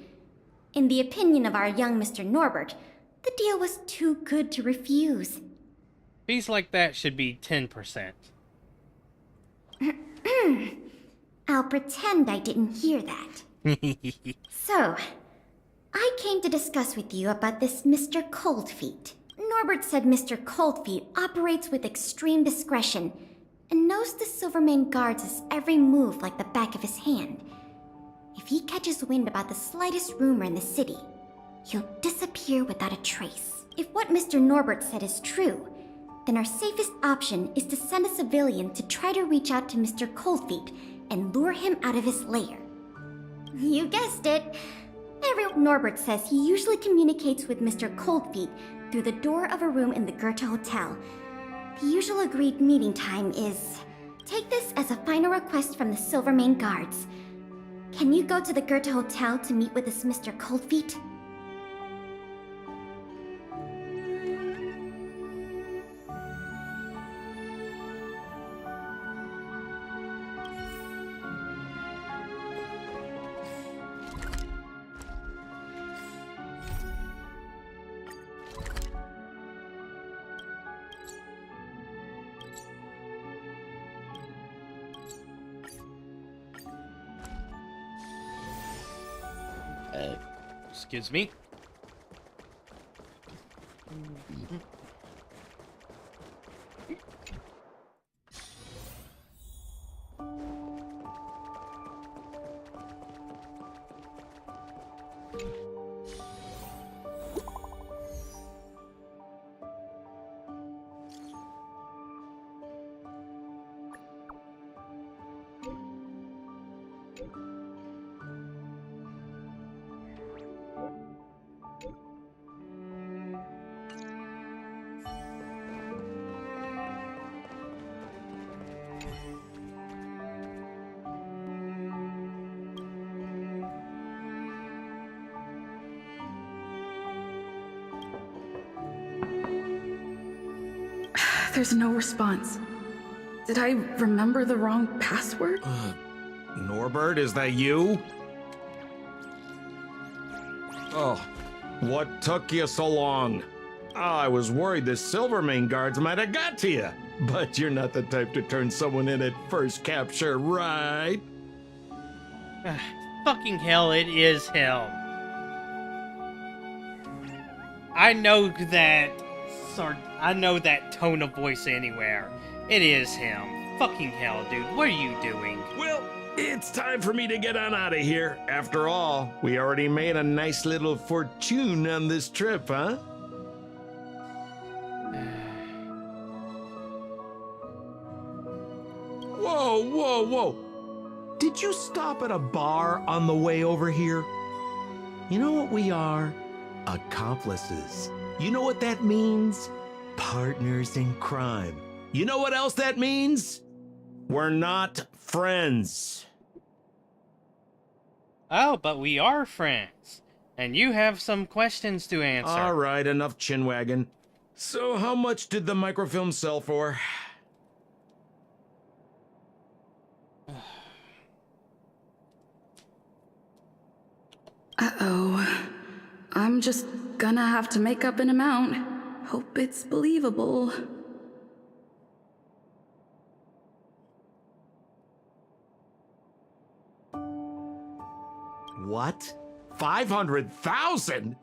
S3: In the opinion of our young Mr. Norbert, the deal was too good to refuse.
S1: Fees like that should be 10%.
S3: I'll pretend I didn't hear that. So, I came to discuss with you about this Mr. Coldfeet. Norbert said Mr. Coldfeet operates with extreme discretion and knows the Silvermane Guards' every move like the back of his hand. If he catches wind about the slightest rumor in the city, he'll disappear without a trace. If what Mr. Norbert said is true, then our safest option is to send a civilian to try to reach out to Mr. Coldfeet and lure him out of his lair. You guessed it. Norbert says he usually communicates with Mr. Coldfeet through the door of a room in the Goethe Hotel. The usual agreed meeting time is... Take this as a final request from the Silvermane Guards. Can you go to the Goethe Hotel to meet with this Mr. Coldfeet?
S1: Excuse me.
S11: There's no response. Did I remember the wrong password?
S21: Norbert, is that you? Oh, what took you so long? I was worried the Silvermane guards might have got to you. But you're not the type to turn someone in at first capture, right?
S1: Fucking hell, it is him. I know that. I know that tone of voice anywhere. It is him. Fucking hell, dude. What are you doing?
S21: Well, it's time for me to get on out of here. After all, we already made a nice little fortune on this trip, huh? Whoa, whoa, whoa. Did you stop at a bar on the way over here? You know what we are? Accomplices. You know what that means? Partners in crime. You know what else that means? We're not friends.
S1: Oh, but we are friends. And you have some questions to answer.
S21: All right, enough chinwagging. So how much did the microfilm sell for?
S11: Uh-oh. I'm just gonna have to make up an amount. Hope it's believable.
S21: What? 500,000?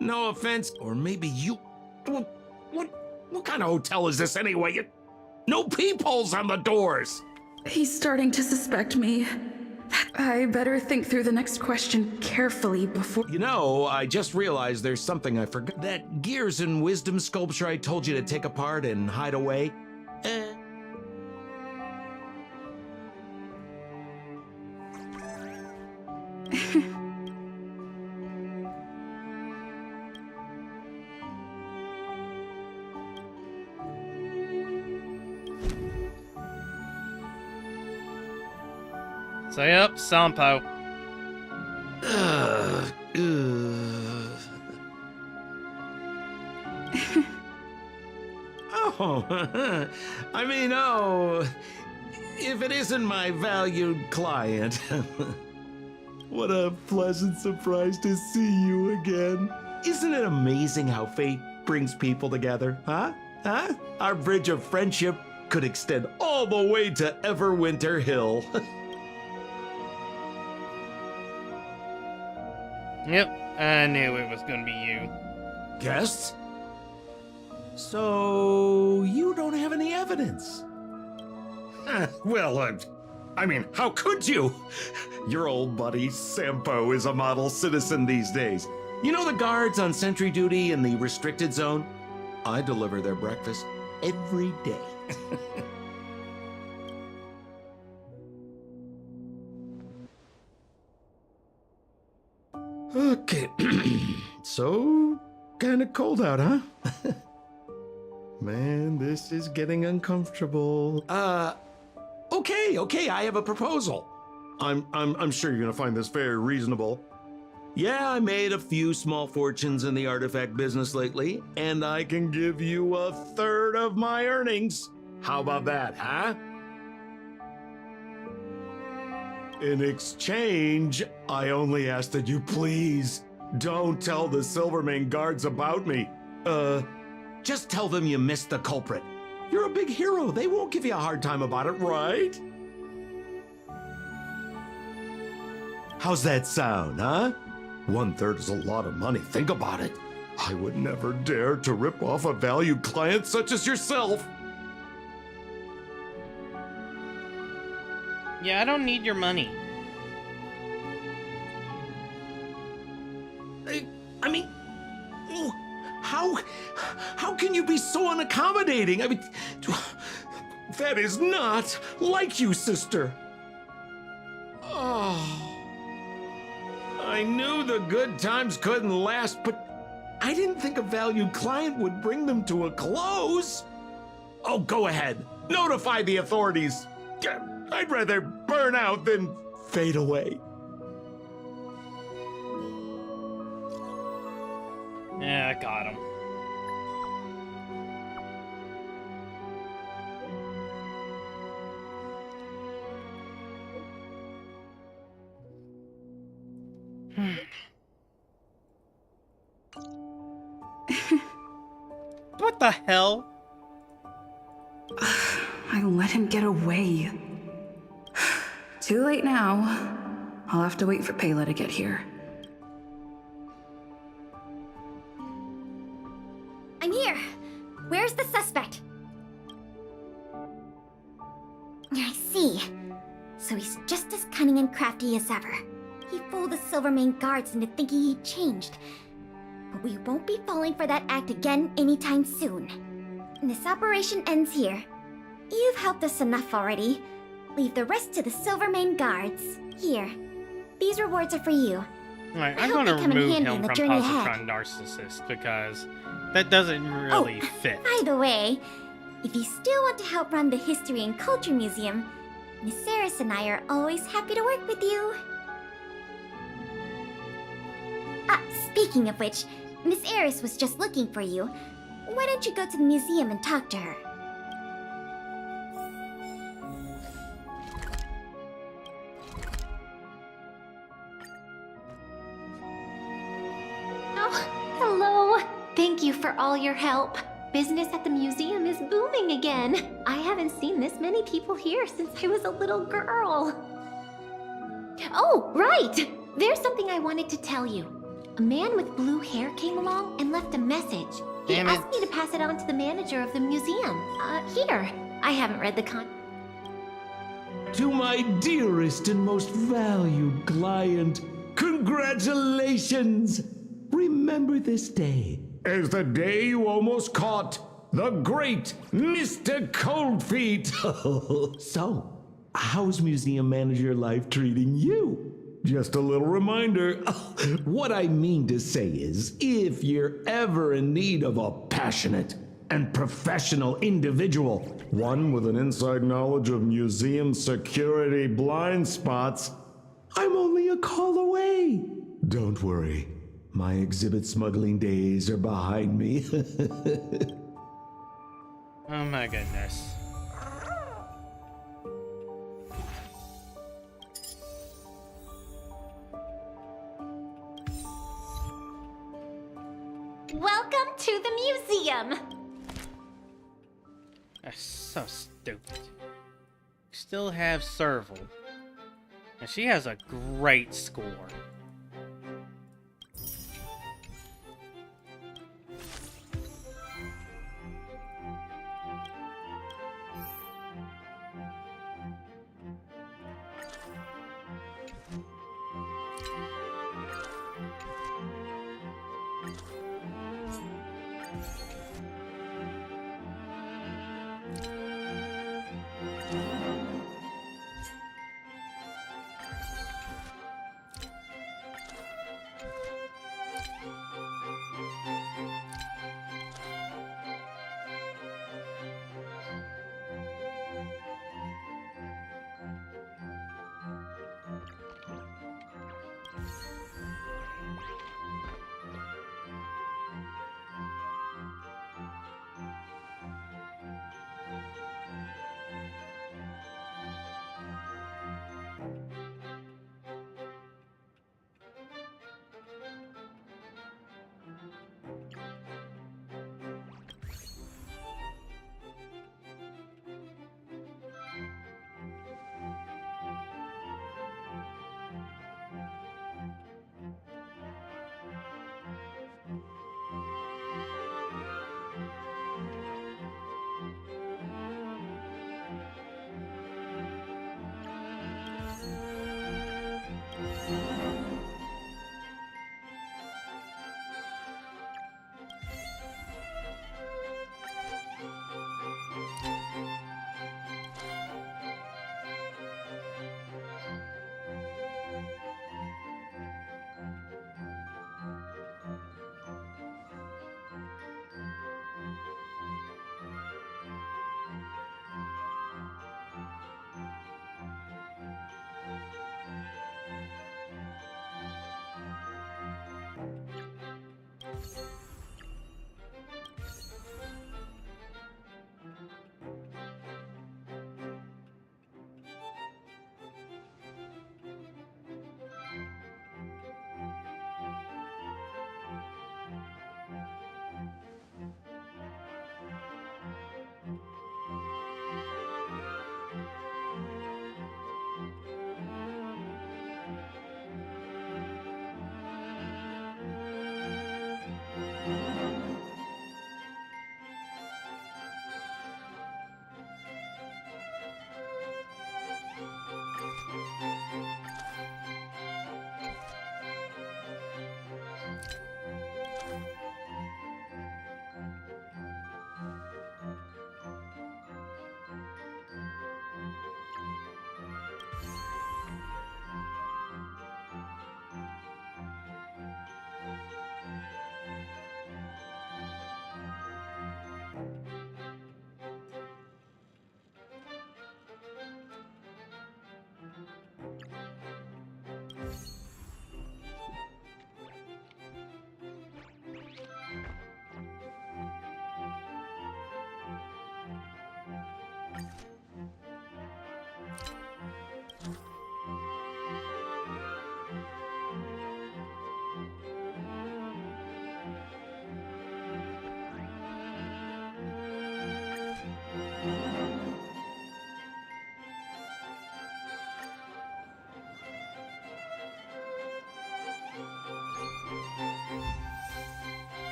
S21: No offense, or maybe you... What kind of hotel is this anyway? No peepholes on the doors!
S11: He's starting to suspect me. I better think through the next question carefully before...
S21: You know, I just realized there's something I forgot. That Gears and Wisdom sculpture I told you to take apart and hide away?
S1: So, yep, Sampo.
S21: Oh, I mean, oh, if it isn't my valued client. What a pleasant surprise to see you again. Isn't it amazing how fate brings people together, huh? Huh? Our bridge of friendship could extend all the way to Everwinter Hill.
S1: Yep, I knew it was gonna be you.
S21: Guests? So, you don't have any evidence? Well, I mean, how could you? Your old buddy Sampo is a model citizen these days. You know the guards on sentry duty in the restricted zone? I deliver their breakfast every day. Okay, so kind of cold out, huh? Man, this is getting uncomfortable. Okay, I have a proposal. I'm sure you're gonna find this very reasonable. Yeah, I made a few small fortunes in the artifact business lately, and I can give you 1/3 of my earnings. How about that, huh? In exchange, I only ask that you please don't tell the Silvermane guards about me. Just tell them you missed the culprit. You're a big hero. They won't give you a hard time about it, right? How's that sound, huh? 1/3 is a lot of money. Think about it. I would never dare to rip off a valued client such as yourself.
S1: Yeah, I don't need your money.
S21: I mean, how can you be so unaccommodating? I mean, that is not like you, sister. Oh, I knew the good times couldn't last, but I didn't think a valued client would bring them to a close. Oh, go ahead. Notify the authorities. I'd rather burn out than fade away.
S1: Yeah, I got him. What the hell?
S11: I let him get away. Too late now. I'll have to wait for Pela to get here.
S3: I'm here. Where's the suspect? I see. So he's just as cunning and crafty as ever. He fooled the Silvermane guards into thinking he'd changed. But we won't be falling for that act again anytime soon. This operation ends here. You've helped us enough already. Leave the rest to the Silvermane guards. Here. These rewards are for you.
S1: Alright,
S3: I
S1: I'm
S3: hope
S1: gonna
S3: they come in
S1: remove
S3: handy
S1: him
S3: in the
S1: from
S3: journey
S1: Positron Narcissist because that doesn't really fit.
S3: By the way, if you still want to help run the History and Culture Museum, Miss Eris and I are always happy to work with you. Speaking of which, Miss Eris was just looking for you. Why don't you go to the museum and talk to her?
S6: Oh, hello. Thank you for all your help. Business at the museum is booming again. I haven't seen this many people here since I was a little girl. Oh, right! There's something I wanted to tell you. A man with blue hair came along and left a message. He asked me to pass it on to the manager of the museum. Here. I haven't read the
S21: To my dearest and most valued client, congratulations! Remember this day as the day you almost caught the great Mr. Coldfeet. So, how's museum manager life treating you? Just a little reminder. What I mean to say is, if you're ever in need of a passionate and professional individual, one with an inside knowledge of museum security blind spots, I'm only a call away. Don't worry, my exhibit smuggling days are behind me.
S1: Oh my goodness.
S6: Welcome to the museum!
S1: That's so stupid. Still have Serval. And she has a great score.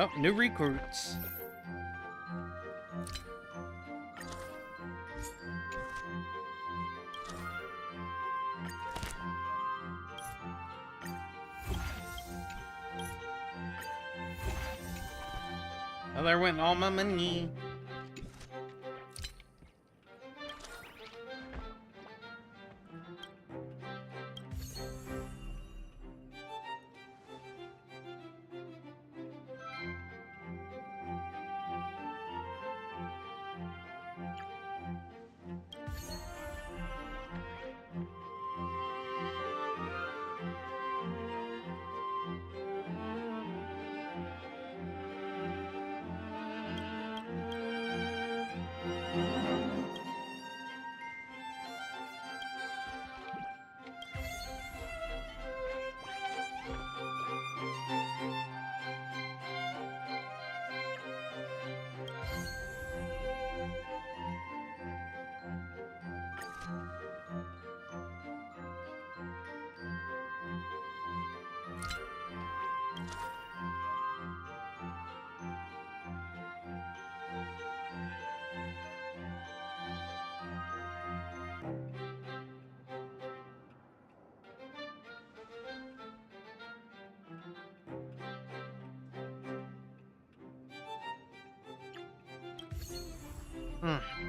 S1: Oh, new recruits. Oh, there went all my money.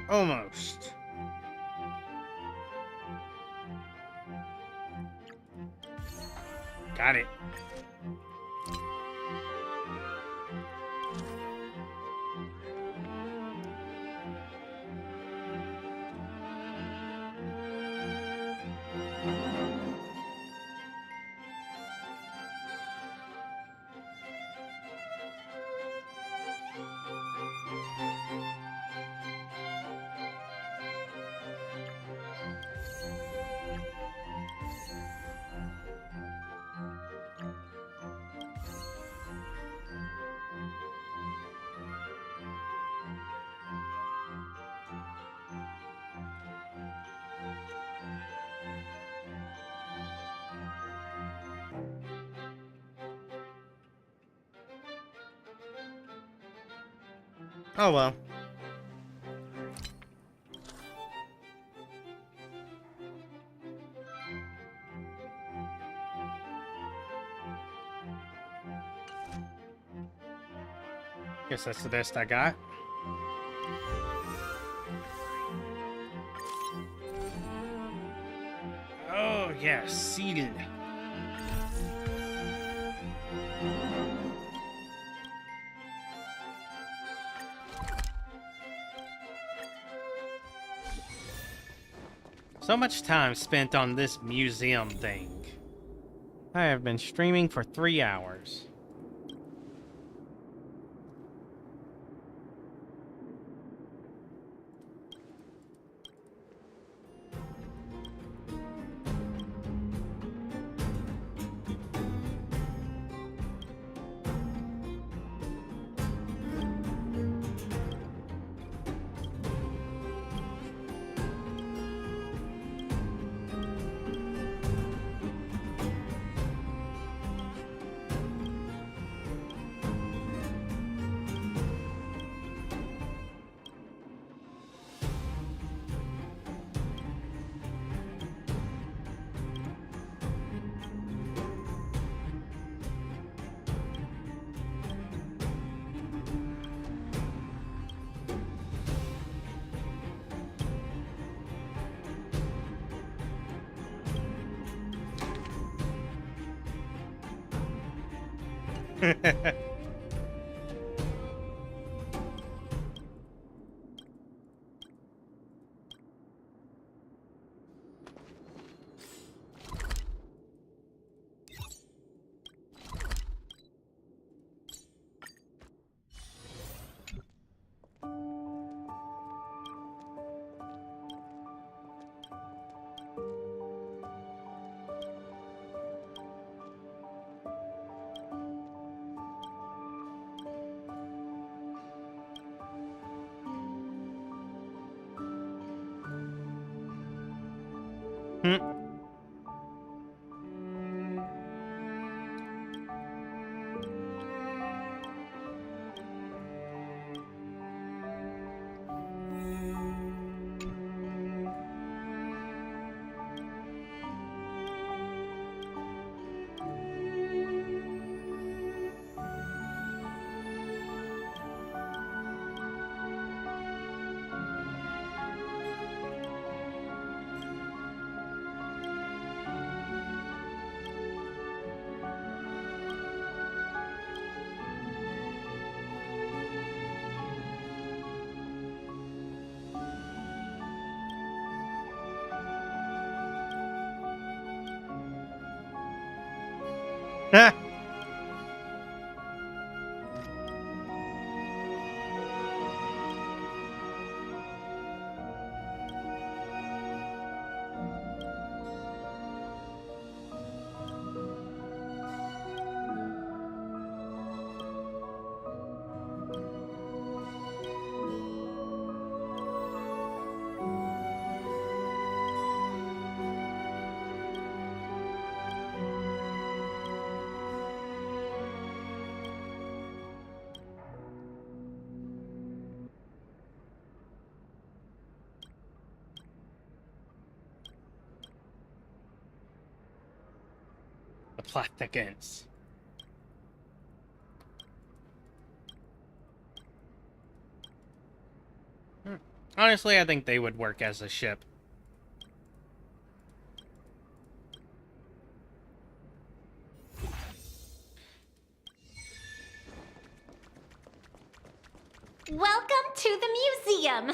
S1: Almost. Got it. Oh well. Guess that's the best I got. Oh yeah, sealed. So much time spent on this museum thing. I have been streaming for 3 hours. The plot thickens. Honestly, I think they would work as a ship.
S6: Welcome to the museum!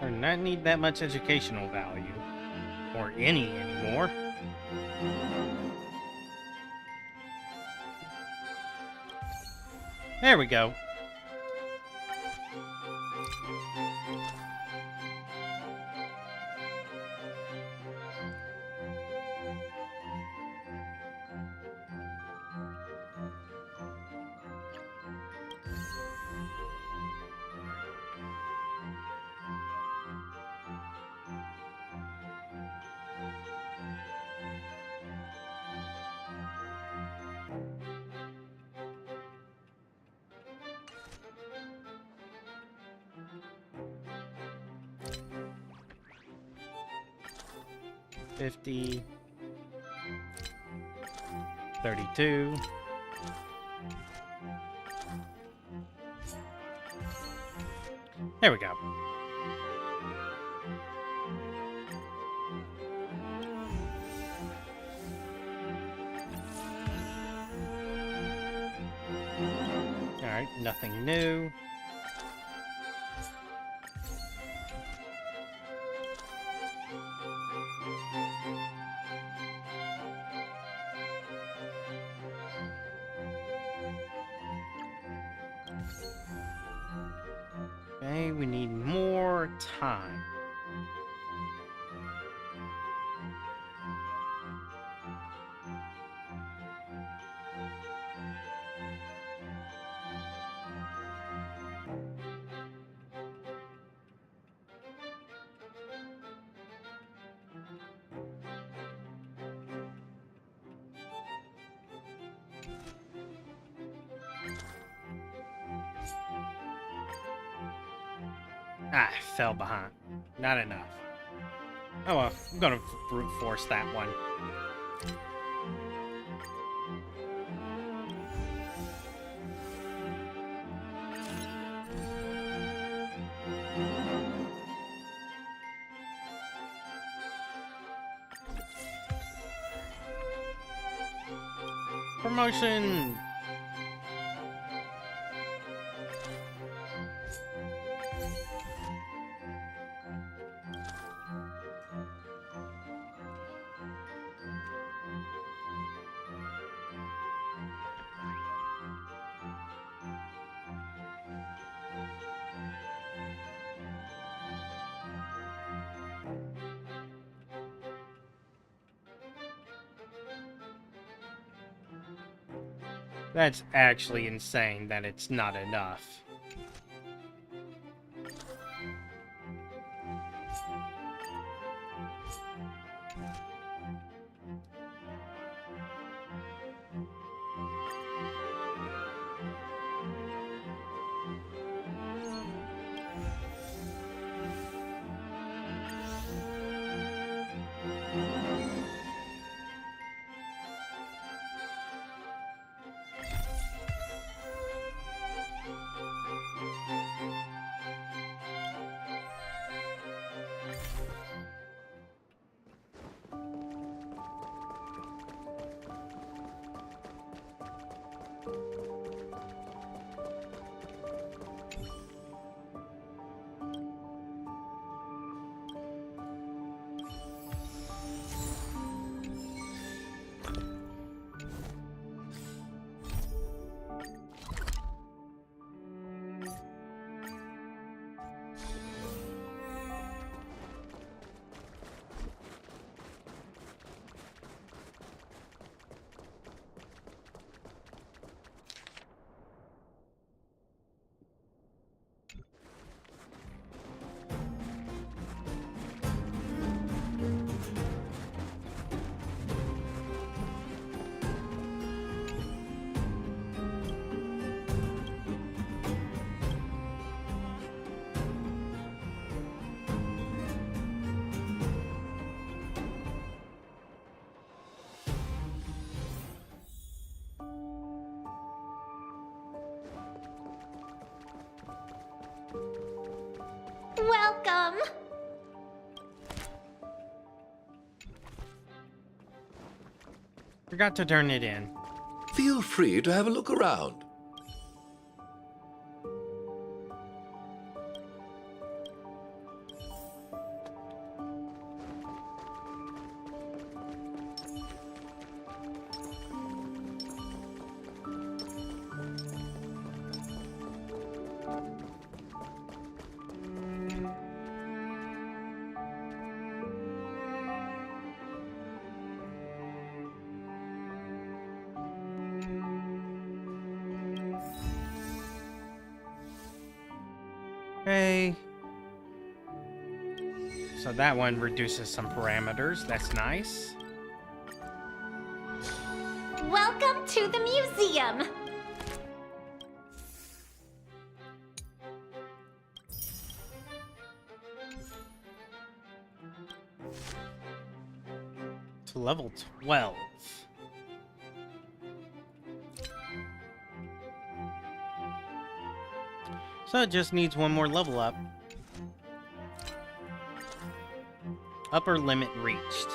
S1: I do not need that much educational value. Or any anymore. There we go. $50, $32. There we go. Alright, nothing new. Okay, we need more time. Ah, I fell behind. Not enough. Oh well, I'm gonna brute force that one. Promotion! That's actually insane that it's not enough.
S6: Welcome!
S1: Forgot to turn it in.
S13: Feel free to have a look around.
S1: Okay. So that one reduces some parameters. That's nice.
S6: Welcome to the museum!
S1: To level 12. So it just needs one more level up. Upper limit reached.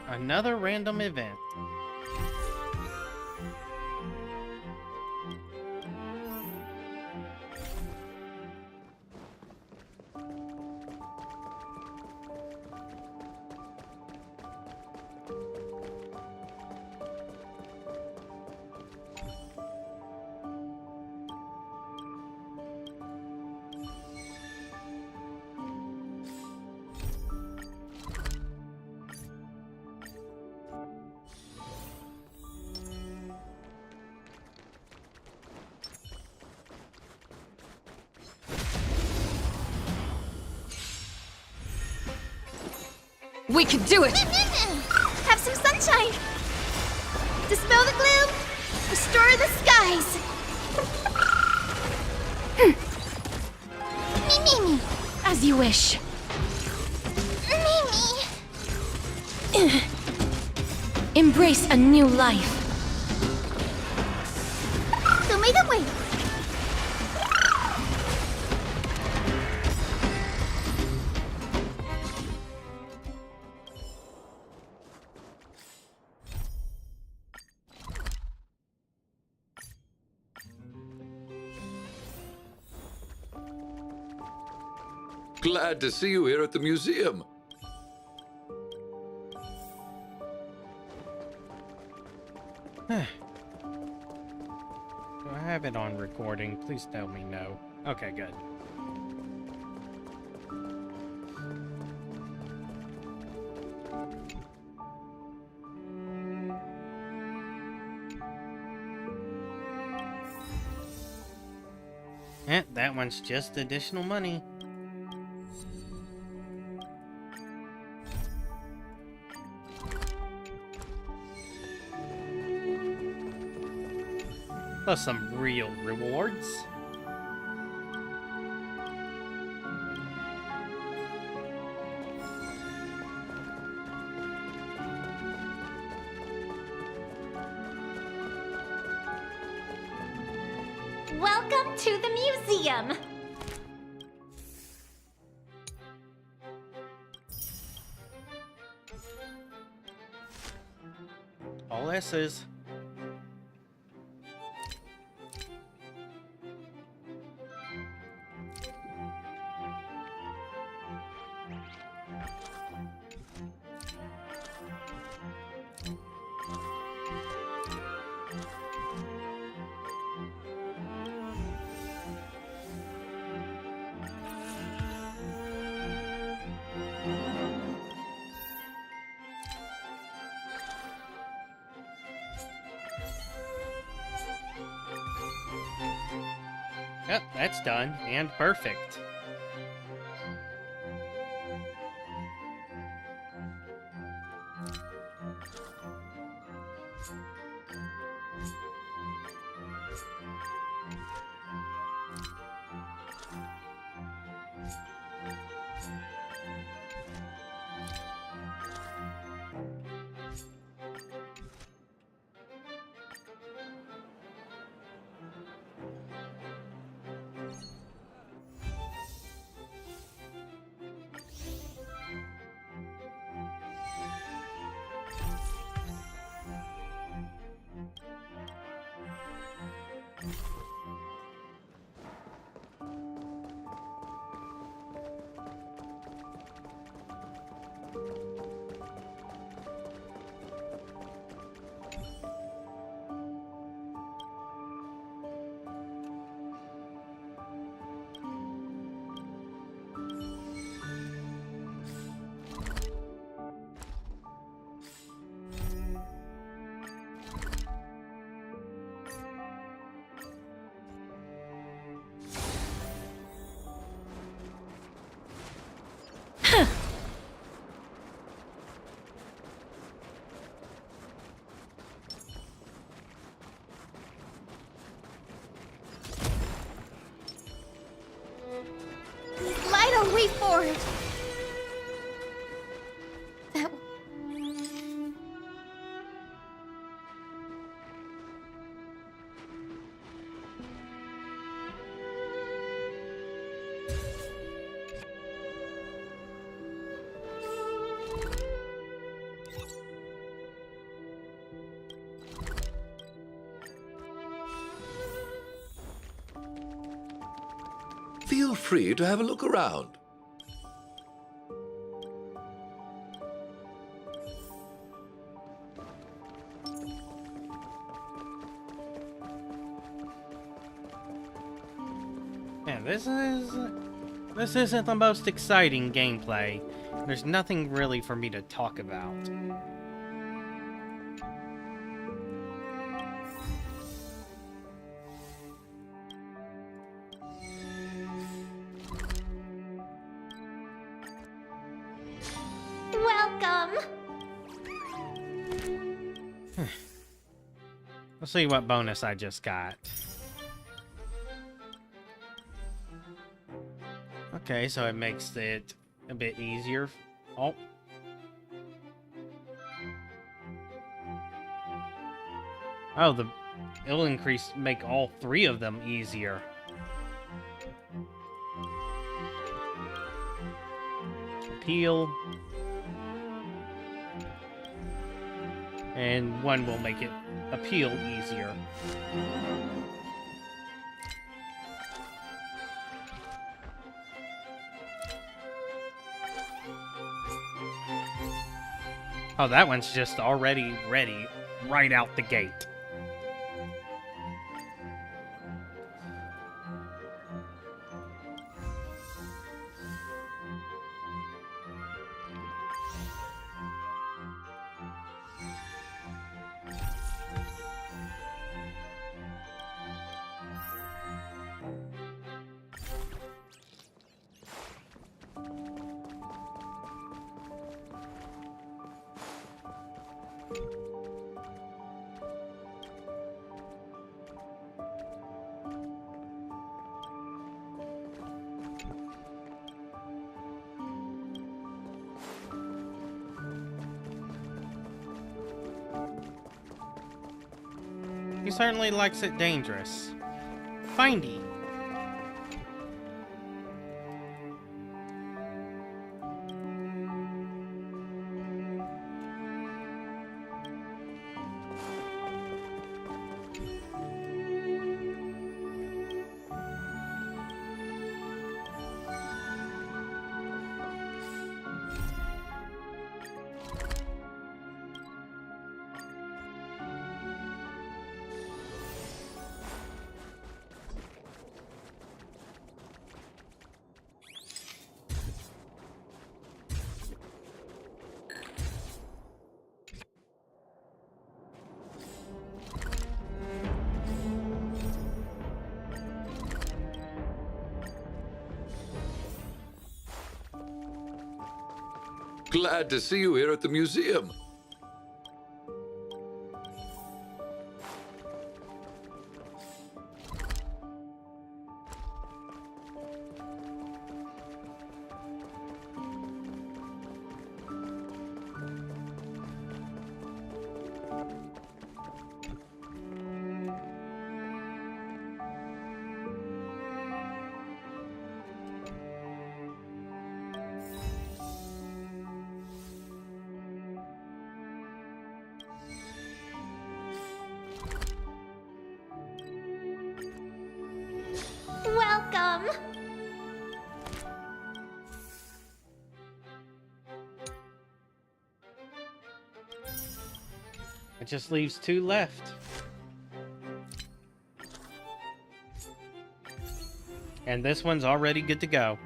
S1: Another random event.
S5: We can do it!
S3: Have some sunshine! Dispel the gloom! Restore the skies! Me.
S5: As you wish.
S3: Me.
S5: Embrace a new life.
S3: Wait.
S13: Glad to see you here at the museum.
S1: it on recording? Please tell me no. Okay, good. That one's just additional money. Plus some real rewards.
S6: Welcome to the museum!
S1: All S's. Yep, that's done, and perfect.
S6: Lido, wait for it! That...
S13: Feel free to have a look around.
S1: Yeah, this isn't the most exciting gameplay. There's nothing really for me to talk about.
S6: Welcome!
S1: Let's see what bonus I just got. Okay, so it makes it a bit easier. Oh. Oh, it'll make all three of them easier. Appeal. And one will make it appeal easier. Oh, that one's just already ready right out the gate. He certainly likes it dangerous. Findy.
S13: Glad to see you here at the museum.
S6: Welcome!
S1: It just leaves 2 left. And this one's already good to go.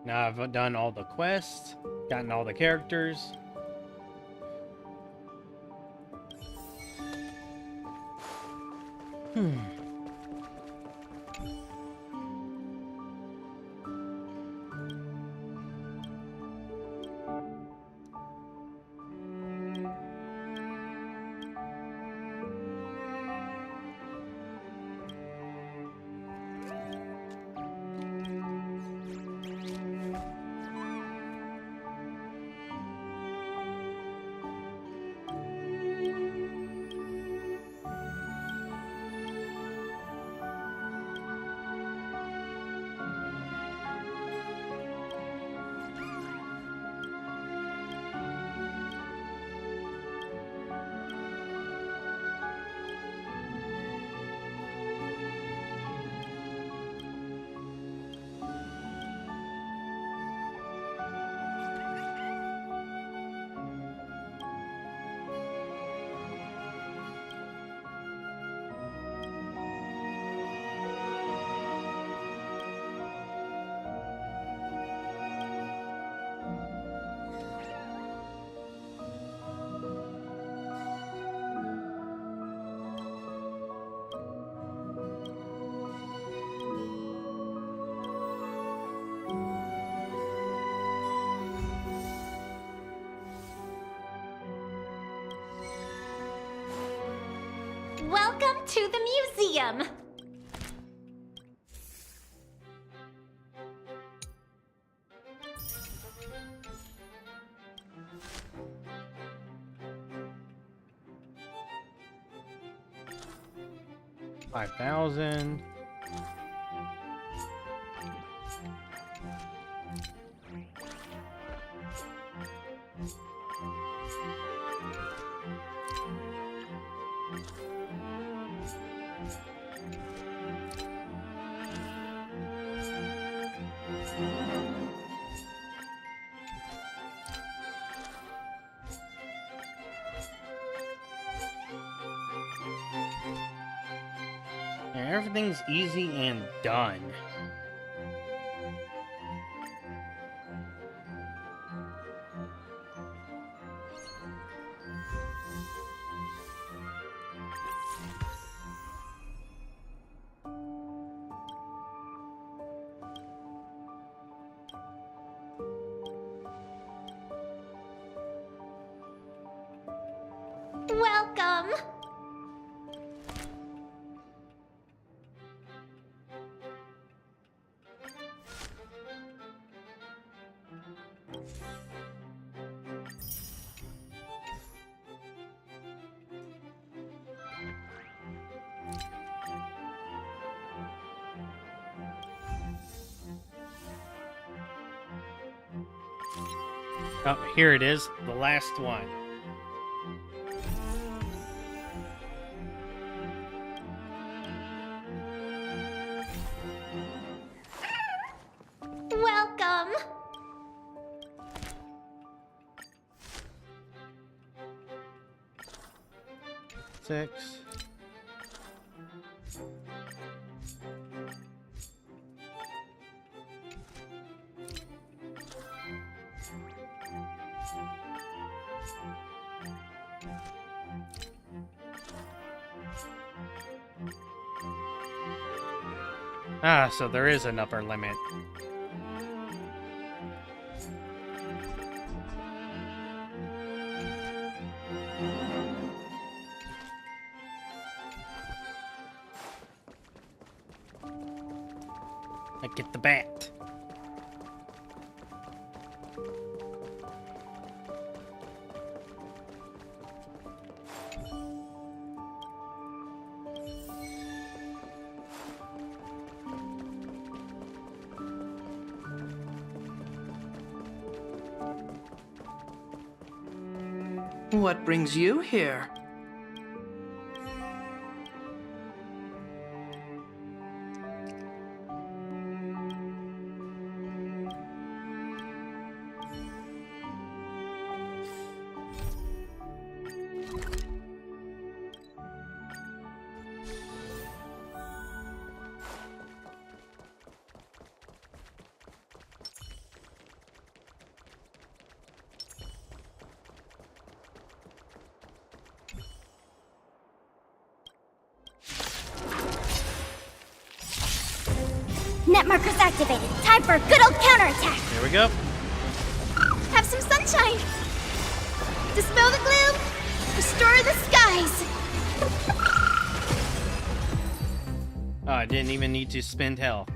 S1: Now I've done all the quests, gotten all the characters.
S6: Welcome to the museum!
S1: $5,000. And everything's easy and done.
S6: Welcome!
S1: Oh, here it is, the last one.
S6: Welcome!
S1: 6. Ah, so there is an upper limit. I get the bat.
S20: What brings you here?
S3: Net markers activated. Time for a good old counterattack.
S1: Here we go.
S3: Have some sunshine. Dispel the gloom. Restore the skies.
S1: Oh, I didn't even need to spend health.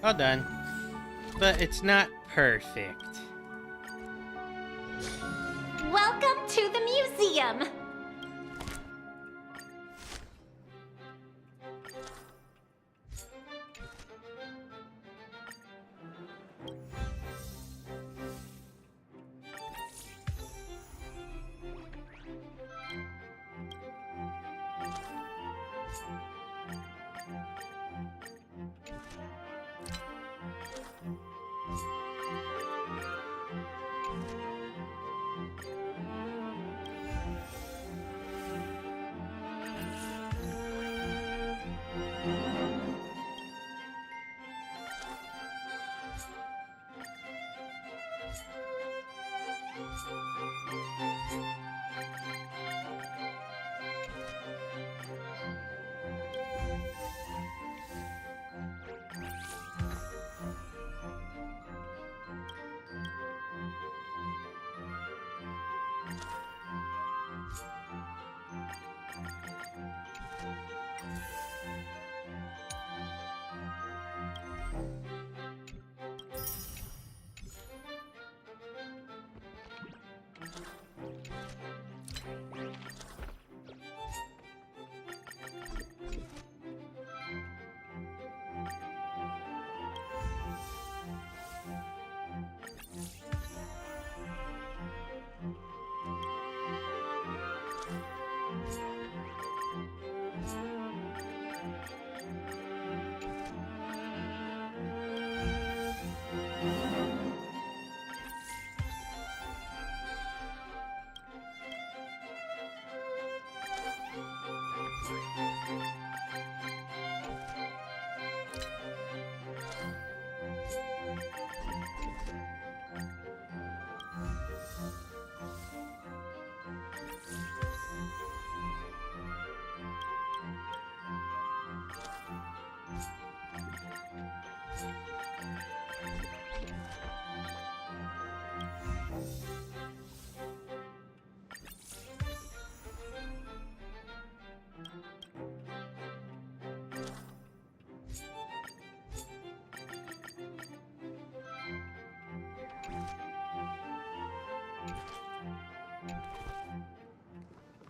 S1: All done. But it's not perfect.
S6: Welcome to the museum!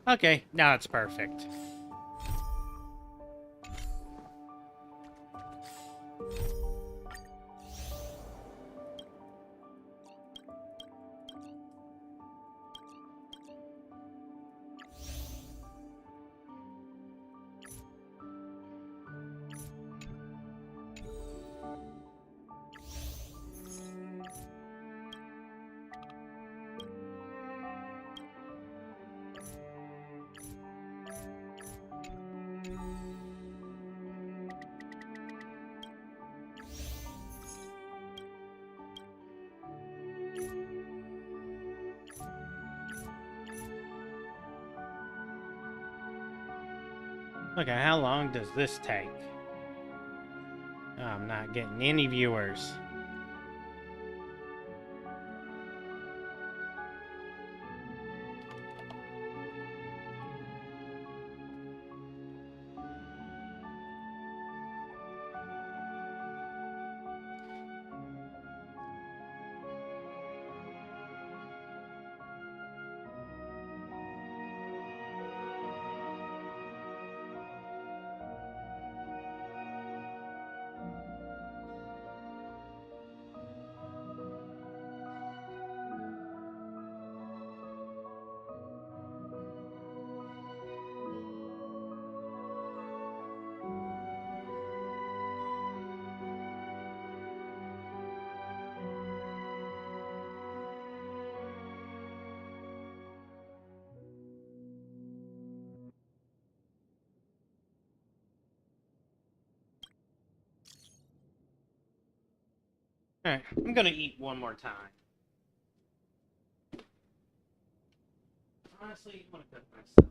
S1: Okay, now it's perfect. Okay, how long does this take? Oh, I'm not getting any viewers. Alright, I'm gonna eat one more time. Honestly, I want to cook myself.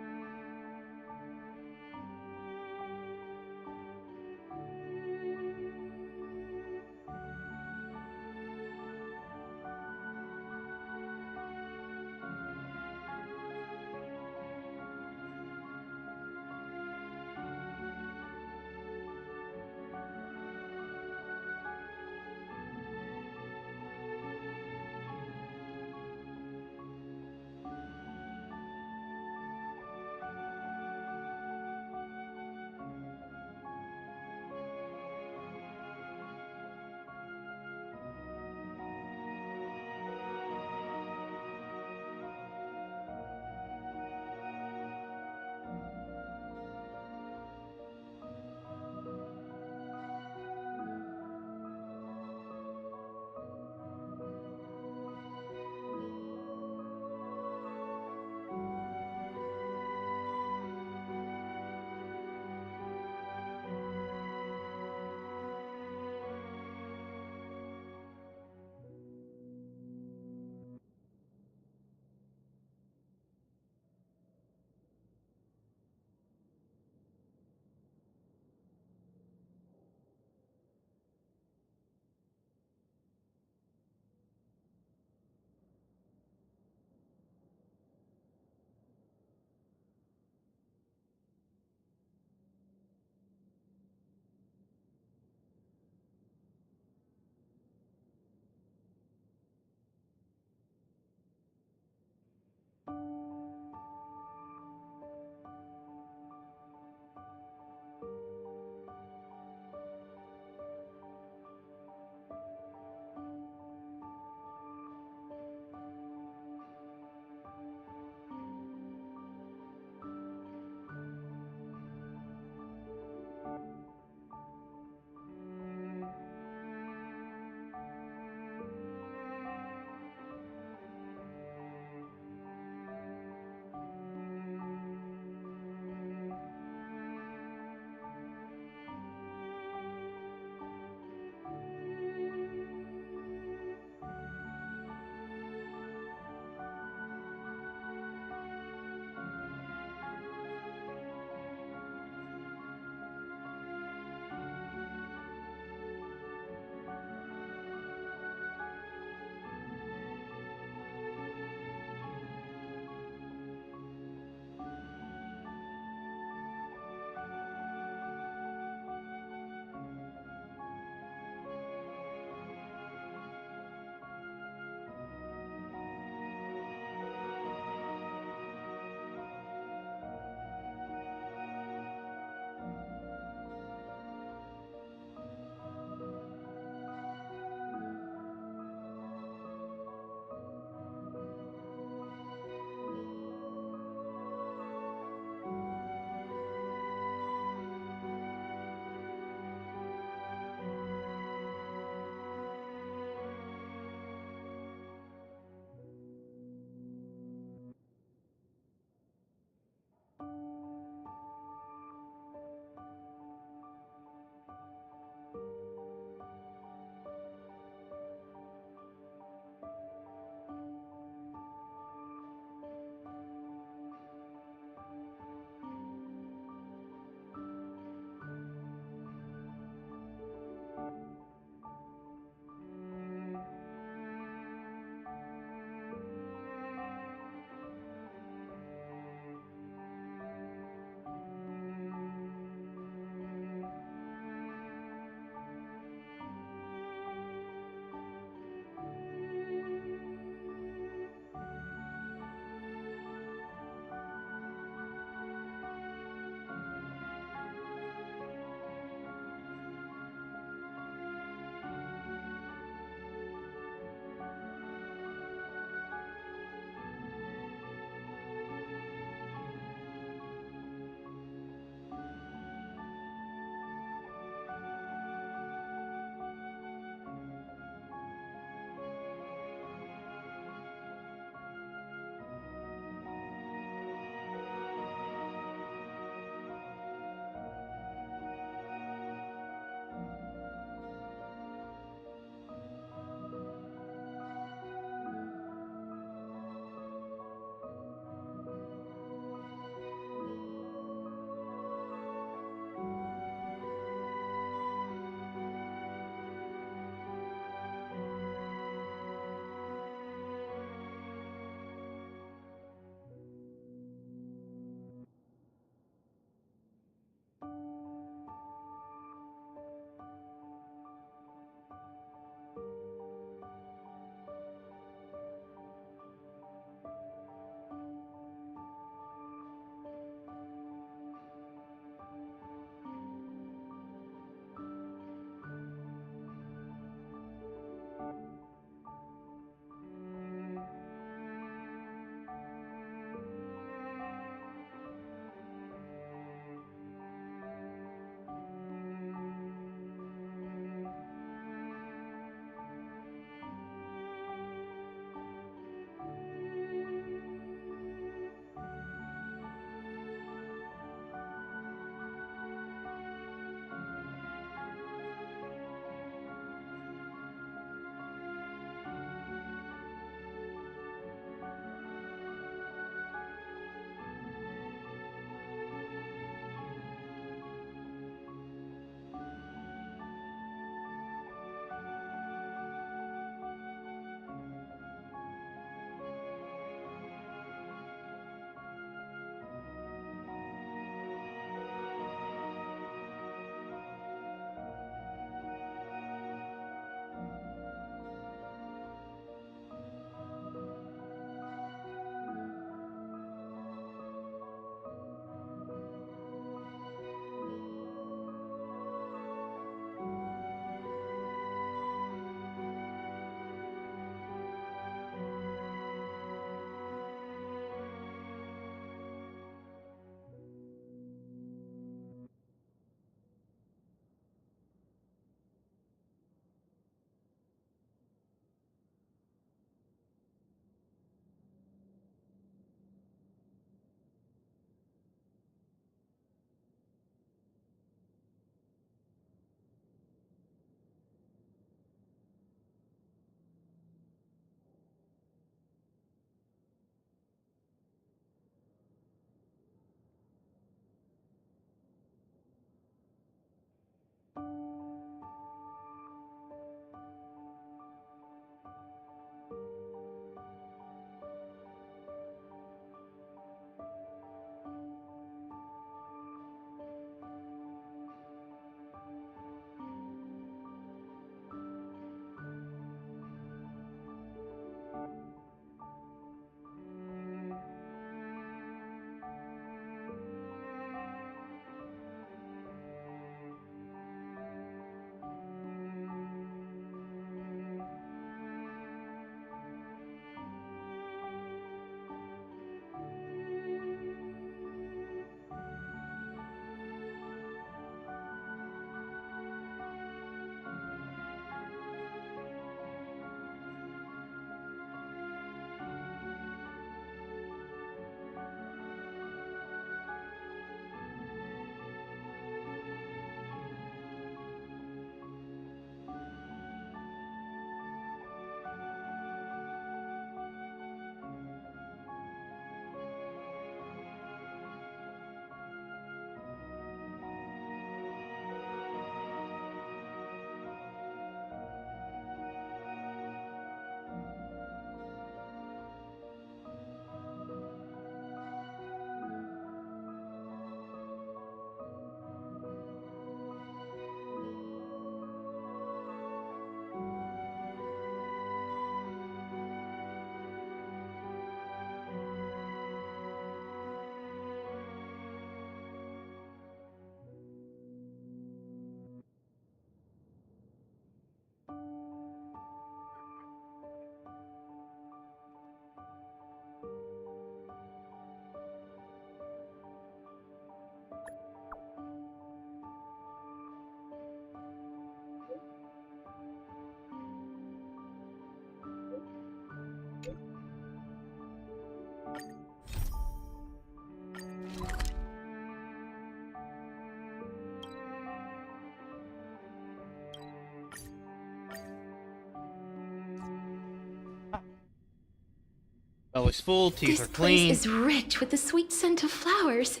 S1: looks full, teeth
S5: This
S1: are clean.
S5: place is rich with the sweet scent of flowers.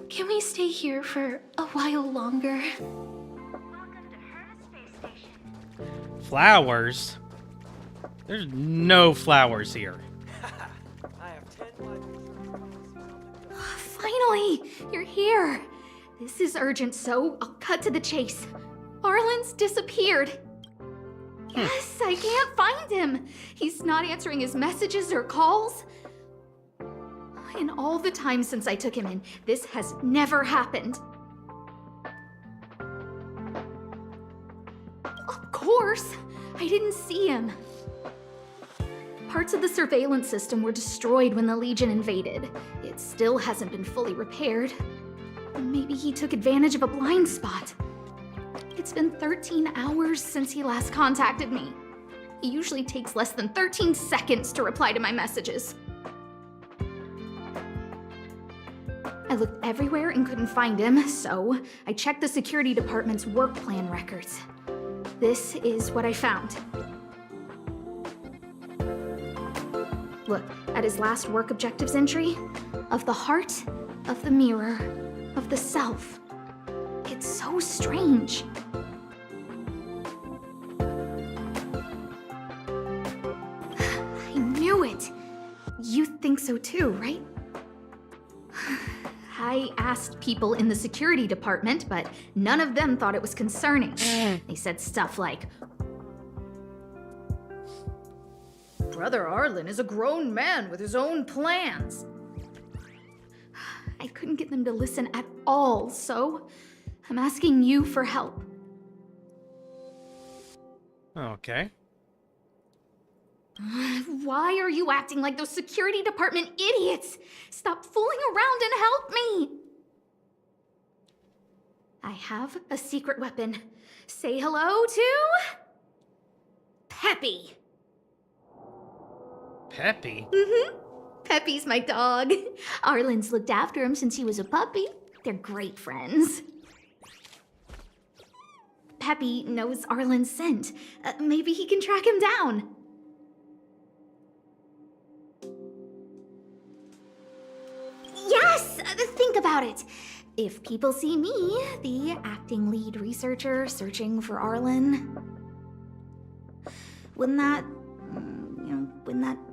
S5: Can we stay here for a while longer?
S1: Flowers? There's no flowers here.
S7: Finally, you're here. This is urgent, so I'll cut to the chase. Arlen's disappeared. Yes, I can't find him. He's not answering his messages or calls. In all the time since I took him in, this has never happened. Of course, I didn't see him. Parts of the surveillance system were destroyed when the Legion invaded. It still hasn't been fully repaired. Maybe he took advantage of a blind spot. It's been 13 hours since he last contacted me. He usually takes less than 13 seconds to reply to my messages. I looked everywhere and couldn't find him, so I checked the security department's work plan records. This is what I found. Look at his last work objectives entry. Of the heart, of the mirror, of the self. It's so strange. I knew it. You think so too, right? I asked people in the security department, but none of them thought it was concerning. They said stuff like, Brother Arlen is a grown man with his own plans. I couldn't get them to listen at all, so I'm asking you for help.
S1: Okay.
S7: Why are you acting like those security department idiots? Stop fooling around and help me! I have a secret weapon. Say hello to... Peppy.
S1: Peppy?
S7: Mm-hmm. Peppy's my dog. Arlen's looked after him since he was a puppy. They're great friends. Peppy knows Arlen's scent. Maybe he can track him down. Yes! Think about it. If people see me, the acting lead researcher searching for Arlen, wouldn't that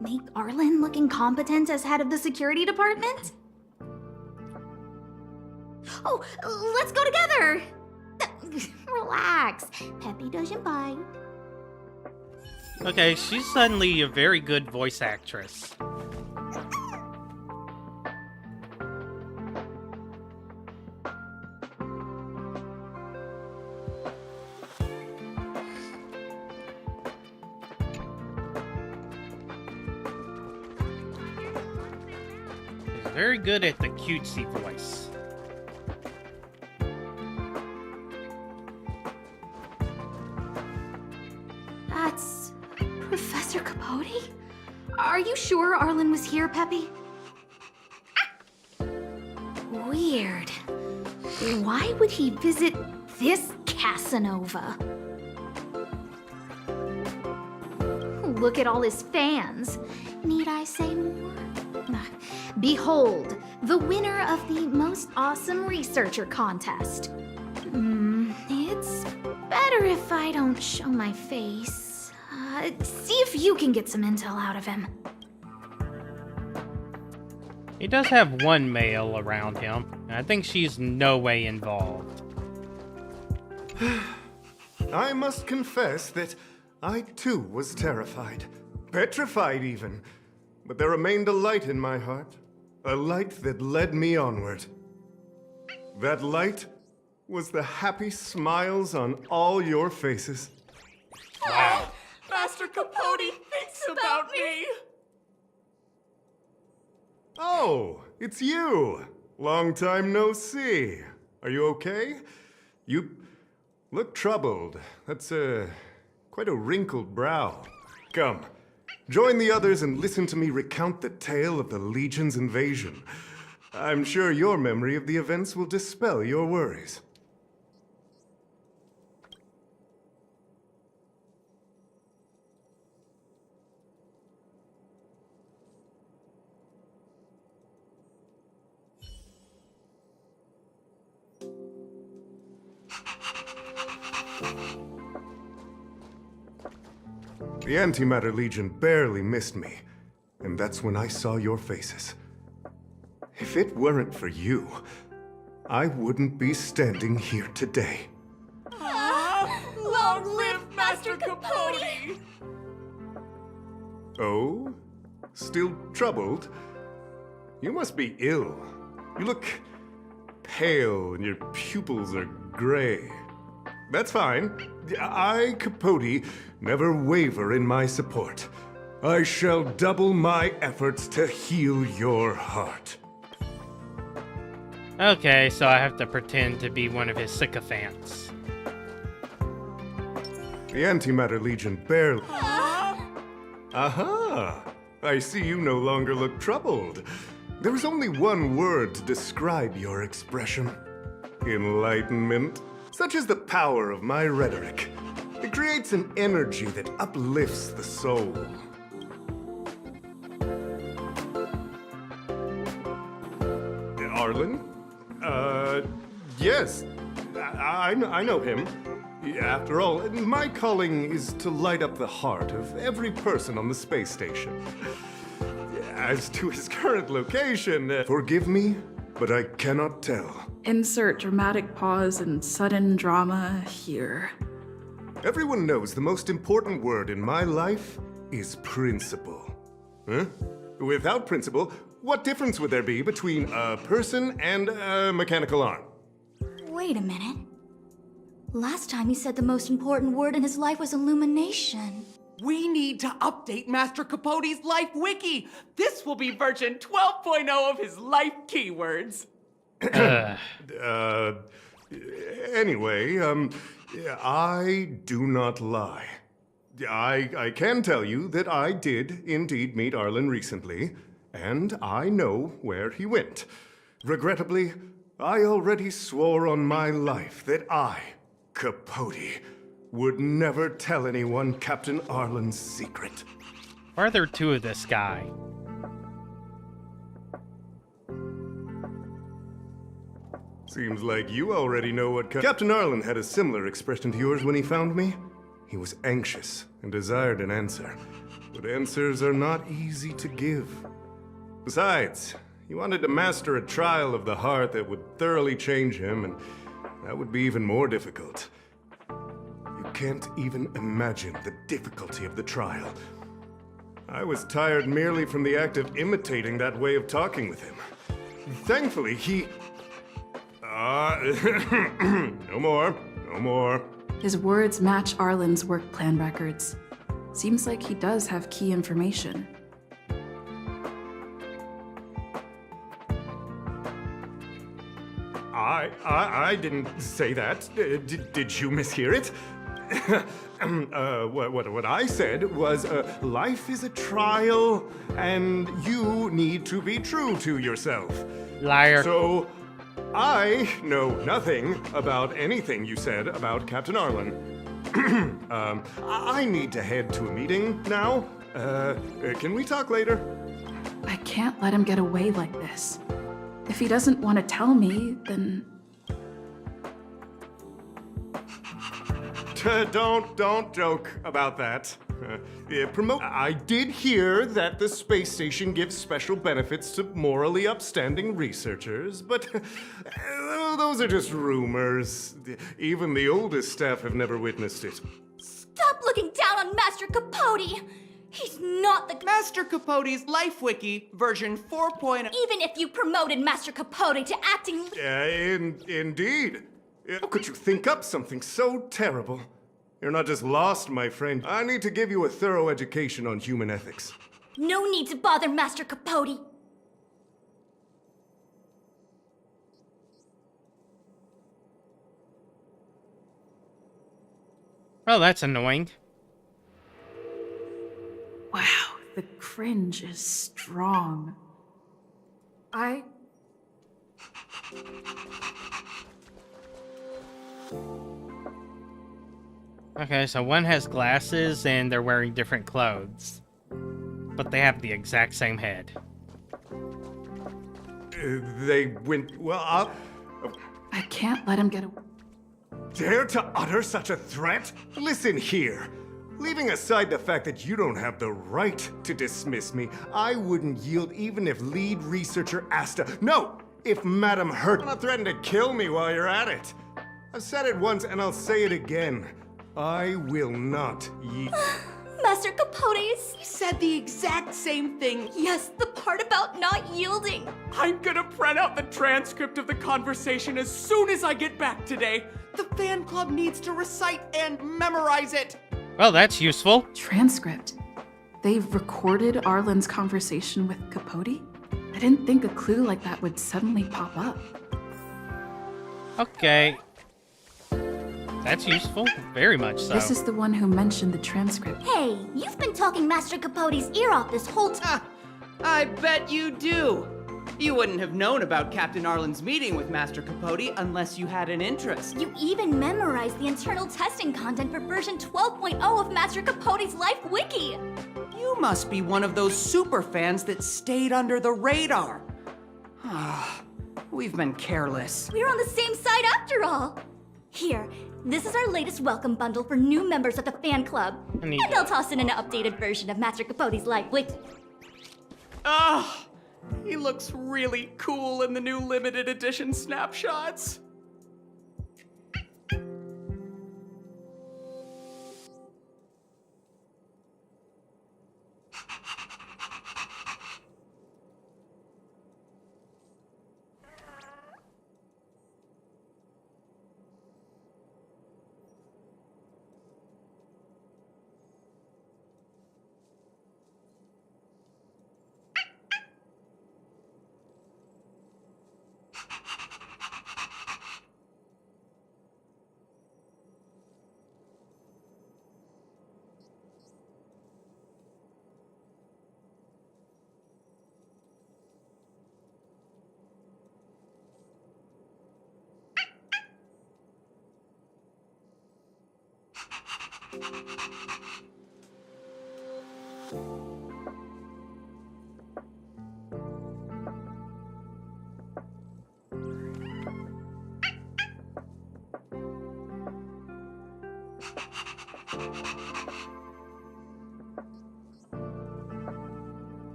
S7: make Arlen look incompetent as head of the security department? Oh, let's go together! Relax. Peppy doesn't bite.
S1: Okay, she's suddenly a very good voice actress. She's very good at the cutesy voice.
S7: That's Professor Capote? Are you sure Arlen was here, Peppy? Weird. Why would he visit this Casanova? Look at all his fans. Need I say more? Behold, the winner of the Most Awesome Researcher contest. It's better if I don't show my face. See if you can get some intel out of him.
S1: He does have one male around him, and I think she's no way involved.
S22: I must confess that I too was terrified. Petrified even. But there remained a light in my heart. A light that led me onward. That light was the happy smiles on all your faces.
S7: Wow.
S22: Master Capote thinks about me! Oh, it's you! Long time no see. Are you okay? You look troubled. That's quite a wrinkled brow. Come, join the others and listen to me recount the tale of the Legion's invasion. I'm sure your memory of the events will dispel your worries. The Antimatter Legion barely missed me, and that's when I saw your faces. If it weren't for you, I wouldn't be standing here today.
S14: Long live Master Capote!
S22: Oh? Still troubled? You must be ill. You look pale and your pupils are gray. That's fine. I, Capote, never waver in my support. I shall double my efforts to heal your heart.
S1: Okay, so I have to pretend to be one of his sycophants.
S22: The Antimatter Legion barely... Aha! I see you no longer look troubled. There is only one word to describe your expression. Enlightenment. Such is the power of my rhetoric. It creates an energy that uplifts the soul. Arlen? Yes. I know him. After all, my calling is to light up the heart of every person on the space station. As to his current location, forgive me, but I cannot tell.
S11: Insert dramatic pause and sudden drama here.
S22: Everyone knows the most important word in my life is principle. Huh? Without principle, what difference would there be between a person and a mechanical arm?
S4: Wait a minute. Last time he said the most important word in his life was illumination.
S8: We need to update Master Capote's Life Wiki! This will be version 12.0 of his life keywords!
S22: Anyway, I do not lie. I can tell you that I did indeed meet Arlen recently, and I know where he went. Regrettably, I already swore on my life that I, Capote, would never tell anyone Captain Arlen's secret.
S1: Why are there two of this guy?
S22: Seems like you already know what Captain Arlen had a similar expression to yours when he found me. He was anxious and desired an answer, but answers are not easy to give. Besides, he wanted to master a trial of the heart that would thoroughly change him, and that would be even more difficult. You can't even imagine the difficulty of the trial. I was tired merely from the act of imitating that way of talking with him. Thankfully, he... no more.
S11: His words match Arlen's work plan records. Seems like he does have key information.
S22: I didn't say that. Did you mishear it? What I said was, life is a trial, and you need to be true to yourself.
S1: Liar.
S22: So, I know nothing about anything you said about Captain Arlen. I need to head to a meeting now. Can we talk later?
S11: I can't let him get away like this. If he doesn't want to tell me, then...
S22: Don't joke about that. I did hear that the space station gives special benefits to morally upstanding researchers, but those are just rumors. Even the oldest staff have never witnessed it.
S4: Stop looking down on Master Capote! He's not the...
S8: Master Capote's Life Wiki, version 4.0...
S4: Even if you promoted Master Capote to acting...
S22: Indeed. How could you think up something so terrible? You're not just lost, my friend. I need to give you a thorough education on human ethics.
S4: No need to bother Master Capote.
S1: Well, that's annoying.
S11: Wow, the cringe is strong.
S1: Okay, so one has glasses and they're wearing different clothes. But they have the exact same head.
S22: They went... Well,
S11: I can't let him get away.
S22: dare to utter such a threat? Listen here. Leaving aside the fact that you don't have the right to dismiss me, I wouldn't yield even if lead researcher Asta. No! If Madam Hurt threatened to kill me while you're at it. I've said it once and I'll say it again. I will not yield.
S3: Master Capotes!
S8: He said the exact same thing.
S3: Yes, the part about not yielding.
S8: I'm gonna print out the transcript of the conversation as soon as I get back today. The fan club needs to recite and memorize it.
S1: Well, that's useful.
S11: Transcript. They've recorded Arlen's conversation with Capote? I didn't think a clue like that would suddenly pop up.
S1: Okay. That's useful. Very much so.
S11: This is the one who mentioned the transcript.
S3: Hey, you've been talking Master Capote's ear off this whole time.
S8: I bet you do. You wouldn't have known about Captain Arlen's meeting with Master Capote unless you had an interest.
S3: You even memorized the internal testing content for version 12.0 of Master Capote's Life Wiki.
S8: You must be one of those super fans that stayed under the radar. We've been careless.
S3: We're on the same side after all. Here, this is our latest welcome bundle for new members of the fan club. And I'll toss in an updated version of Master Capote's Life Wiki.
S8: He looks really cool in the new limited edition snapshots.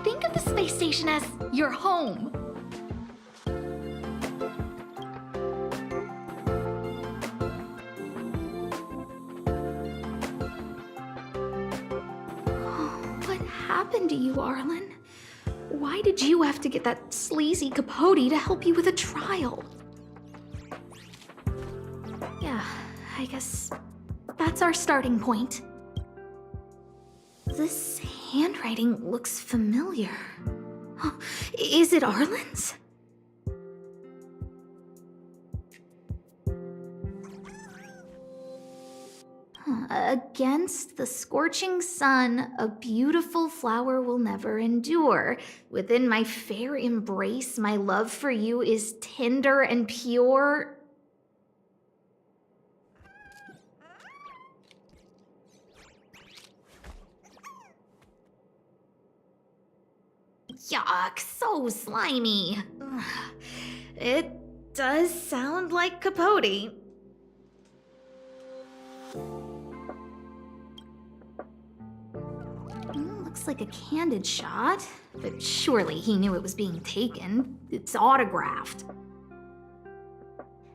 S7: Think of the space station as your home. What happened to you, Arlen? Why did you have to get that sleazy Capote to help you with a trial? Yeah, I guess that's our starting point. This handwriting looks familiar. Huh, is it Arlen's? Against the scorching sun, a beautiful flower will never endure. Within my fair embrace, my love for you is tender and pure. Yuck, so slimy. Ugh. It does sound like Capote. Looks like a candid shot, but surely he knew it was being taken. It's autographed.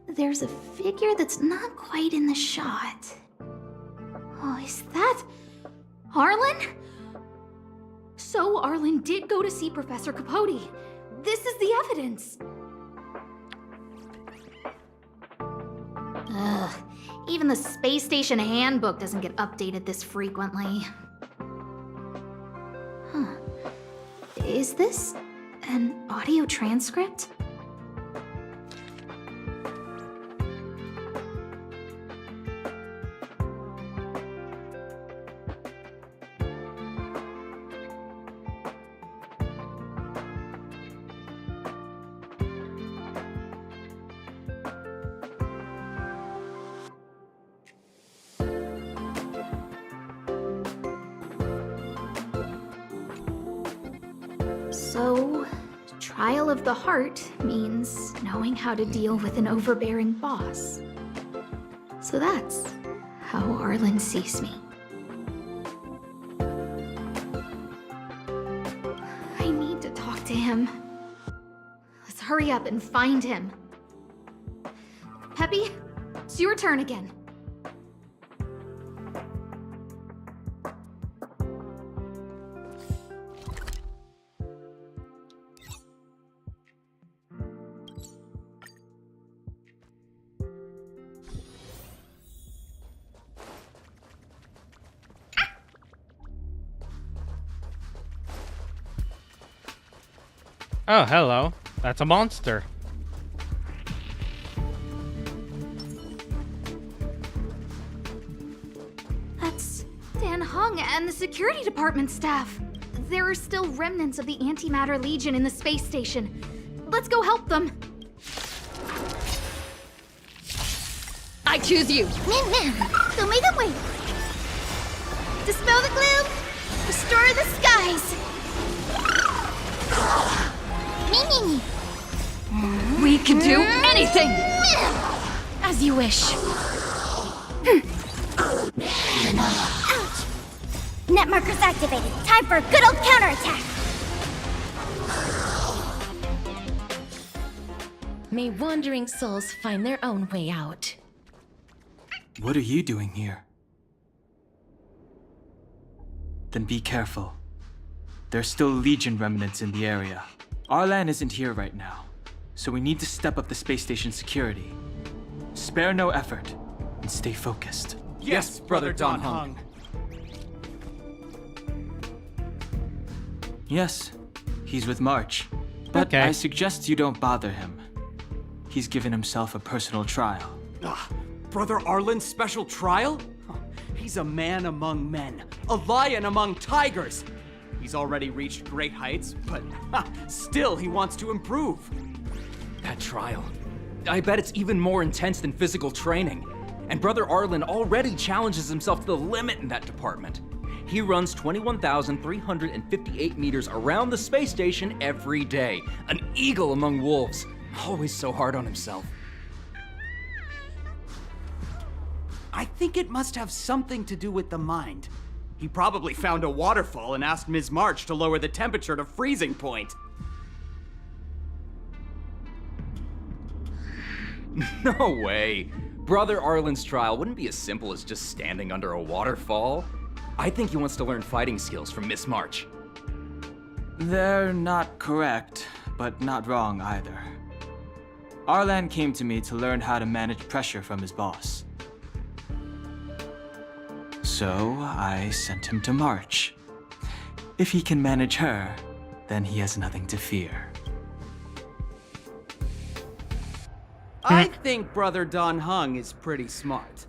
S7: There's a figure that's not quite in the shot. Oh, is that Arlen? So So Arlen did go to see Professor Capote. This is the evidence. Ugh, even the space station handbook doesn't get updated this frequently. Huh. Is this an audio transcript? So, trial of the heart means knowing how to deal with an overbearing boss. So that's how Arlen sees me. I need to talk to him. Let's hurry up and find him. Peppy, it's your turn again.
S1: Oh, hello. That's a monster.
S7: That's Dan Hung and the security department staff. There are still remnants of the Antimatter Legion in the space station. Let's go help them.
S10: I choose you.
S3: So make them wait. Dispel the gloom. Restore the skies. Me.
S10: We can do anything! As you wish.
S3: Ouch! Net markers activated. Time for a good old counterattack.
S10: May wandering souls find their own way out.
S15: What are you doing here? Then be careful. There's still Legion remnants in the area. Arlan isn't here right now, so we need to step up the space station security. Spare no effort, and stay focused.
S8: Yes, Brother Don Hung.
S15: Yes, he's with March, but
S1: Okay.
S15: I suggest you don't bother him. He's given himself a personal trial.
S8: Brother Arlen's special trial? He's a man among men, a lion among tigers. He's already reached great heights, but still he wants to improve.
S23: That trial. I bet it's even more intense than physical training. And Brother Arlen already challenges himself to the limit in that department. He runs 21,358 meters around the space station every day. An eagle among wolves. Always so hard on himself.
S8: I think it must have something to do with the mind. He probably found a waterfall and asked Ms. March to lower the temperature to freezing point.
S23: No way. Brother Arlen's trial wouldn't be as simple as just standing under a waterfall. I think he wants to learn fighting skills from Miss March.
S15: They're not correct, but not wrong either. Arlan came to me to learn how to manage pressure from his boss. So I sent him to March. If he can manage her, then he has nothing to fear.
S8: I think Brother Don Hung is pretty smart.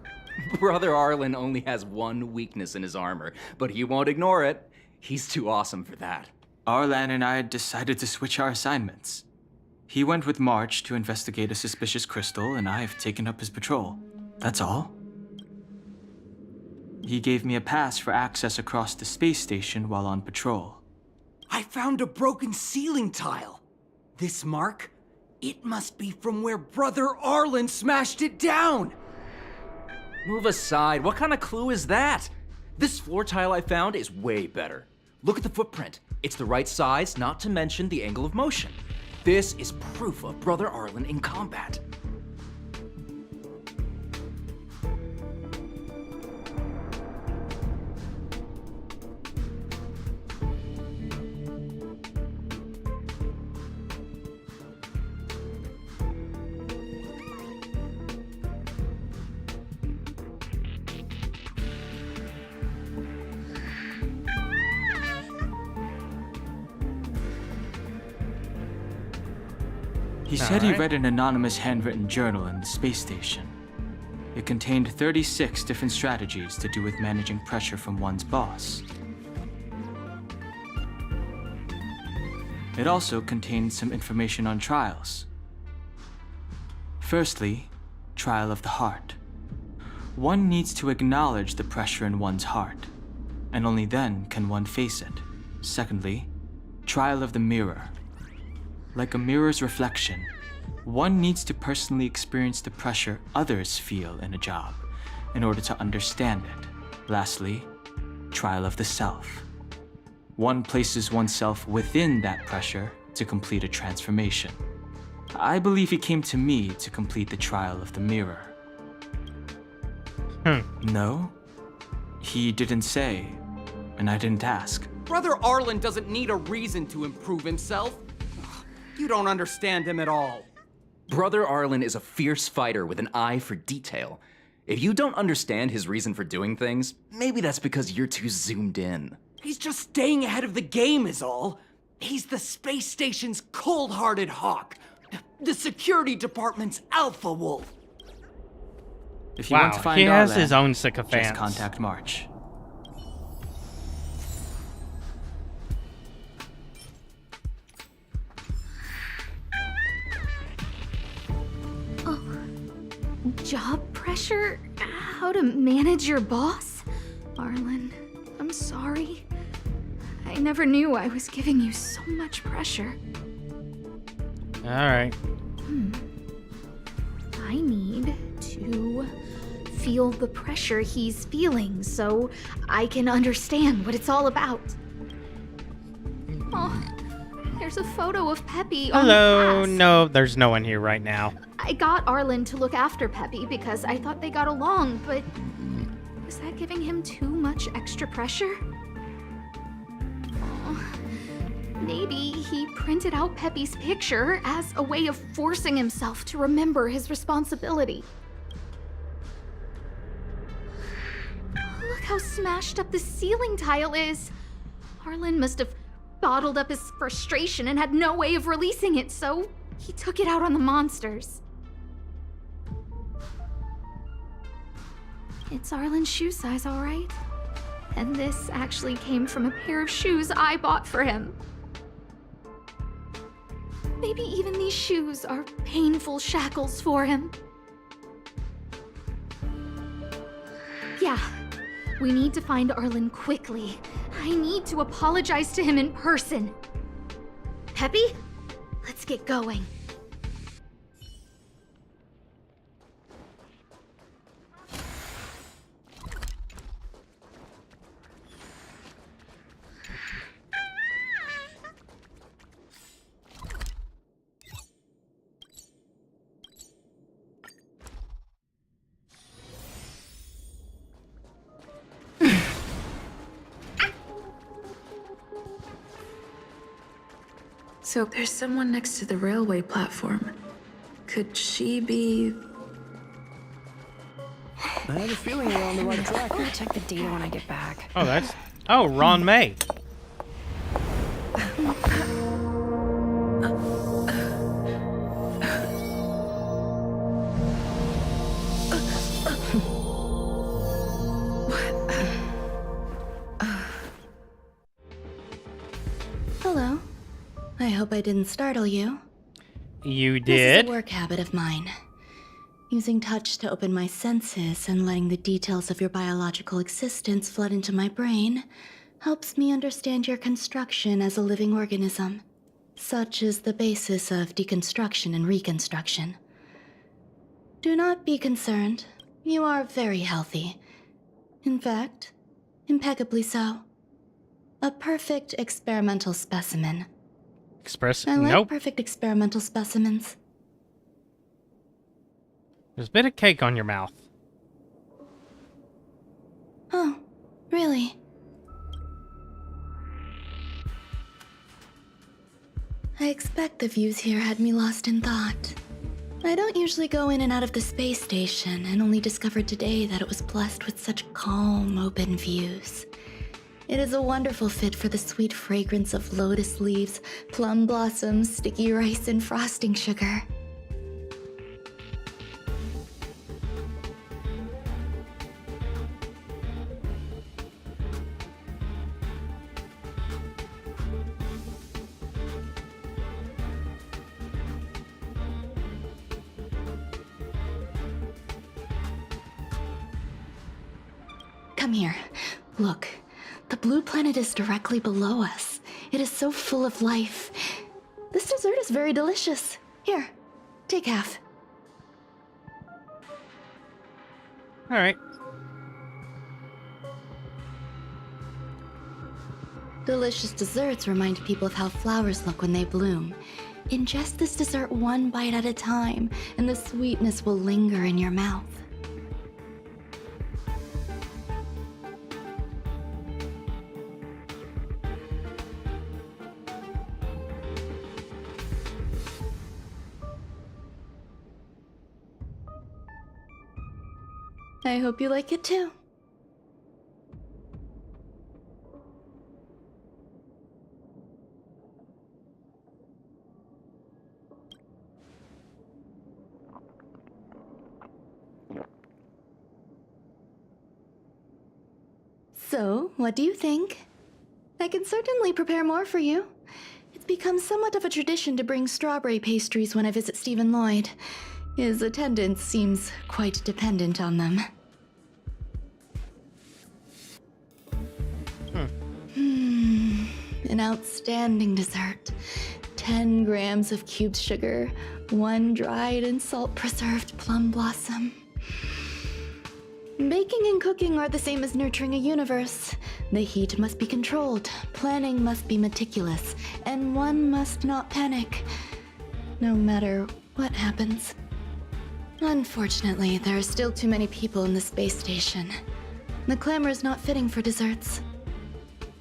S23: Brother Arlen only has one weakness in his armor, but he won't ignore it. He's too awesome for that.
S15: Arlan and I decided to switch our assignments. He went with March to investigate a suspicious crystal, and I've taken up his patrol. That's all. He gave me a pass for access across the space station while on patrol.
S8: I found a broken ceiling tile. This mark? It must be from where Brother Arlen smashed it down.
S23: Move aside. What kind of clue is that? This floor tile I found is way better. Look at the footprint. It's the right size, not to mention the angle of motion. This is proof of Brother Arlen in combat.
S15: He said he
S1: Alright.
S15: read an anonymous handwritten journal in the space station. It contained 36 different strategies to do with managing pressure from one's boss. It also contained some information on trials. Firstly, trial of the heart. One needs to acknowledge the pressure in one's heart, and only then can one face it. Secondly, trial of the mirror. Like a mirror's reflection, one needs to personally experience the pressure others feel in a job in order to understand it. Lastly, trial of the self. One places oneself within that pressure to complete a transformation. I believe he came to me to complete the trial of the mirror. No? He didn't say, and I didn't ask.
S8: Brother Arlen doesn't need a reason to improve himself. You don't understand him at all.
S23: Brother Arlen is a fierce fighter with an eye for detail. If you don't understand his reason for doing things, maybe that's because you're too zoomed in.
S8: He's just staying ahead of the game is all. He's the space station's cold-hearted hawk. The security department's alpha wolf.
S15: If you
S1: Wow,
S15: want to find
S1: he has
S15: Arlen,
S1: his own sycophants.
S15: just contact March.
S7: Job pressure? How to manage your boss? Arlen, I'm sorry. I never knew I was giving you so much pressure.
S1: Alright.
S7: I need to feel the pressure he's feeling so I can understand what it's all about. Oh, there's a photo of Peppy on the
S1: Hello.
S7: pass.
S1: No, there's no one here right now.
S7: I got Arlen to look after Peppy because I thought they got along, but was that giving him too much extra pressure? Oh, maybe he printed out Peppy's picture as a way of forcing himself to remember his responsibility. Look how smashed up the ceiling tile is. Arlen must have bottled up his frustration and had no way of releasing it, so he took it out on the monsters. It's Arlen's shoe size, all right. And this actually came from a pair of shoes I bought for him. Maybe even these shoes are painful shackles for him. Yeah, we need to find Arlen quickly. I need to apologize to him in person. Peppy, let's get going.
S11: So there's someone next to the railway platform. Could she be...
S9: I have a feeling we're on the right track.
S17: I'm gonna check the data when I get back.
S1: Oh, that's... Oh, Ron May.
S4: Hello. I hope I didn't startle you.
S1: You
S4: This
S1: did?
S4: is a work habit of mine. Using touch to open my senses and letting the details of your biological existence flood into my brain helps me understand your construction as a living organism. Such is the basis of deconstruction and reconstruction. Do not be concerned. You are very healthy. In fact, impeccably so. A perfect experimental specimen. I like
S1: Nope.
S4: perfect experimental specimens.
S1: There's a bit of cake on your mouth.
S4: Oh, really? I expect the views here had me lost in thought. I don't usually go in and out of the space station, and only discovered today that it was blessed with such calm, open views. It is a wonderful fit for the sweet fragrance of lotus leaves, plum blossoms, sticky rice, and frosting sugar. Come here. Look, the blue planet is directly below us. It is so full of life. This dessert is very delicious. Here, take half.
S1: All right.
S4: Delicious desserts remind people of how flowers look when they bloom. Ingest this dessert one bite at a time, and the sweetness will linger in your mouth. I hope you like it too. So, what do you think? I can certainly prepare more for you. It's become somewhat of a tradition to bring strawberry pastries when I visit Stephen Lloyd. His attendance seems quite dependent on them. An outstanding dessert. 10 grams of cubed sugar, 1 dried and salt-preserved plum blossom. Baking and cooking are the same as nurturing a universe. The heat must be controlled, planning must be meticulous, and one must not panic, no matter what happens. Unfortunately, there are still too many people in the space station. The clamor is not fitting for desserts.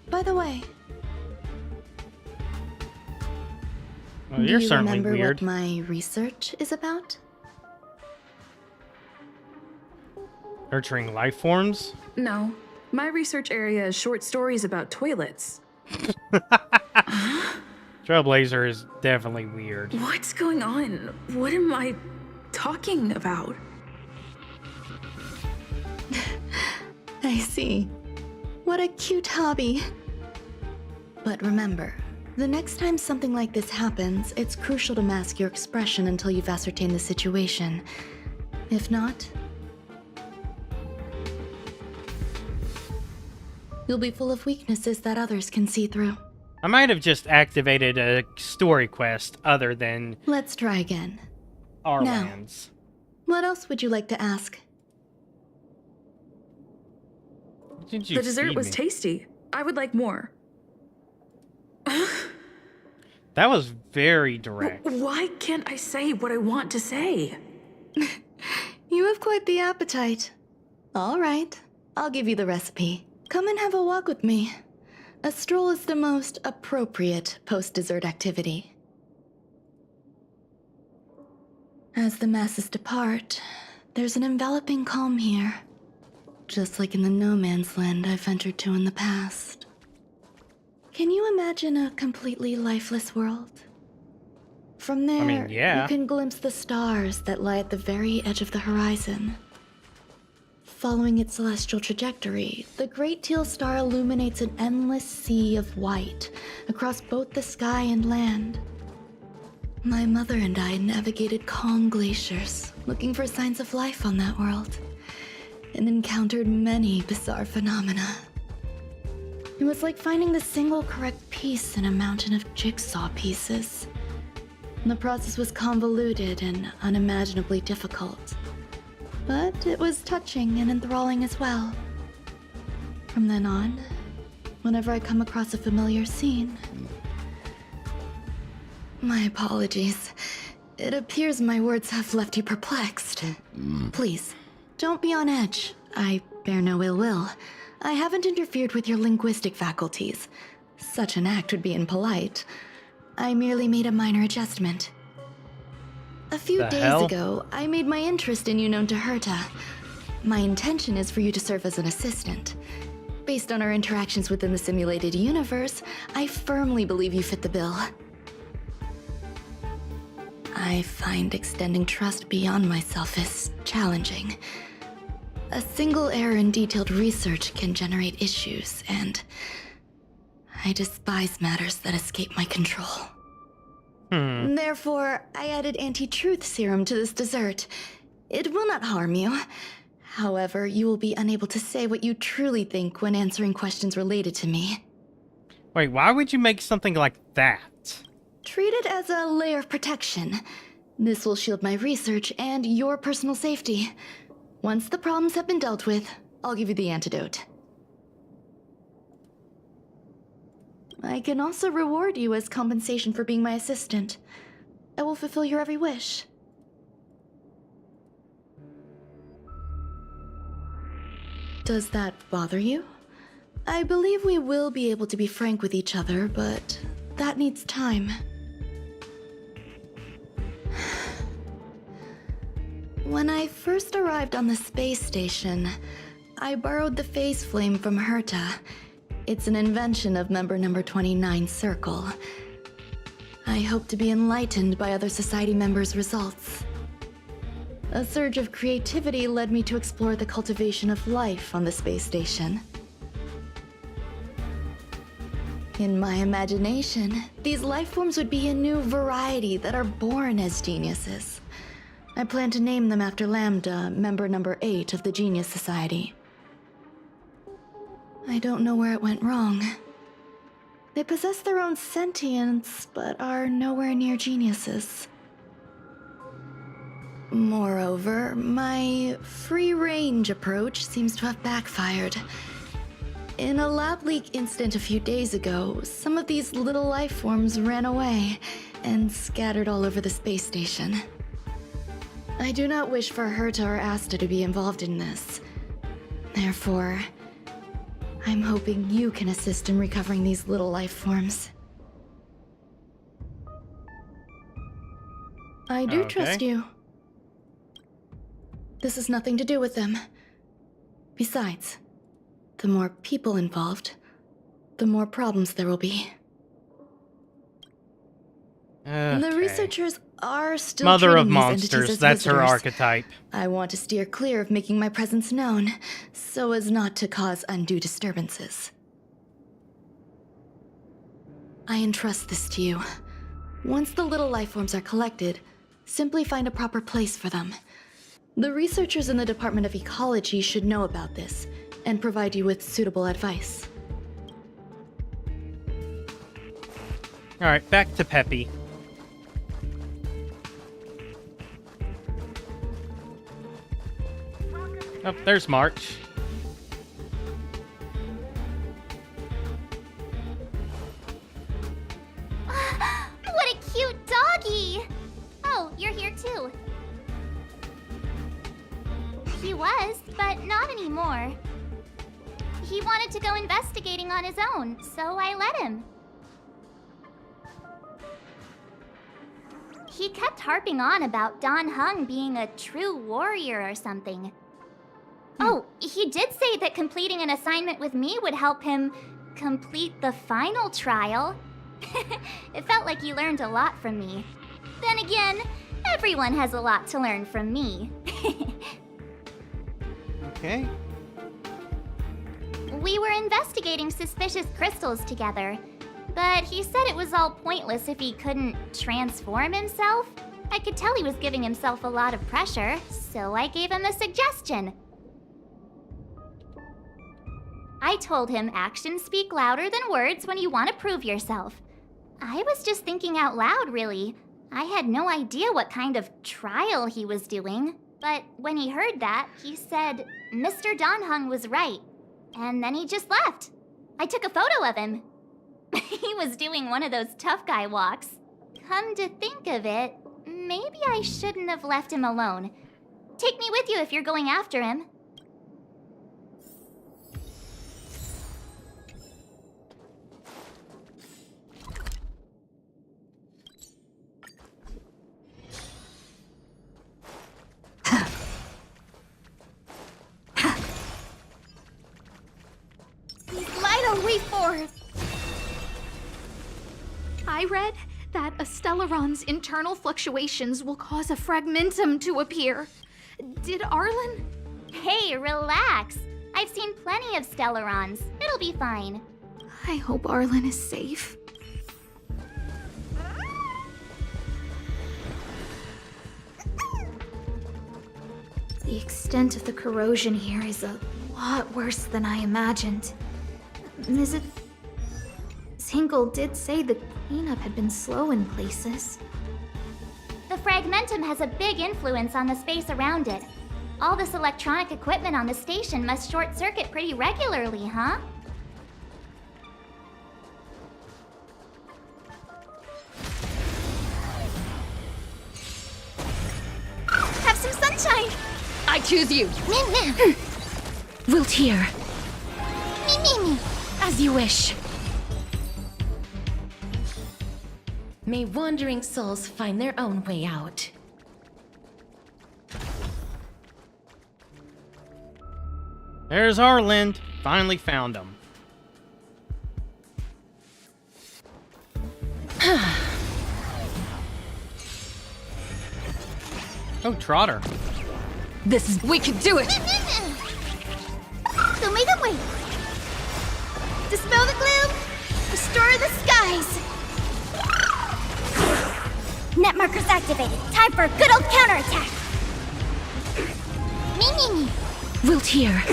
S4: By the way,
S1: well, you're
S4: do you
S1: certainly
S4: remember
S1: weird.
S4: what my research is about?
S1: Nurturing life forms?
S11: No. My research area is short stories about toilets.
S1: Trailblazer is definitely weird.
S11: What's going on? What am I talking about?
S4: I see. What a cute hobby. But remember, the next time something like this happens, it's crucial to mask your expression until you've ascertained the situation. If not, you'll be full of weaknesses that others can see through.
S1: I might have just activated a story quest other than
S4: Let's try again.
S1: our
S4: Now.
S1: lands.
S4: What else would you like to ask?
S1: Did you
S11: The dessert
S1: feed
S11: was
S1: me?
S11: tasty. I would like more.
S1: That was very direct.
S11: Why can't I say what I want to say?
S4: You have quite the appetite. All right, I'll give you the recipe. Come and have a walk with me. A stroll is the most appropriate post-dessert activity. As the masses depart, there's an enveloping calm here. Just like in the no man's land I've ventured to in the past. Can you imagine a completely lifeless world? From there,
S1: yeah.
S4: you can glimpse the stars that lie at the very edge of the horizon. Following its celestial trajectory, the Great Teal Star illuminates an endless sea of white across both the sky and land. My mother and I navigated calm glaciers, looking for signs of life on that world, and encountered many bizarre phenomena. It was like finding the single correct piece in a mountain of jigsaw pieces. The process was convoluted and unimaginably difficult, but it was touching and enthralling as well. From then on, whenever I come across a familiar scene... My apologies. It appears my words have left you perplexed. Please, don't be on edge. I bear no ill will. I haven't interfered with your linguistic faculties. Such an act would be impolite. I merely made a minor adjustment. A few
S1: The
S4: days
S1: hell?
S4: ago, I made my interest in you known to Herta. My intention is for you to serve as an assistant.
S7: Based on our interactions within the simulated universe, I firmly believe you fit the bill. I find extending trust beyond myself is challenging. A single error in detailed research can generate issues, and I despise matters that escape my control. Therefore, I added anti-truth serum to this dessert. It will not harm you. However, you will be unable to say what you truly think when answering questions related to me.
S1: Wait, why would you make something like that?
S7: Treat it as a layer of protection. This will shield my research and your personal safety. Once the problems have been dealt with, I'll give you the antidote. I can also reward you as compensation for being my assistant. I will fulfill your every wish. Does that bother you? I believe we will be able to be frank with each other, but that needs time. When I first arrived on the space station, I borrowed the phase flame from Herta. It's an invention of member number 29 Circle. I hope to be enlightened by other society members' results. A surge of creativity led me to explore the cultivation of life on the space station. In my imagination, these life forms would be a new variety that are born as geniuses. I plan to name them after Lambda, member number 8 of the Genius Society. I don't know where it went wrong. They possess their own sentience, but are nowhere near geniuses. Moreover, my free-range approach seems to have backfired. In a lab leak incident a few days ago, some of these little life forms ran away and scattered all over the space station. I do not wish for Herta or Asta to be involved in this. Therefore, I'm hoping you can assist in recovering these little life forms. I do trust you. This has nothing to do with them. Besides, the more people involved, the more problems there will be. The researchers are still
S1: Mother of
S7: treating these entities
S1: monsters,
S7: as
S1: that's her
S7: visitors.
S1: archetype.
S7: I want to steer clear of making my presence known, so as not to cause undue disturbances. I entrust this to you. Once the little life forms are collected, simply find a proper place for them. The researchers in the Department of Ecology should know about this, and provide you with suitable advice.
S1: Alright, back to Peppy. Oh, there's March.
S3: What a cute doggy! Oh, you're here too. He was, but not anymore. He wanted to go investigating on his own, so I let him. He kept harping on about Dan Heng being a true warrior or something. Oh, he did say that completing an assignment with me would help him complete the final trial. It felt like he learned a lot from me. Then again, everyone has a lot to learn from me.
S1: Okay.
S3: We were investigating suspicious crystals together, but he said it was all pointless if he couldn't transform himself. I could tell he was giving himself a lot of pressure, so I gave him a suggestion. I told him actions speak louder than words when you want to prove yourself. I was just thinking out loud, really. I had no idea what kind of trial he was doing, but when he heard that, he said Mr. Dan Heng was right. And then he just left. I took a photo of him. He was doing one of those tough guy walks. Come to think of it, maybe I shouldn't have left him alone. Take me with you if you're going after him.
S7: way forth. I read that a Stellaron's internal fluctuations will cause a fragmentum to appear. Did Arlen?
S3: Hey, relax. I've seen plenty of Stellarons. It'll be fine.
S7: I hope Arlen is safe. The extent of the corrosion here is a lot worse than I imagined. Mrs. Hinkle did say the cleanup had been slow in places.
S3: The fragmentum has a big influence on the space around it. All this electronic equipment on the station must short-circuit pretty regularly, huh?
S7: Have some sunshine!
S10: I choose you.
S3: Me.
S10: Wilt here.
S3: Me.
S10: As you wish. May wandering souls find their own way out.
S1: There's Arlen. Finally found him. Oh, Trotter.
S10: This is... We can do it!
S3: Don't make them wait. Dispel the gloom. Restore the skies. Net markers activated. Time for a good old counterattack. Me.
S10: Wilt here.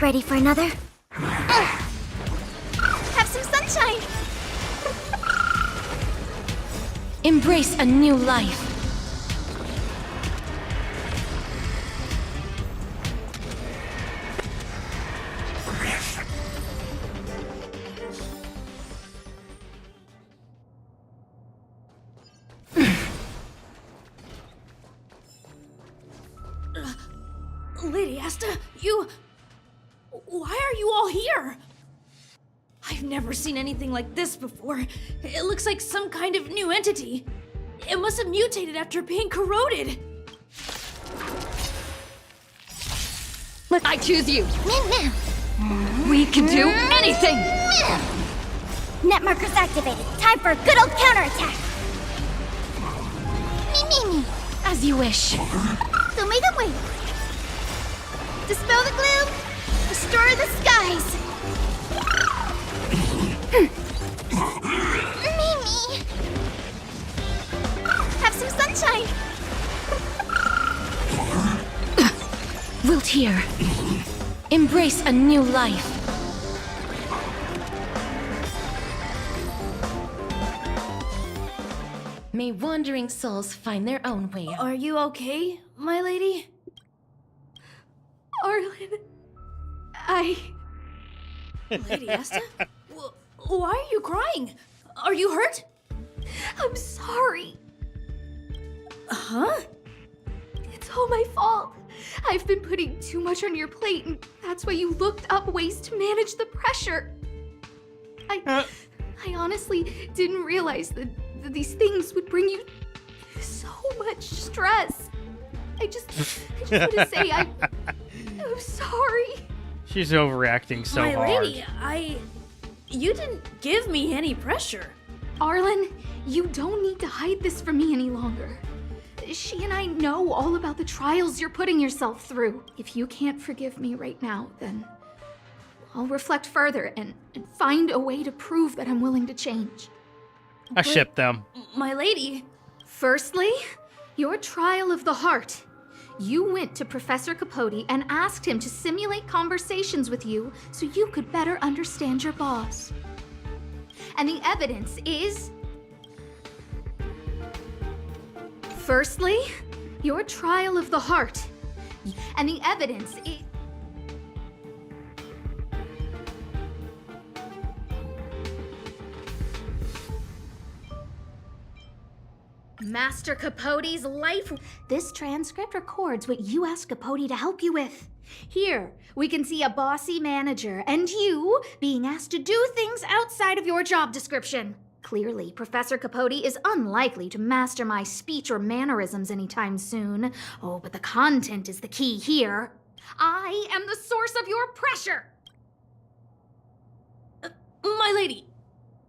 S3: Ready for another? Have some sunshine.
S10: Embrace a new life.
S7: Lady Asta, you... Why are you all here? I've never seen anything like this before. It looks like some kind of new entity. It must have mutated after being corroded.
S10: I choose you.
S3: Me.
S10: We can do anything!
S3: Net markers activated. Time for a good old counterattack. Me.
S10: As you wish.
S3: Don't make them wait. Dispel the gloom. Restore the skies. Me. Have some sunshine.
S10: Wilt here. Embrace a new life. May wandering souls find their own way out.
S7: Are you okay, my lady? Arlen, Lady Asta? Why are you crying? Are you hurt?
S5: I'm sorry.
S7: Huh?
S5: It's all my fault. I've been putting too much on your plate, and that's why you looked up ways to manage the pressure. I honestly didn't realize that these things would bring you so much stress. I just want to say I'm sorry.
S1: She's overreacting so hard.
S7: My lady, you didn't give me any pressure.
S5: Arlen, you don't need to hide this from me any longer. She and I know all about the trials you're putting yourself through. If you can't forgive me right now, then I'll reflect further and find a way to prove that I'm willing to change.
S1: I ship them.
S7: My lady.
S5: Firstly, your trial of the heart. You went to Professor Capote and asked him to simulate conversations with you so you could better understand your boss. And the evidence is... Firstly, your trial of the heart. And the evidence is... Master Capote's life. This transcript records what you asked Capote to help you with. Here, we can see a bossy manager and you being asked to do things outside of your job description. Clearly, Professor Capote is unlikely to master my speech or mannerisms anytime soon. Oh, but the content is the key here. I am the source of your pressure.
S16: My lady,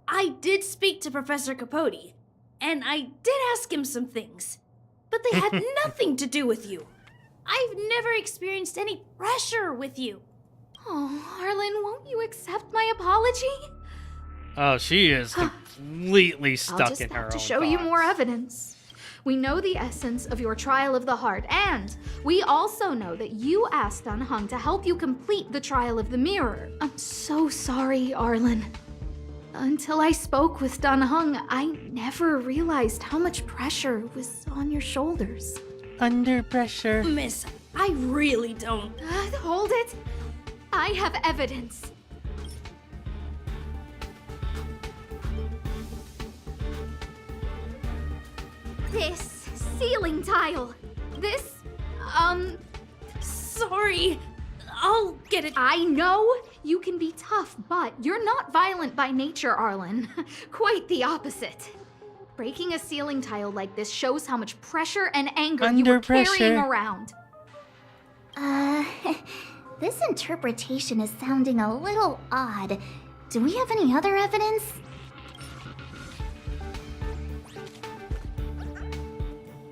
S16: I did speak to Professor Capote, and I did ask him some things, but they had nothing to do with you. I've never experienced any pressure with you.
S7: Oh, Arlen, won't you accept my apology?
S1: Oh, she is completely
S7: I'll
S1: stuck
S7: just
S1: in her
S7: have to
S1: own
S7: show you
S1: thoughts.
S7: more evidence. We know the essence of your trial of the heart, and we also know that you asked Dunhung to help you complete the trial of the mirror. I'm so sorry, Arlen. Until I spoke with Dunhung, I never realized how much pressure was on your shoulders.
S1: Under pressure.
S16: Miss, I really don't.
S7: Hold it. I have evidence. This ceiling tile. This,
S16: Sorry. I'll get it.
S7: I know you can be tough, but you're not violent by nature, Arlen. Quite the opposite. Breaking a ceiling tile like this shows how much pressure and anger you were carrying around.
S3: This interpretation is sounding a little odd. Do we have any other evidence?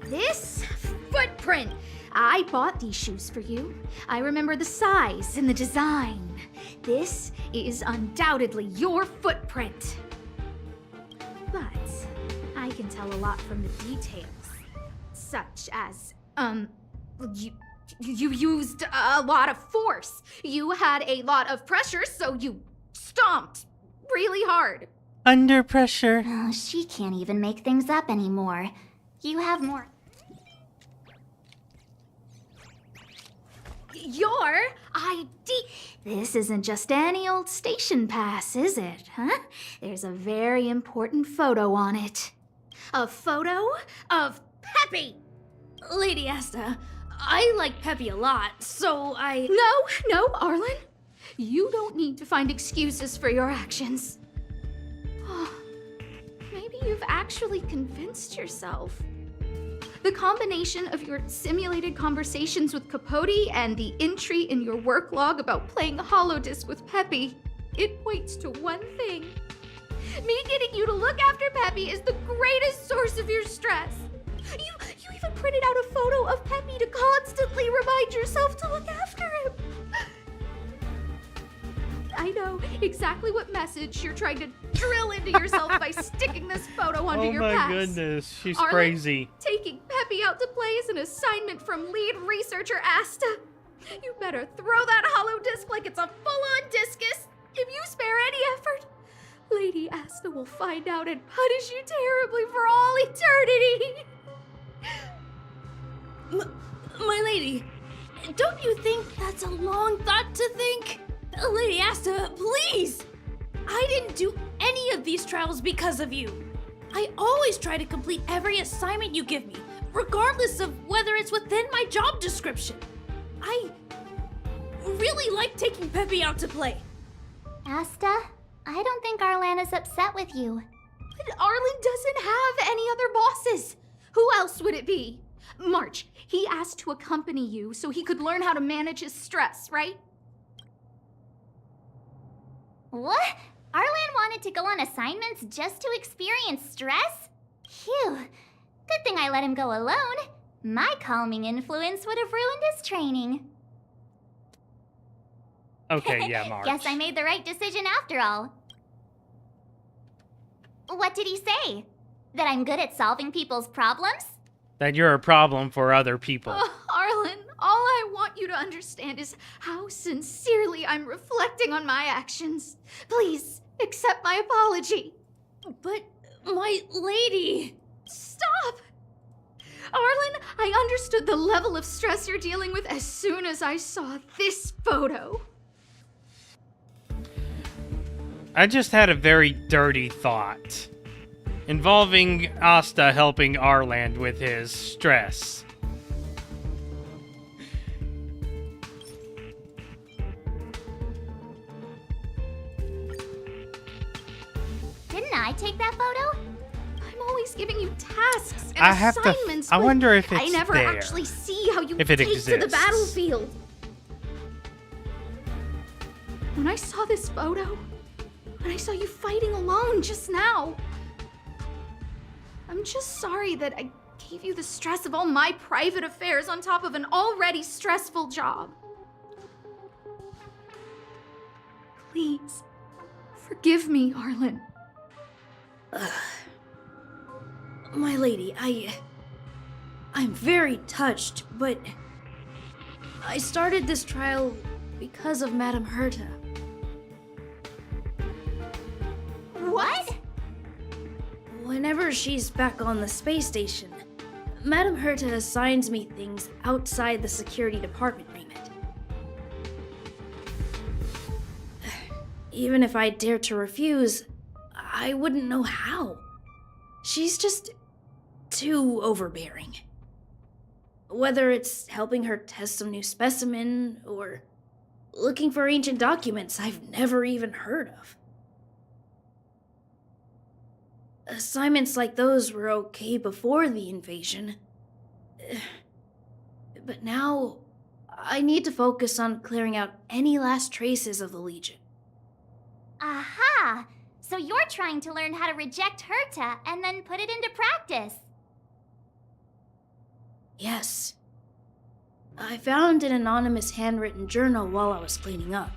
S7: This footprint. I bought these shoes for you. I remember the size and the design. This is undoubtedly your footprint. But I can tell a lot from the details. Such as, you used a lot of force. You had a lot of pressure, so you stomped really hard.
S1: Under pressure.
S3: Oh, she can't even make things up anymore. You have more.
S7: Your ID. This isn't just any old station pass, is it, huh? There's a very important photo on it. A photo of Peppy!
S16: Lady Asta, I like Peppy a lot, so I...
S7: No, Arlen. You don't need to find excuses for your actions. Maybe you've actually convinced yourself. The combination of your simulated conversations with Capote and the entry in your work log about playing holodisc with Peppy, it points to one thing. Me getting you to look after Peppy is the greatest source of your stress. You even printed out a photo of Peppy to constantly remind yourself to look after him. I know exactly what message you're trying to drill into yourself by sticking this photo onto your pass.
S1: Oh my goodness, she's
S7: Arlen,
S1: crazy.
S7: Taking Peppy out to play is an assignment from lead researcher Asta. You better throw that hollow disc like it's a full-on discus. If you spare any effort, Lady Asta will find out and punish you terribly for all eternity.
S16: My lady, don't you think that's a long thought to think? Lady Asta, please! I didn't do any of these trials because of you. I always try to complete every assignment you give me, regardless of whether it's within my job description. I really like taking Peppy out to play.
S3: Asta, I don't think Arlan is upset with you.
S7: But Arlen doesn't have any other bosses. Who else would it be? March, he asked to accompany you so he could learn how to manage his stress, right?
S3: What? Arlan wanted to go on assignments just to experience stress? Phew. Good thing I let him go alone. My calming influence would have ruined his training.
S1: Okay, yeah, March.
S3: Guess I made the right decision after all. What did he say? That I'm good at solving people's problems?
S1: That you're a problem for other people.
S7: Arlen, all I want you to understand is how sincerely I'm reflecting on my actions. Please, accept my apology.
S16: But, my lady...
S7: Stop! Arlen, I understood the level of stress you're dealing with as soon as I saw this photo.
S1: I just had a very dirty thought involving Asta helping Arland with his stress.
S3: Didn't I take that photo?
S7: I'm always giving you tasks and
S1: I have to.
S7: assignments.
S1: I
S7: but
S1: wonder if it's
S7: I never
S1: there.
S7: actually see how you
S1: If it
S7: take to the
S1: exists.
S7: battlefield. When I saw this photo, when I saw you fighting alone just now. I'm just sorry that I gave you the stress of all my private affairs on top of an already stressful job. Please, forgive me, Arlen.
S16: My lady, I'm very touched, but I started this trial because of Madame Herta.
S3: What?
S16: Whenever she's back on the space station, Madame Herta assigns me things outside the security department remit. Even if I dared to refuse, I wouldn't know how. She's just too overbearing. Whether it's helping her test some new specimen, or looking for ancient documents I've never even heard of. Assignments like those were okay before the invasion. But now, I need to focus on clearing out any last traces of the Legion.
S3: Aha! So you're trying to learn how to reject Herta and then put it into practice.
S16: Yes. I found an anonymous handwritten journal while I was cleaning up.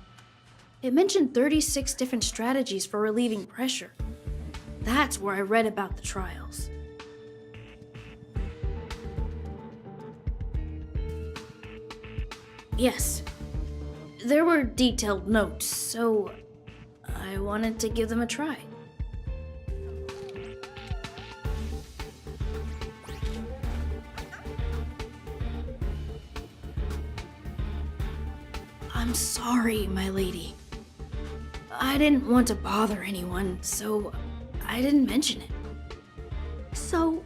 S16: It mentioned 36 different strategies for relieving pressure. That's where I read about the trials. Yes. There were detailed notes, so I wanted to give them a try. I'm sorry, my lady. I didn't want to bother anyone, so I didn't mention it.
S7: So,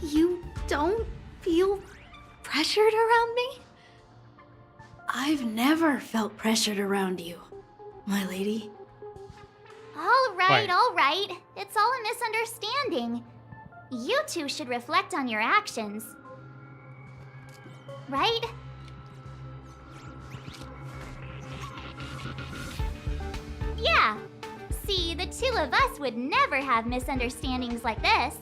S7: you don't feel pressured around me?
S16: I've never felt pressured around you, my lady.
S3: All right,
S1: Wait.
S3: all right. It's all a misunderstanding. You two should reflect on your actions. Right? Yeah. See, the two of us would never have misunderstandings like this.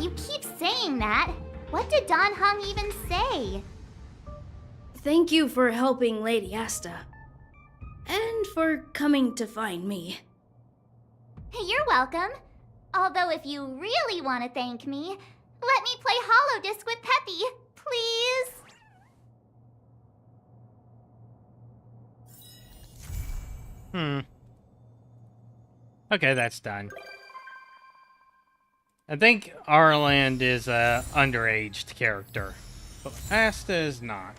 S3: You keep saying that. What did Don Hung even say?
S16: Thank you for helping Lady Asta. And for coming to find me.
S3: You're welcome. Although if you really want to thank me, let me play Hollow Disc with Peppy, please.
S1: Okay, that's done. I think Arland is a underaged character, but Asta is not.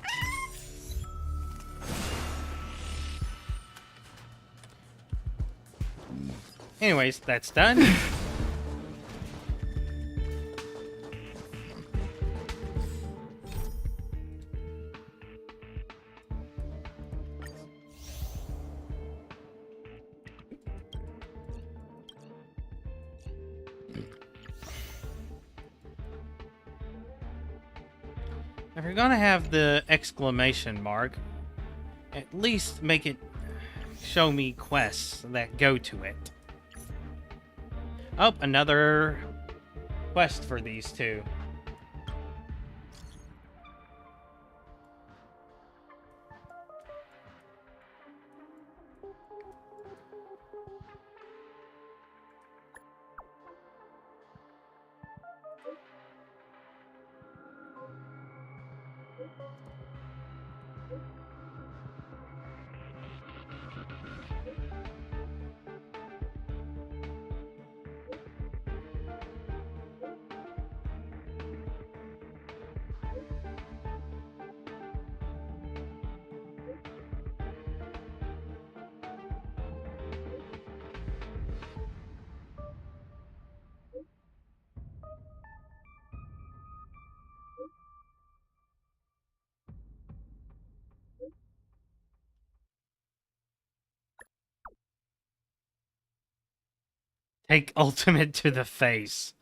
S1: Anyways, that's done. If you're gonna have the exclamation mark, at least make it show me quests that go to it. Oh, another quest for these two. Take ultimate to the face.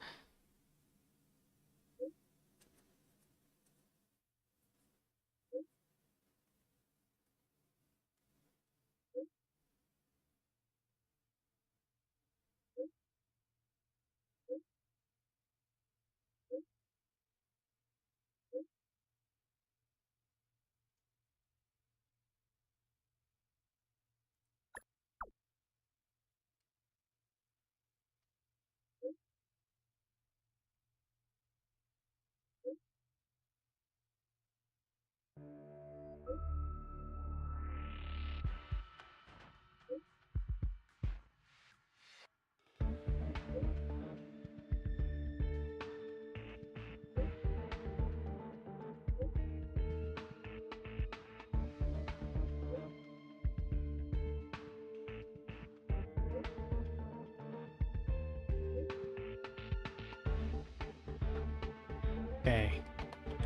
S1: Okay.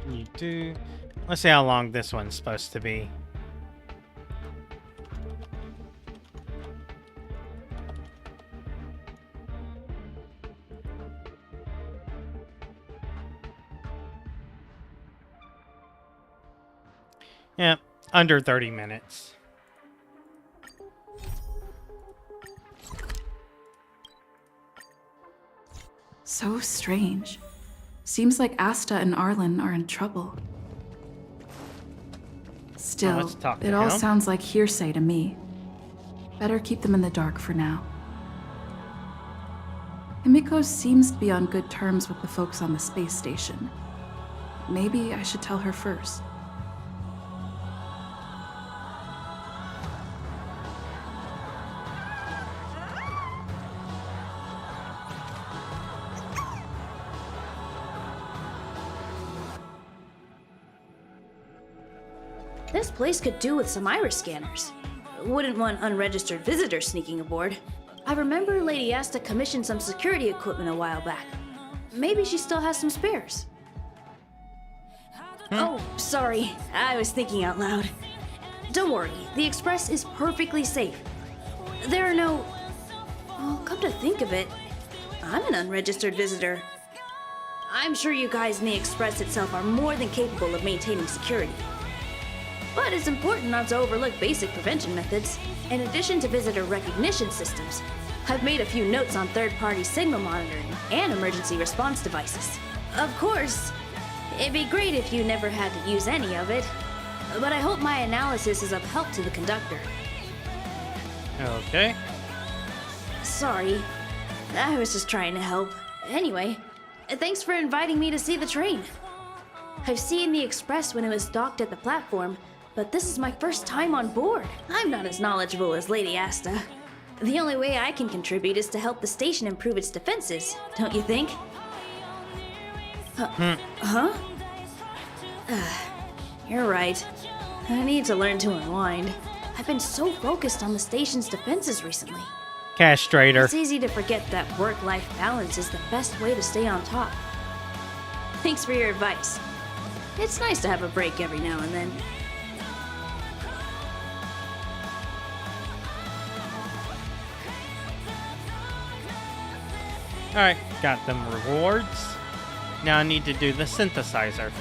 S1: You do. Let's see how long this one's supposed to be. Yeah, under 30 minutes.
S11: So strange. Seems like Asta and Arlen are in trouble. Still,
S1: let's talk to
S11: it all
S1: him.
S11: sounds like hearsay to me. Better keep them in the dark for now. Himiko seems to be on good terms with the folks on the space station. Maybe I should tell her first.
S16: This place could do with some iris scanners. Wouldn't want unregistered visitors sneaking aboard. I remember Lady Asta commissioned some security equipment a while back. Maybe she still has some spares. Oh, sorry. I was thinking out loud. Don't worry, the Express is perfectly safe. There are no... Well, come to think of it, I'm an unregistered visitor. I'm sure you guys in the Express itself are more than capable of maintaining security. But it's important not to overlook basic prevention methods. In addition to visitor recognition systems, I've made a few notes on third-party signal monitoring and emergency response devices. Of course, it'd be great if you never had to use any of it, but I hope my analysis is of help to the conductor.
S1: Okay.
S16: Sorry, I was just trying to help. Anyway, thanks for inviting me to see the train. I've seen the Express when it was docked at the platform, but this is my first time on board. I'm not as knowledgeable as Lady Asta. The only way I can contribute is to help the station improve its defenses, don't you think? Huh? You're right. I need to learn to unwind. I've been so focused on the station's defenses recently.
S1: Castrator.
S16: It's easy to forget that work-life balance is the best way to stay on top. Thanks for your advice. It's nice to have a break every now and then.
S1: Alright, got them rewards. Now I need to do the synthesizer.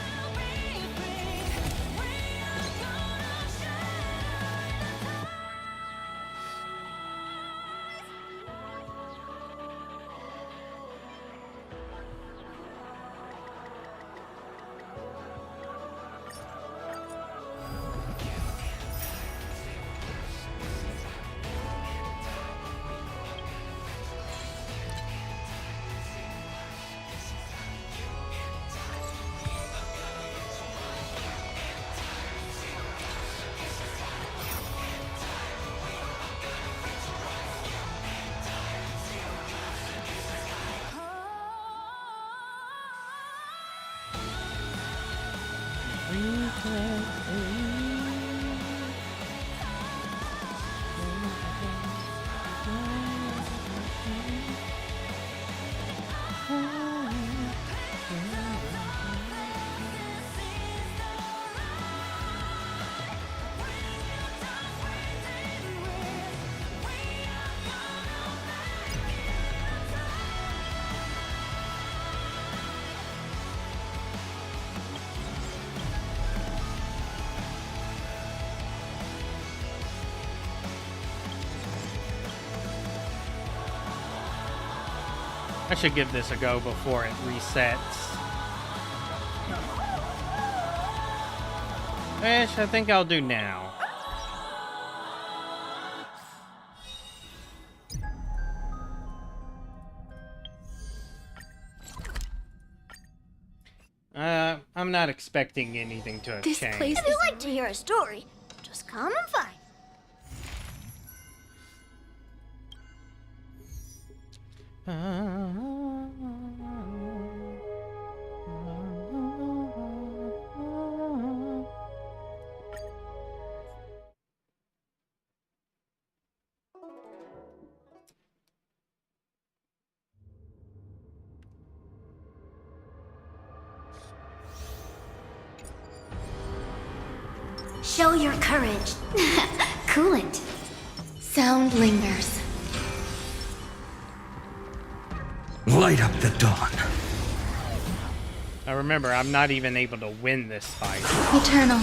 S1: I should give this a go before it resets. Which I think I'll do now. I'm not expecting anything to have changed.
S3: If you like to hear a story, just come and find. Show your courage.
S5: Coolant.
S3: Sound lingers.
S20: Light up the dawn.
S1: Now remember, I'm not even able to win this fight.
S3: Eternal.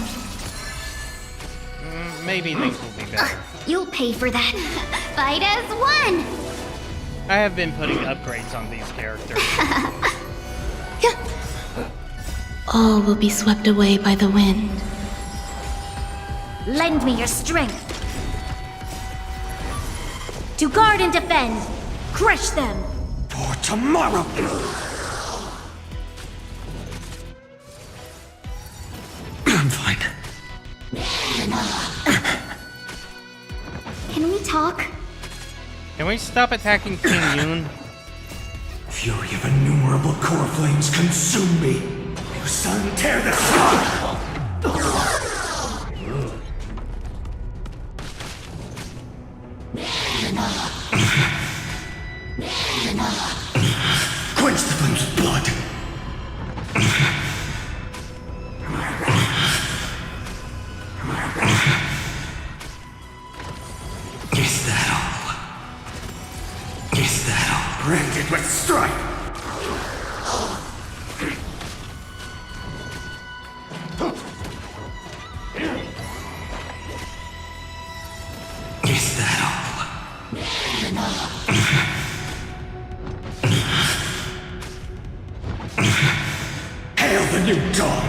S1: Maybe things will be better.
S3: You'll pay for that. Fight as one!
S1: I have been putting upgrades on these characters.
S4: All will be swept away by the wind.
S3: Lend me your strength. To guard and defend. Crush them.
S20: For tomorrow! I'm fine.
S3: Can we talk?
S1: Can we stop attacking King Yoon?
S20: Fury of innumerable core flames consume me. You sun, tear the sky! Quench the flames of blood. Is that all? Is that all? Branded with strife! Is that all? Hail the new dawn!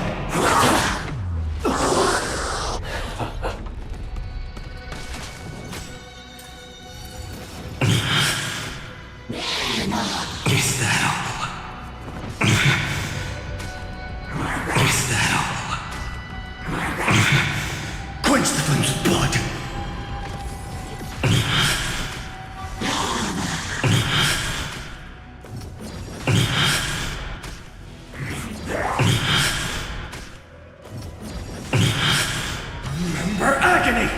S20: Is that all? Is that all? Quench the flames of blood! Remember agony!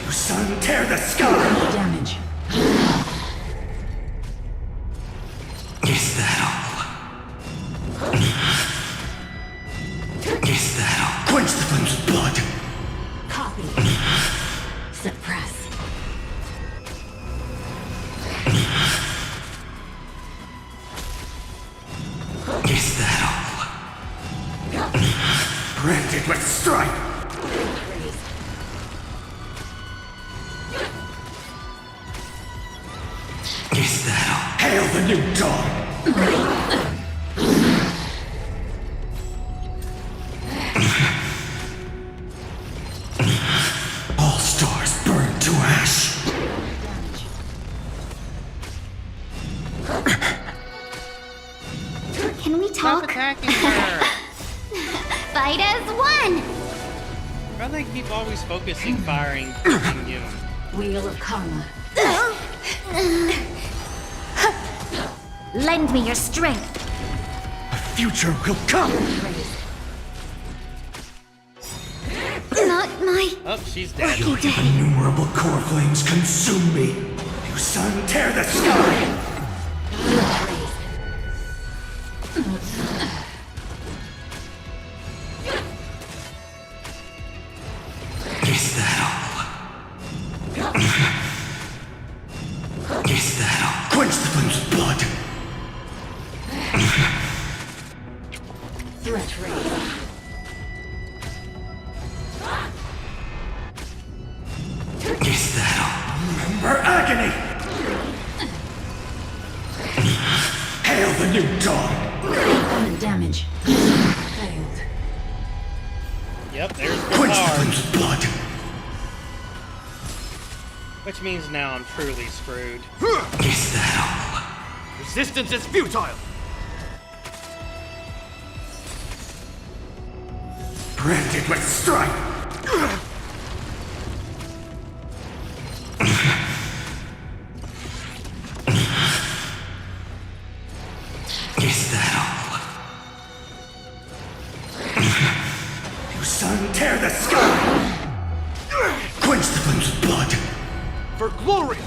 S20: You sun, tear the sky! Damage. Is that all? Is that all? Quench the flames of blood!
S3: Copy. Suppress.
S20: Is that all? Branded with strife! Is that all? Hail the new dawn! All stars burn to ash!
S3: Can we
S1: Stop
S3: talk?
S1: attacking her!
S3: Fight as one!
S1: Why do they keep always focusing firing King Yoon?
S3: Wheel of Karma. Lend me your strength.
S20: A future will come!
S3: Not my
S1: Oh, she's dead.
S20: Fury of innumerable core flames consume me. You sun, tear the sky! Is that all? Is that all? Quench the flames of blood!
S3: threat raised.
S20: Is that all? Remember agony! Hail the new dawn!
S3: Damage. Failed.
S1: Yep, there's the
S20: Quench the
S1: card.
S20: flames of blood!
S1: Which means now I'm truly screwed.
S20: Is that all?
S8: Resistance is futile!
S20: Branded with strife! Is that all? You sun, tear the sky! Quench the flames of blood!
S8: For glory!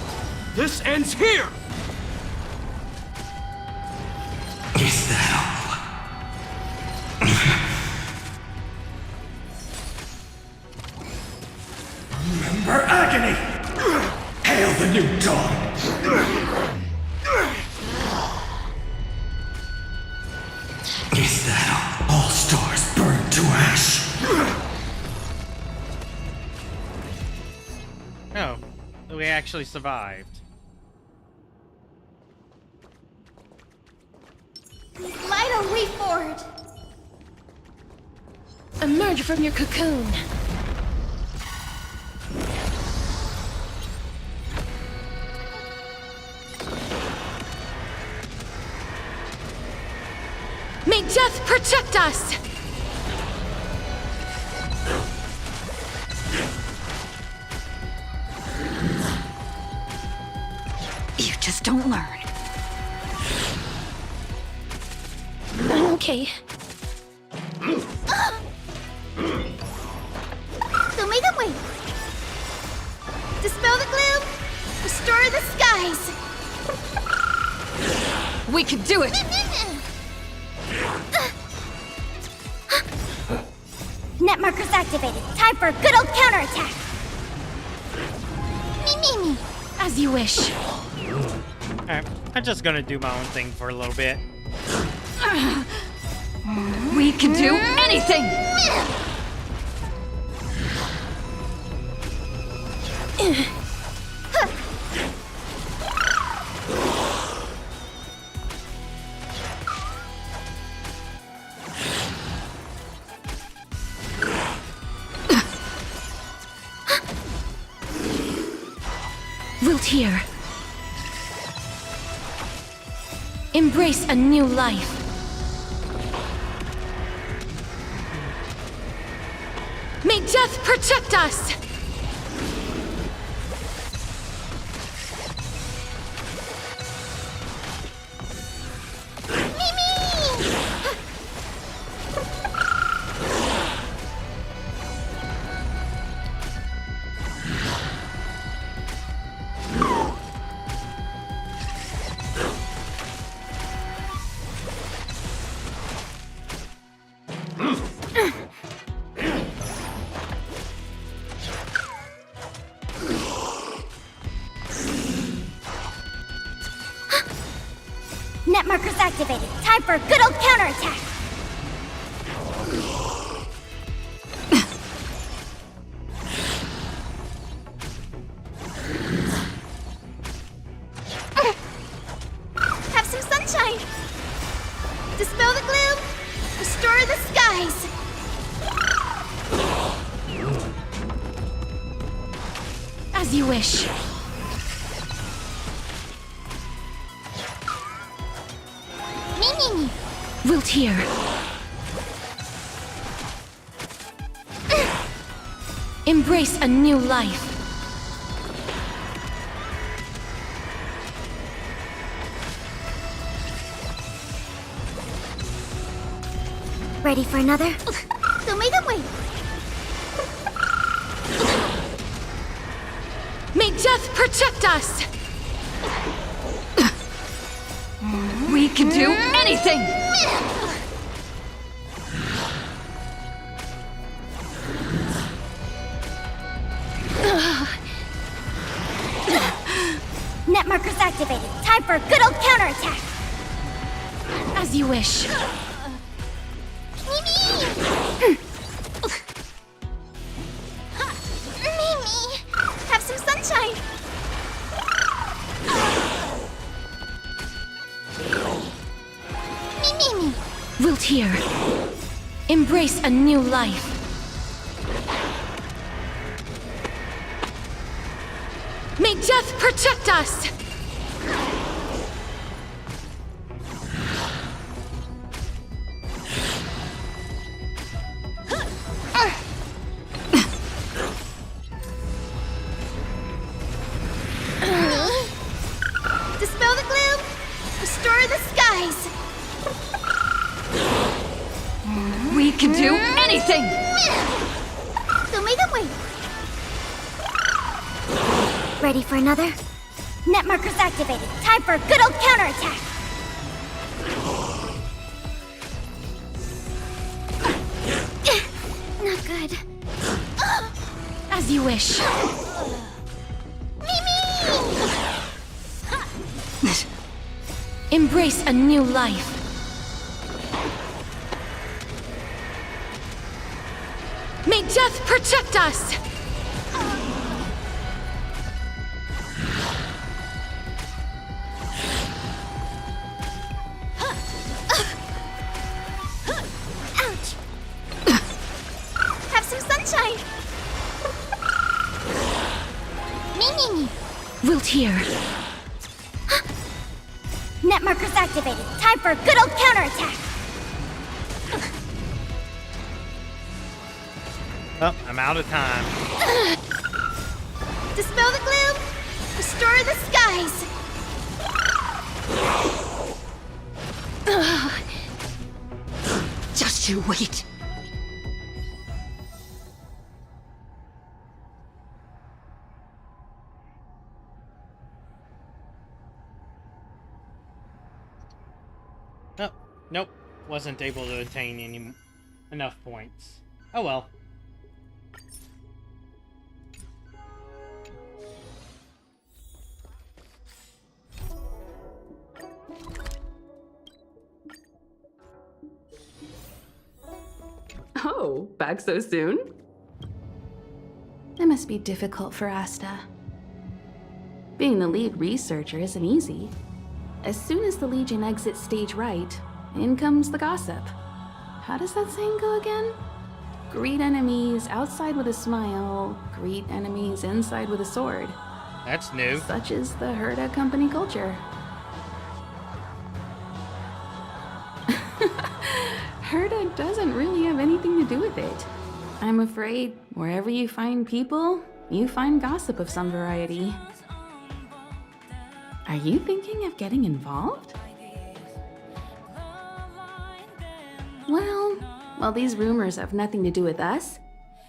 S8: This This ends here!
S20: Is that all? Remember agony! Hail the new dawn! Is that all? All stars burned to ash!
S1: Oh, we actually survived.
S3: Light a way forward!
S10: Emerge from your cocoon. May death protect us!
S5: You just don't learn.
S10: I'm okay.
S3: So make them wait! Dispel the gloom! Restore the skies!
S5: We can do it!
S3: Net markers activated. Time for a good old counterattack! Me.
S10: As you wish.
S1: Alright, I'm just gonna do my own thing for a little bit.
S5: We can do anything!
S10: Wilt here. Embrace a new life. May death protect us!
S3: Net markers activated. Time for a good old counterattack! Have some sunshine! Dispel the gloom! Restore the skies!
S10: As you wish.
S3: Me.
S10: Wilt here. Embrace a new life.
S3: Ready for another? So make them wait!
S10: May death protect us!
S5: We can do anything!
S3: Net markers activated. Time for a good old counterattack!
S10: As you wish.
S3: Mimi! Have some sunshine! Me.
S10: Wilt here. Embrace a new life. May death protect us!
S3: Dispel the gloom! Restore the skies!
S5: We can do anything!
S3: So make them wait! Ready for another? Net markers activated. Time for a good old counterattack. Not good.
S10: As you wish. Embrace a new life. May death protect us!
S3: Ouch! Have some sunshine! Me.
S10: Wilt here.
S3: Net markers activated. Time for a good old counterattack.
S1: Oh, I'm out of time.
S3: Dispel the gloom. Restore the skies.
S10: Just you wait.
S1: Oh, nope. Wasn't able to attain enough points. Oh well.
S11: Oh, back so soon? It must be difficult for Asta. Being the lead researcher isn't easy. As soon as the Legion exits stage right, in comes the gossip. How does that saying go again? Greet enemies outside with a smile, greet enemies inside with a sword.
S1: That's new.
S11: Such is the Herda company culture. Herda doesn't really have anything to do with it. I'm afraid wherever you find people, you find gossip of some variety. Are you thinking of getting involved? Well, while these rumors have nothing to do with us,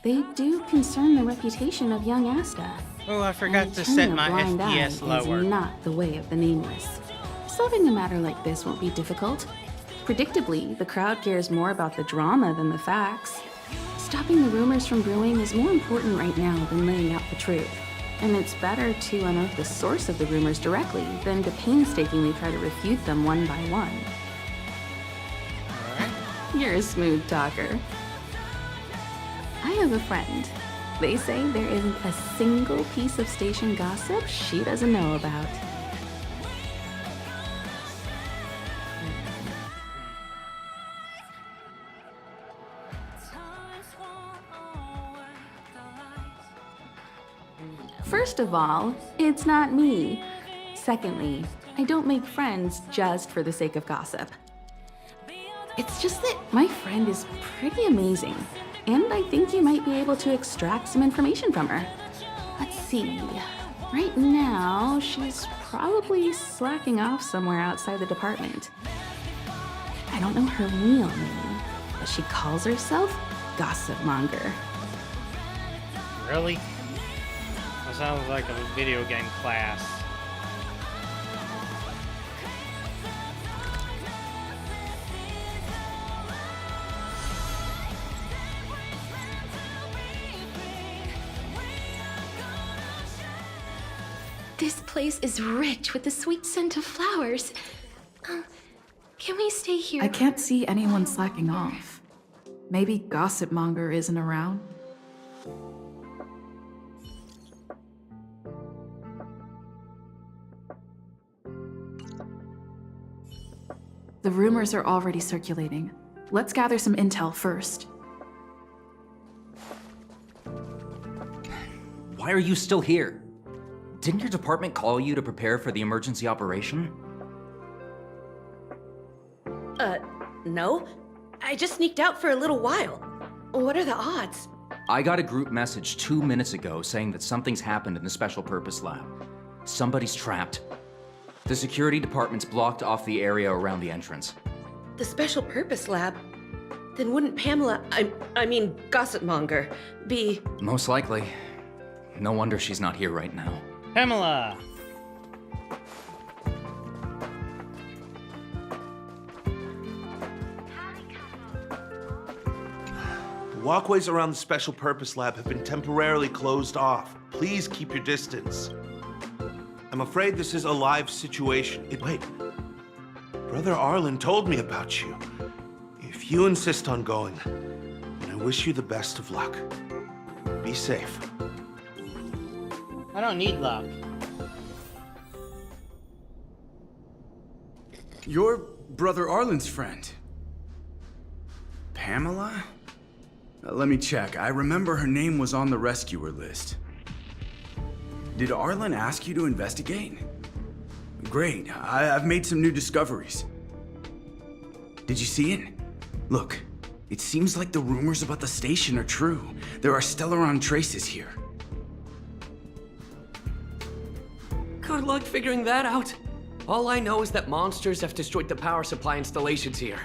S11: they do concern the reputation of young Asta.
S1: Oh, I forgot
S11: And
S1: to
S11: turning
S1: set
S11: a
S1: my
S11: blind eye
S1: FPS lower.
S11: is not the way of the nameless. Solving a matter like this won't be difficult. Predictably, the crowd cares more about the drama than the facts. Stopping the rumors from brewing is more important right now than laying out the truth. And it's better to unearth the source of the rumors directly than to painstakingly try to refute them one by one. You're a smooth talker. I have a friend. They say there isn't a single piece of station gossip she doesn't know about. First of all, it's not me. Secondly, I don't make friends just for the sake of gossip. It's just that my friend is pretty amazing, and I think you might be able to extract some information from her. Let's see. Right now, she's probably slacking off somewhere outside the department. I don't know her real name, but she calls herself Gossip Monger.
S1: Really? That sounds like a video game class.
S10: This place is rich with the sweet scent of flowers. Can we stay here?
S11: I can't see anyone slacking off. Maybe Gossip Monger isn't around. The rumors are already circulating. Let's gather some intel first.
S23: Why are you still here? Didn't your department call you to prepare for the emergency operation?
S2: No. I just sneaked out for a little while. What are the odds?
S23: I got a group message 2 minutes ago saying that something's happened in the Special Purpose Lab. Somebody's trapped. The security department's blocked off the area around the entrance.
S2: The Special Purpose Lab? Then wouldn't Pamela, I mean Gossip Monger, be...
S23: Most likely. No wonder she's not here right now.
S1: Pamela!
S12: walkways around the Special Purpose Lab have been temporarily closed off. Please keep your distance. I'm afraid this is a live situation. Wait. Brother Arlen told me about you. If you insist on going, then I wish you the best of luck. Be safe.
S1: I don't need luck.
S18: You're Brother Arlen's friend. Pamela? Let me check. I remember her name was on the rescuer list. Did Arlen ask you to investigate? Great. I've made some new discoveries. Did you see it? Look, it seems like the rumors about the station are true. There are Stellaron traces here.
S19: Good luck figuring that out. All I know is that monsters have destroyed the power supply installations here.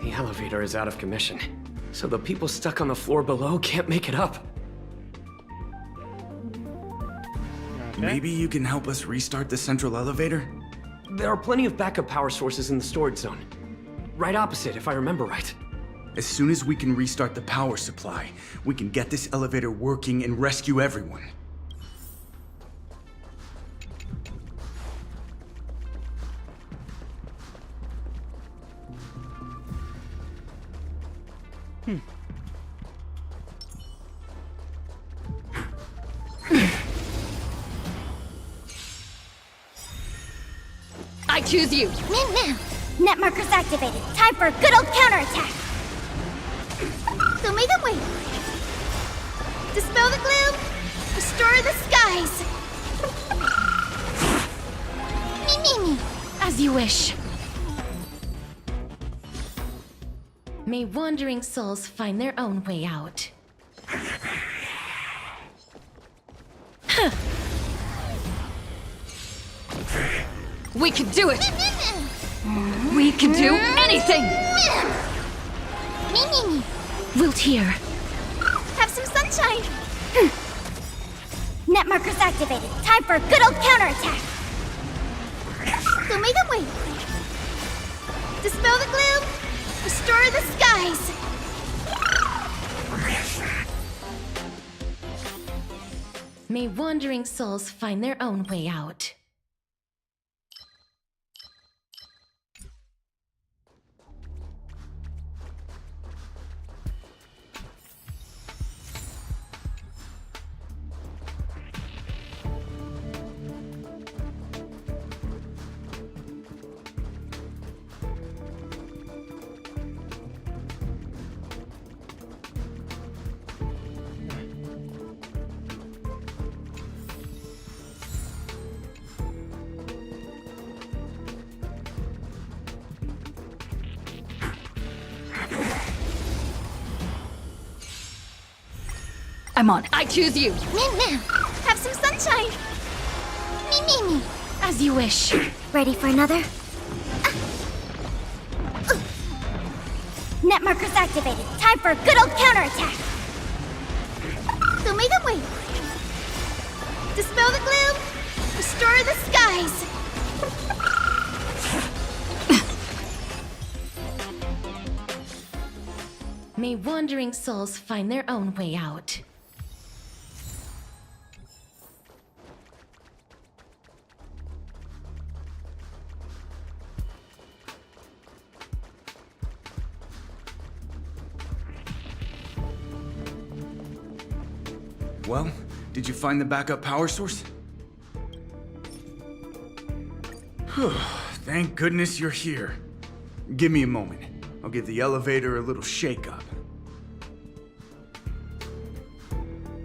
S19: The elevator is out of commission, so the people stuck on the floor below can't make it up.
S18: Maybe you can help us restart the central elevator?
S19: There are plenty of backup power sources in the storage zone. Right opposite, if I remember right.
S18: As soon as we can restart the power supply, we can get this elevator working and rescue everyone.
S3: I choose you. Now. Net markers activated. Time for a good old counterattack. So make them wait. Dispel the gloom. Restore the skies. Me.
S6: As you wish. May wandering souls find their own way out.
S7: We can do it! We can do anything!
S3: Me.
S6: Wilt here.
S3: Have some sunshine. Net markers activated. Time for a good old counterattack. So make them wait. Dispel the gloom. Restore the skies.
S6: May wandering souls find their own way out.
S7: I'm on. I choose you.
S3: Now. Have some sunshine. Me.
S6: As you wish.
S3: Ready for another? Net markers activated. Time for a good old counterattack. So make them wait. Dispel the gloom. Restore the skies.
S6: May wandering souls find their own way out.
S18: Well, did you find the backup power source? Thank goodness you're here. Give me a moment. I'll give the elevator a little shake-up.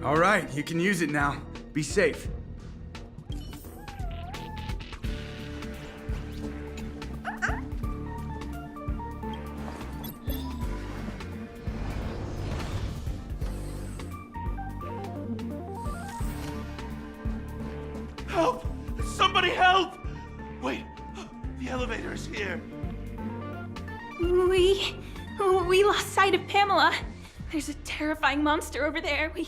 S18: All right, you can use it now. Be safe.
S12: Help! Somebody help! Wait, the elevator is here.
S16: We lost sight of Pamela. There's a terrifying monster over there. We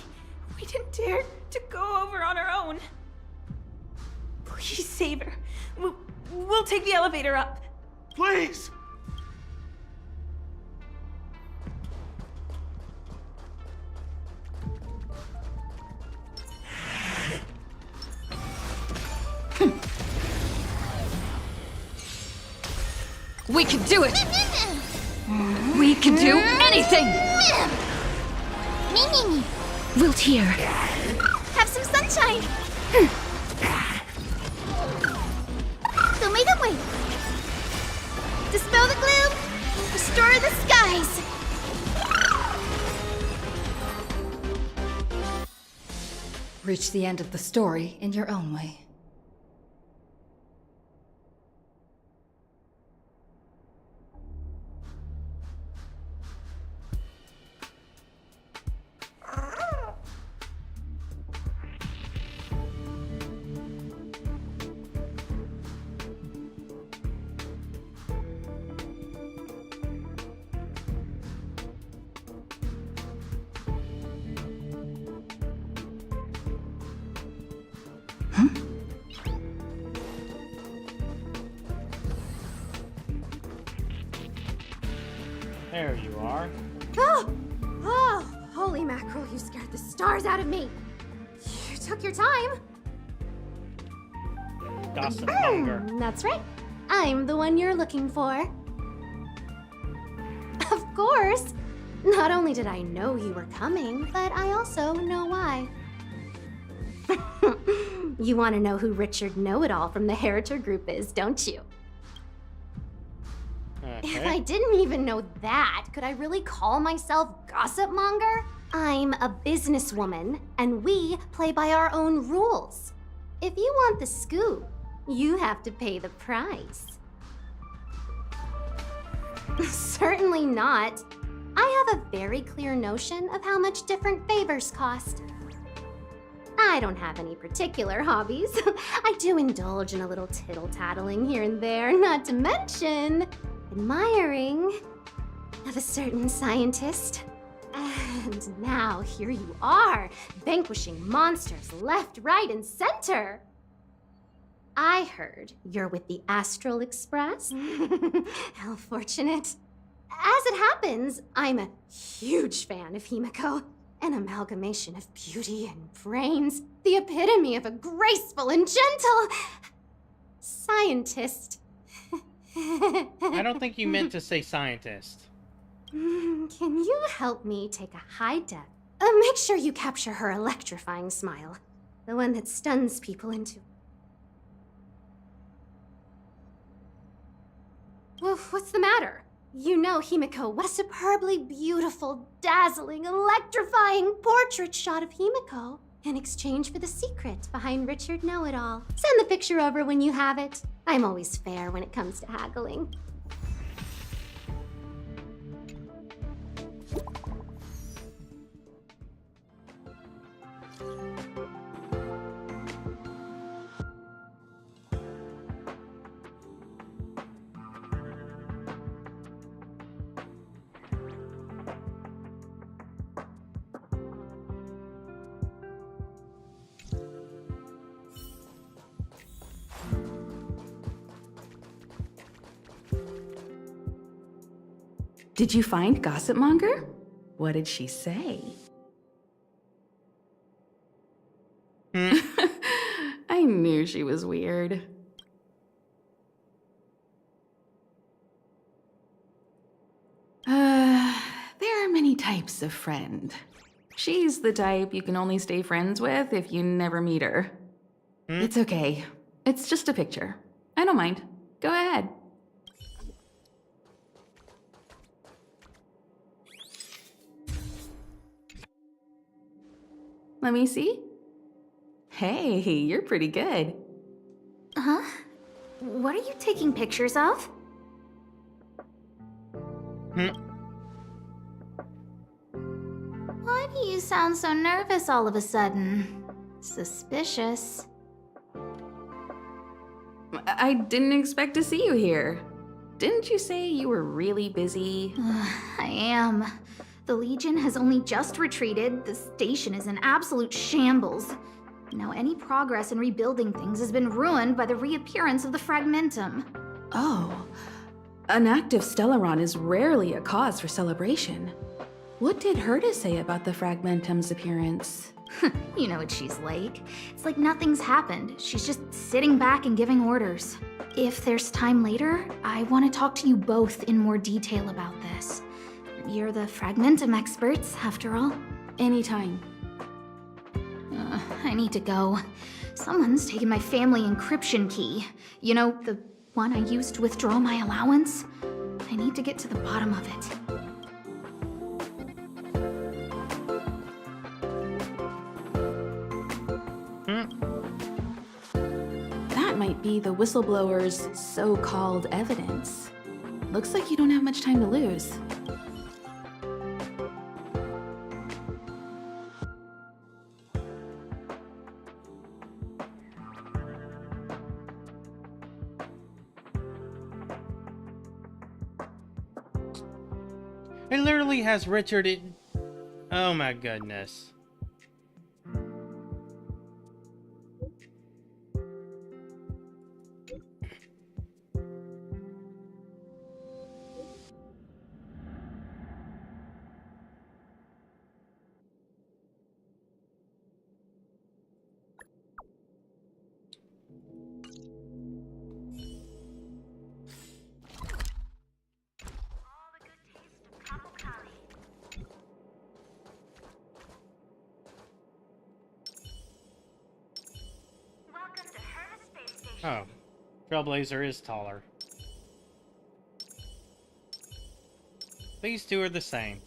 S16: didn't dare to go over on our own. Please save her. We'll take the elevator up.
S12: Please!
S7: We can do it! We can do anything! Wilt here.
S3: Have some sunshine! So make a way! Dispel the gloom! Restore the skies!
S7: Reach the end of the story in your own way.
S1: There you are.
S2: Oh! Oh! Holy mackerel, you scared the stars out of me! You took your time.
S1: Gossip monger.
S6: That's right. I'm the one you're looking for. Of course. Not only did I know you were coming, but I also know why. You want to know who Richard Know-It-All from the Heritor Group is, don't you? If I didn't even know that, could I really call myself gossip monger? I'm a businesswoman, and we play by our own rules. If you want the scoop, you have to pay the price. Certainly not. I have a very clear notion of how much different favors cost. I don't have any particular hobbies. I do indulge in a little tittle-tattling here and there, not to mention admiring of a certain scientist. And now here you are, vanquishing monsters left, right, and center. I heard you're with the Astral Express. How fortunate. As it happens, I'm a huge fan of Himiko. An amalgamation of beauty and brains, the epitome of a graceful and gentle scientist.
S1: I don't think you meant to say scientist.
S6: Can you help me take a high def? Make sure you capture her electrifying smile. The one that stuns people into... Well, what's the matter? You know, Himiko, what a superbly beautiful, dazzling, electrifying portrait shot of Himiko in exchange for the secret behind Richard Know-It-All. Send the picture over when you have it. I'm always fair when it comes to haggling.
S11: Did you find Gossip Monger? What did she say? I knew she was weird. There are many types of friend. She's the type you can only stay friends with if you never meet her. It's okay. It's just a picture. I don't mind. Go ahead. Let me see. Hey, you're pretty good.
S6: Huh? What are you taking pictures of? Why do you sound so nervous all of a sudden? Suspicious.
S11: I didn't expect to see you here. Didn't you say you were really busy?
S7: I am. The Legion has only just retreated. The station is in absolute shambles. Now any progress in rebuilding things has been ruined by the reappearance of the Fragmentum.
S11: Oh, an active Stellaron is rarely a cause for celebration. What did Herta say about the Fragmentum's appearance?
S7: You know what she's like. It's like nothing's happened. She's just sitting back and giving orders.
S5: If there's time later, I want to talk to you both in more detail about this. You're the Fragmentum experts, after all.
S11: Anytime.
S5: I need to go. Someone's taken my family encryption key. You know, the one I used to withdraw my allowance? I need to get to the bottom of it.
S11: That might be the whistleblower's so-called evidence. Looks like you don't have much time to lose.
S1: It literally has Richard in... Oh my goodness. Oh, Trailblazer is taller. These two are the same.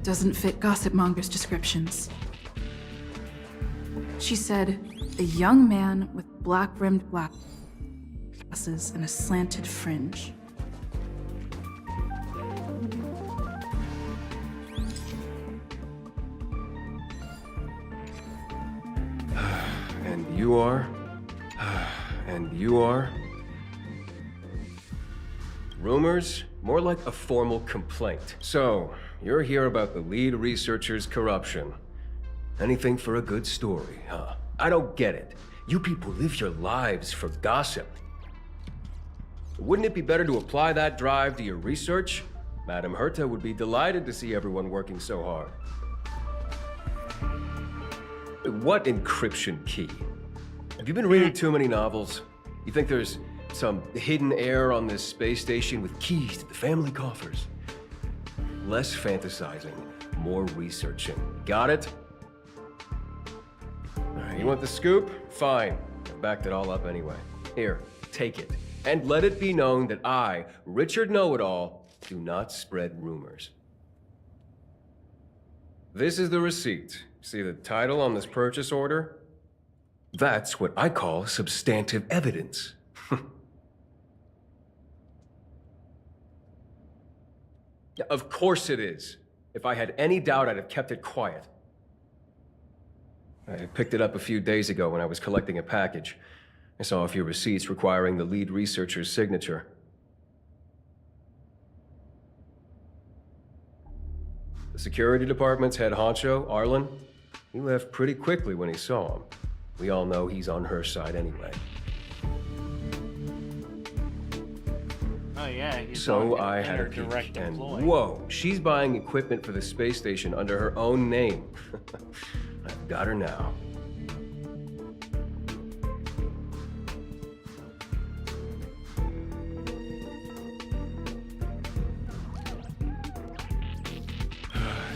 S13: Doesn't fit Gossip Monger's descriptions. She said, a young man with black-rimmed black glasses and a slanted fringe.
S14: And you are? And you are? Rumors? More like a formal complaint. So, you're here about the lead researcher's corruption. Anything for a good story, huh? I don't get it. You people live your lives for gossip. Wouldn't it be better to apply that drive to your research? Madame Herta would be delighted to see everyone working so hard. What encryption key? Have you been reading too many novels? You think there's some hidden heir on this space station with keys to the family coffers? Less fantasizing, more researching. Got it? You want the scoop? Fine. I backed it all up anyway. Here, take it. And let it be known that I, Richard Know-It-All, do not spread rumors. This is the receipt. See the title on this purchase order? That's what I call substantive evidence. Yeah, of course it is. If I had any doubt, I'd have kept it quiet. I picked it up a few days ago when I was collecting a package. I saw a few receipts requiring the lead researcher's signature. The security department's head honcho, Arlen, he left pretty quickly when he saw him. We all know he's on her side anyway.
S1: Oh yeah, he's
S14: So I had a peek,
S1: direct
S14: and
S1: employee.
S14: whoa, she's buying equipment for the space station under her own name. I've got her now.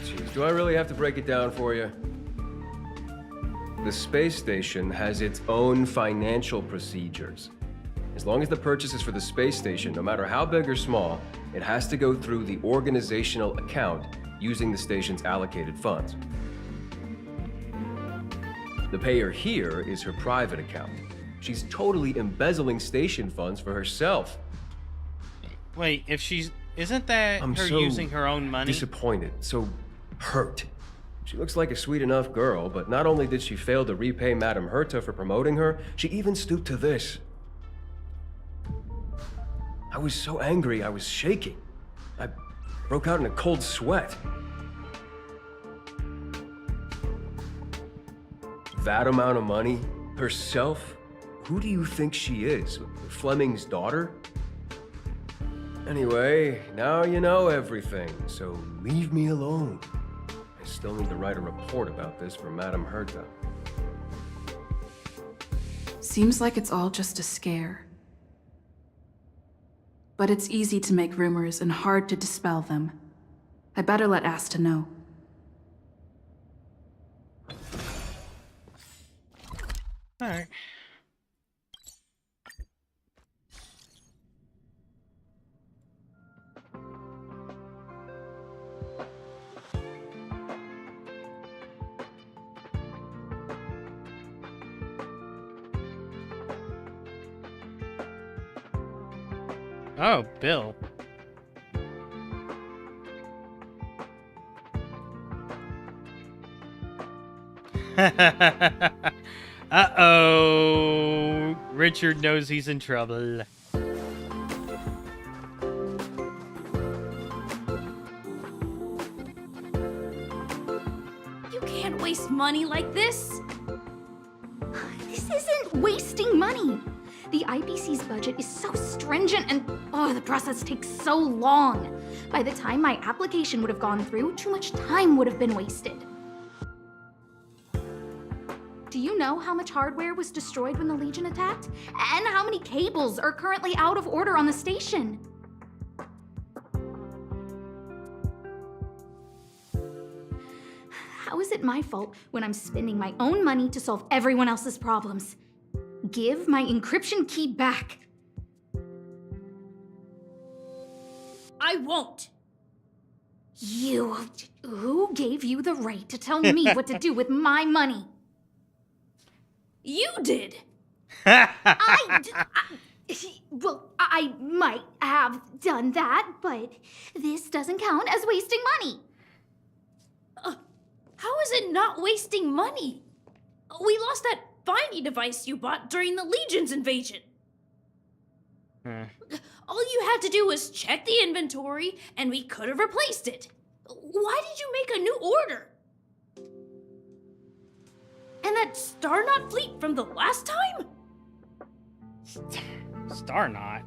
S14: Jeez, do I really have to break it down for you? The space station has its own financial procedures. As long as the purchase is for the space station, no matter how big or small, it has to go through the organizational account using the station's allocated funds. The payer here is her private account. She's totally embezzling station funds for herself.
S1: Wait, if she's... Isn't that
S14: I'm
S1: her
S14: so
S1: using her own money?
S14: disappointed, so hurt. She looks like a sweet enough girl, but not only did she fail to repay Madame Herta for promoting her, she even stooped to this. I was so angry, I was shaking. I broke out in a cold sweat. That amount of money? Herself? Who do you think she is? Fleming's daughter? Anyway, now you know everything, so leave me alone. I still need to write a report about this for Madame Herta.
S13: Seems like it's all just a scare. But it's easy to make rumors and hard to dispel them. I better let Asta know.
S1: Alright. Oh, Bill. Uh-oh. Richard knows he's in trouble.
S16: You can't waste money like this.
S5: This isn't wasting money. The IPC's budget is so stringent and, the process takes so long. By the time my application would have gone through, too much time would have been wasted. Do you know how much hardware was destroyed when the Legion attacked? And how many cables are currently out of order on the station? How is it my fault when I'm spending my own money to solve everyone else's problems? Give my encryption key back.
S16: I won't.
S5: Who gave you the right to tell me what to do with my money?
S16: You did.
S5: Well, I might have done that, but this doesn't count as wasting money.
S16: How is it not wasting money? We lost that finding device you bought during the Legion's invasion. All you had to do was check the inventory, and we could have replaced it. Why did you make a new order? And that Star Knot fleet from the last time?
S1: Star Knot?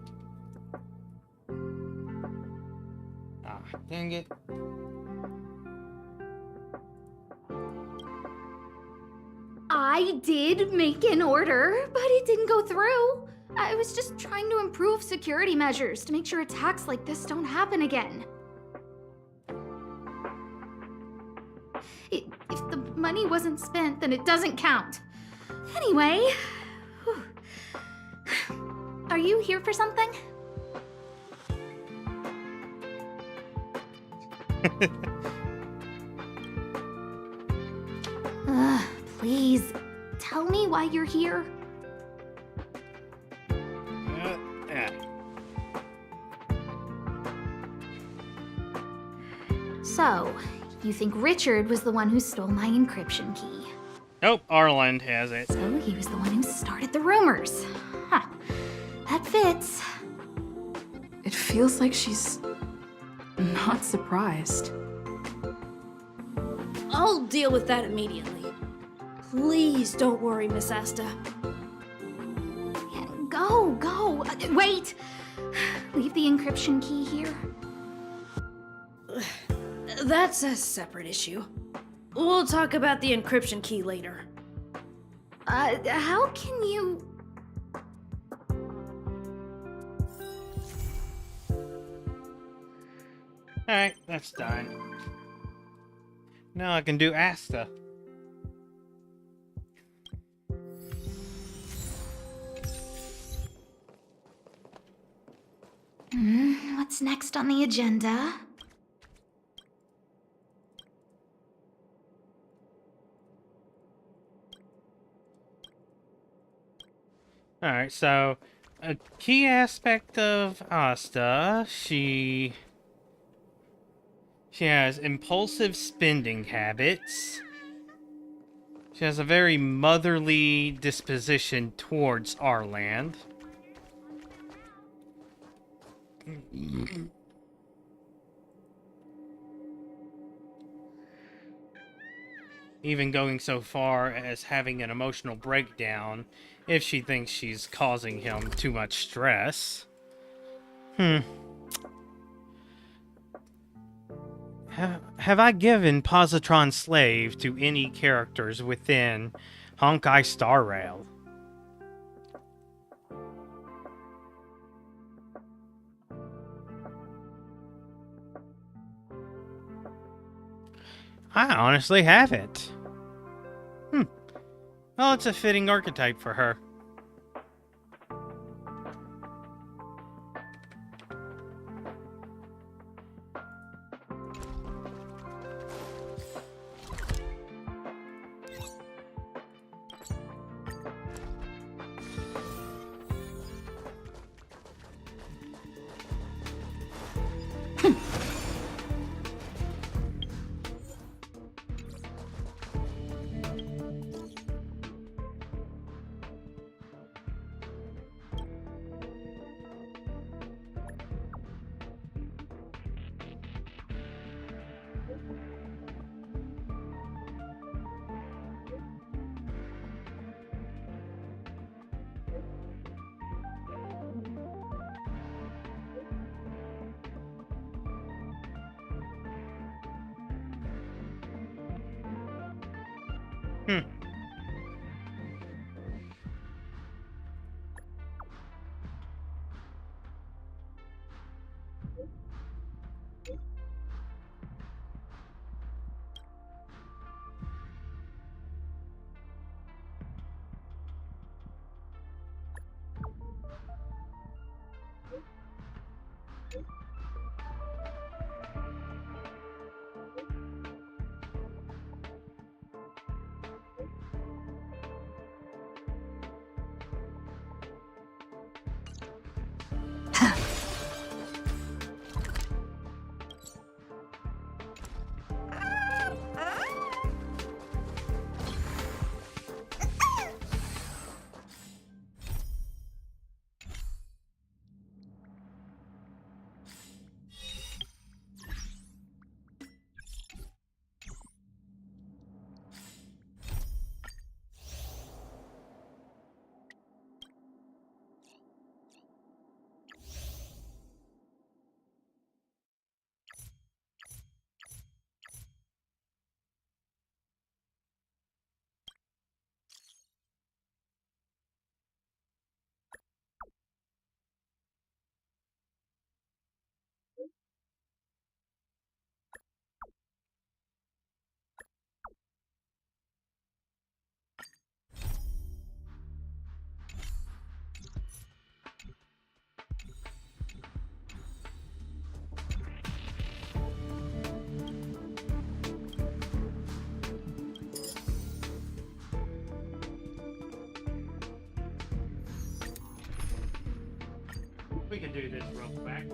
S1: Ah, dang it.
S5: I did make an order, but it didn't go through. I was just trying to improve security measures to make sure attacks like this don't happen again. If the money wasn't spent, then it doesn't count. Anyway, are you here for something? Please, tell me why you're here. So, you think Richard was the one who stole my encryption key?
S1: Nope, Arland has it.
S5: So he was the one who started the rumors. Huh. That fits.
S13: It feels like she's not surprised.
S16: I'll deal with that immediately. Please don't worry, Miss Asta.
S5: Go. Wait! Leave the encryption key here.
S16: That's a separate issue. We'll talk about the encryption key later.
S5: How can you...
S1: Alright, that's done. Now I can do Asta.
S5: What's next on the agenda?
S1: Alright, so a key aspect of Asta, she has impulsive spending habits. She has a very motherly disposition towards Arland. even going so far as having an emotional breakdown if she thinks she's causing him too much stress. Have I given Positron Slave to any characters within Honkai Star Rail? I honestly haven't. Well, it's a fitting archetype for her. We can do this real quick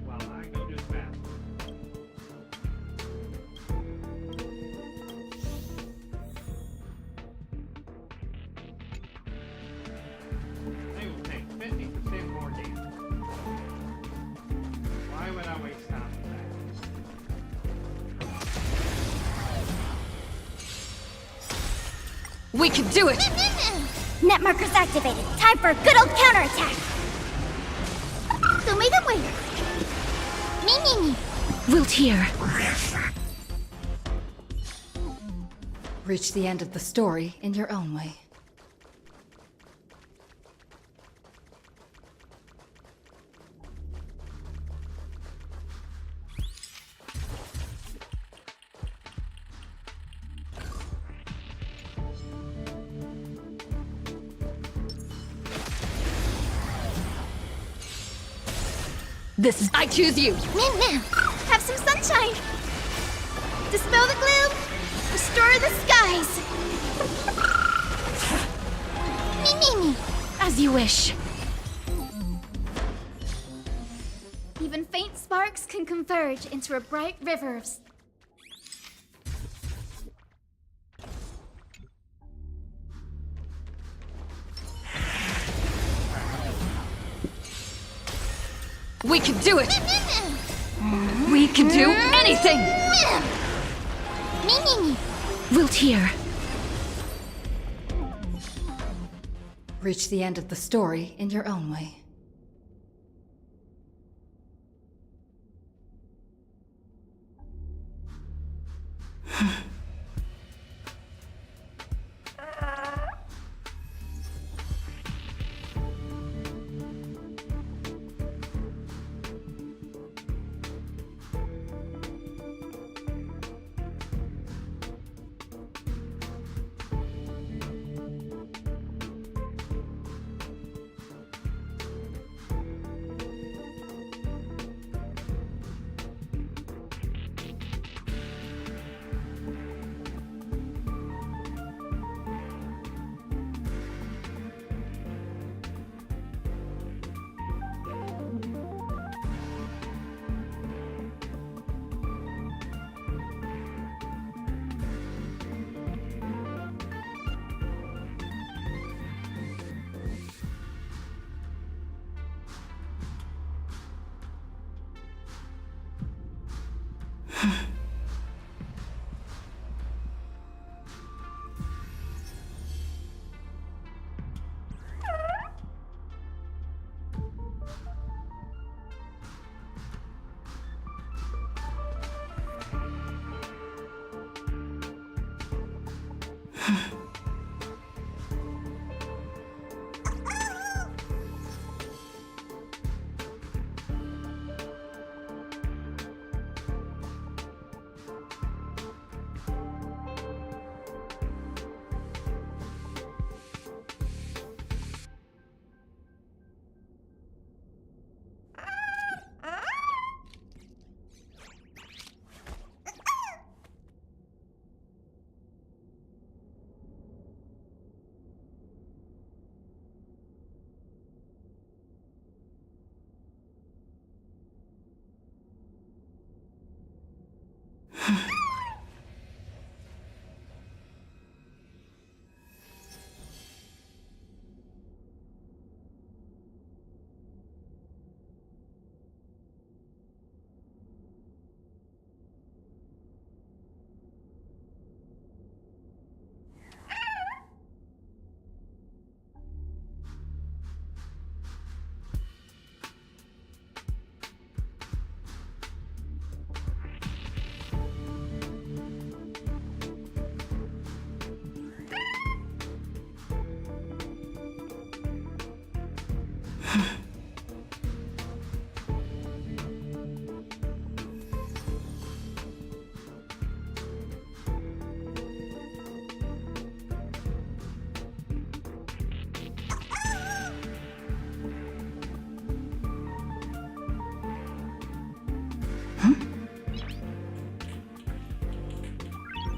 S1: while I go to the bathroom. They will take 50% more damage. Why would I waste time with that?
S3: We can do it! Net markers activated. Time for a good old counterattack!
S10: Wilt here. Reach the end of the story in your own way. This is... I choose you!
S2: Have some sunshine! Dispel the gloom! Restore the skies! Me.
S10: As you wish.
S2: Even faint sparks can converge into a bright river of...
S10: We can do it! We can do anything! Wilt here.
S15: Reach the end of the story in your own way.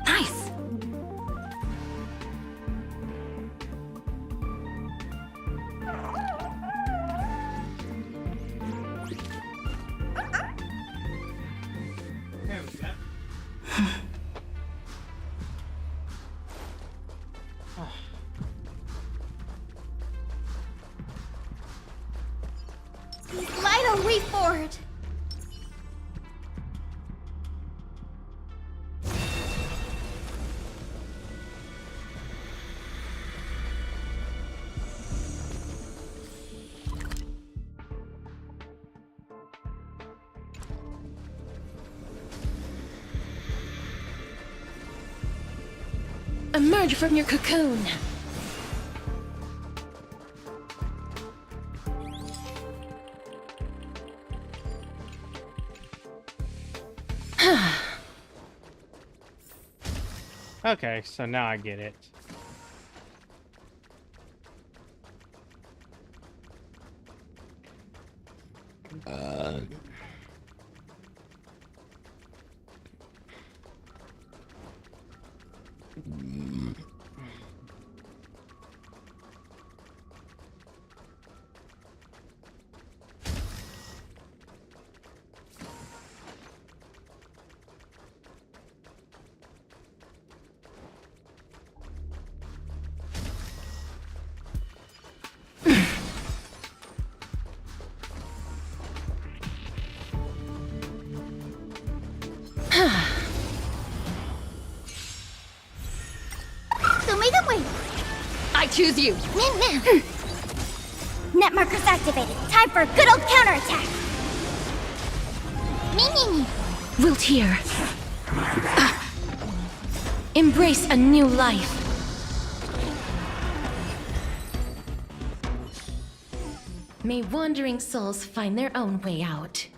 S10: Nice!
S2: Lido, wait for it!
S10: Emerge from your cocoon.
S1: Okay, so now I get it.
S16: choose you.
S3: Net markers activated. Time for a good old counterattack.
S10: Wilt here. Embrace a new life. May wandering souls find their own way out.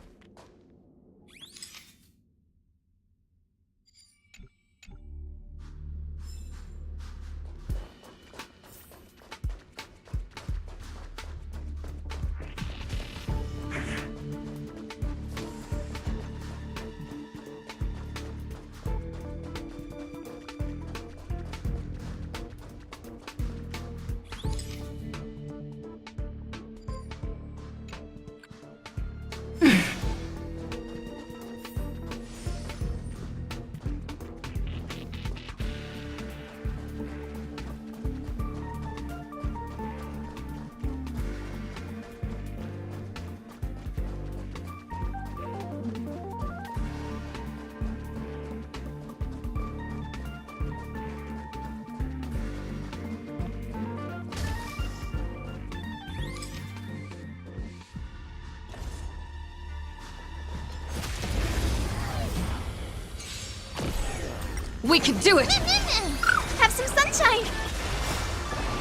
S16: We can do it!
S3: Have some sunshine!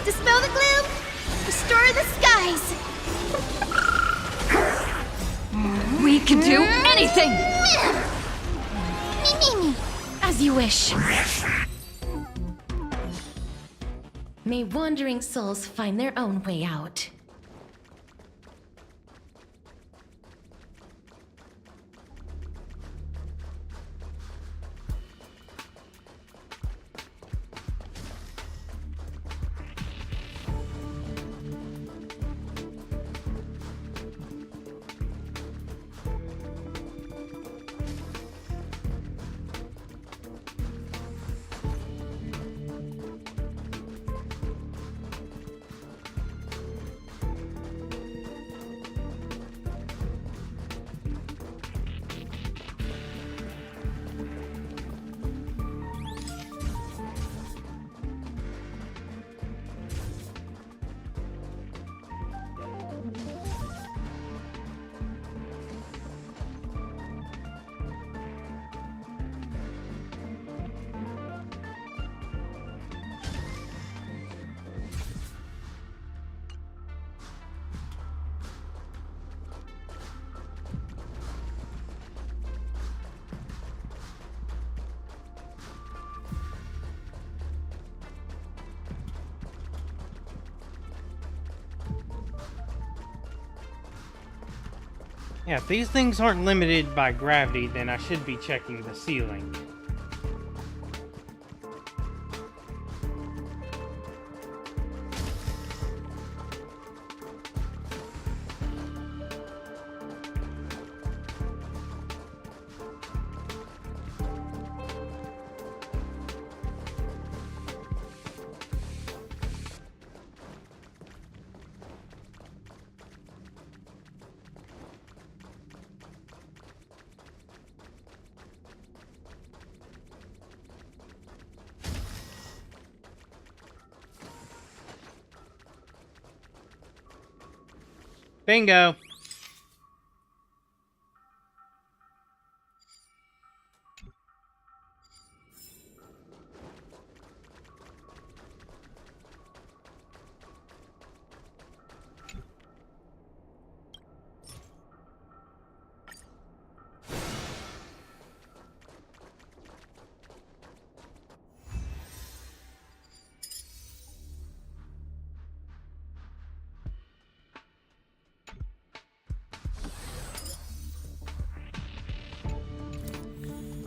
S3: Dispel the gloom! Restore the skies!
S16: We can do anything!
S10: As you wish. May wandering souls find their own way out.
S1: Yeah, if these things aren't limited by gravity, then I should be checking the ceiling. Bingo.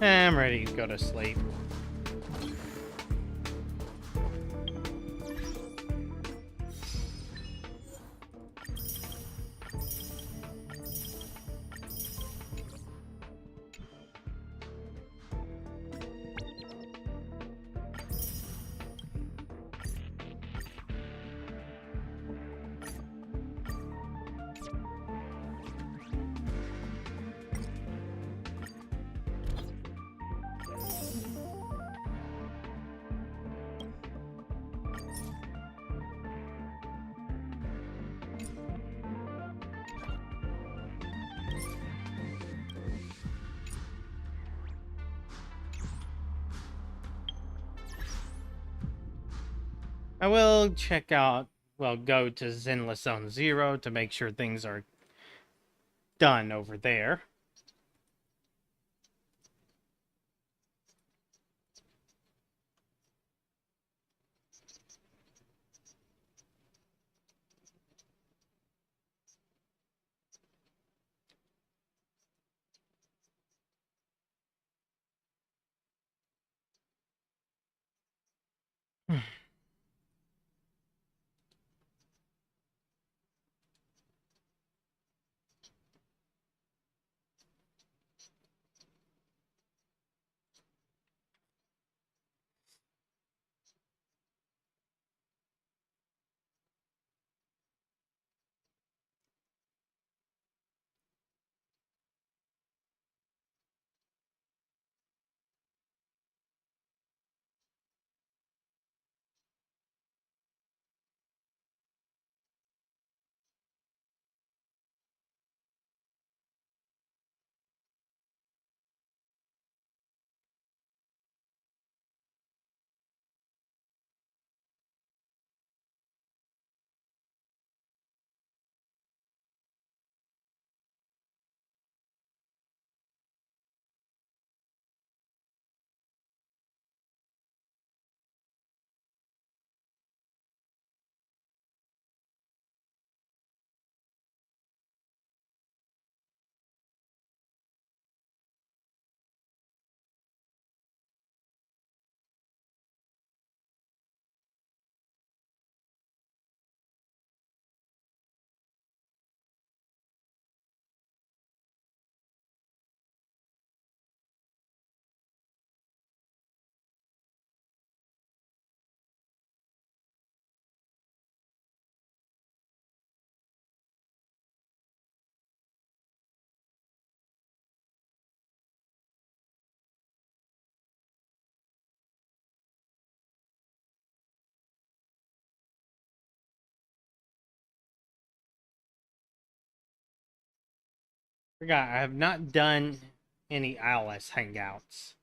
S1: I'm ready to go to sleep. I will check out, well, go to Zenless Zone 0 to make sure things are done over there. Forgot, I have not done any ILS hangouts.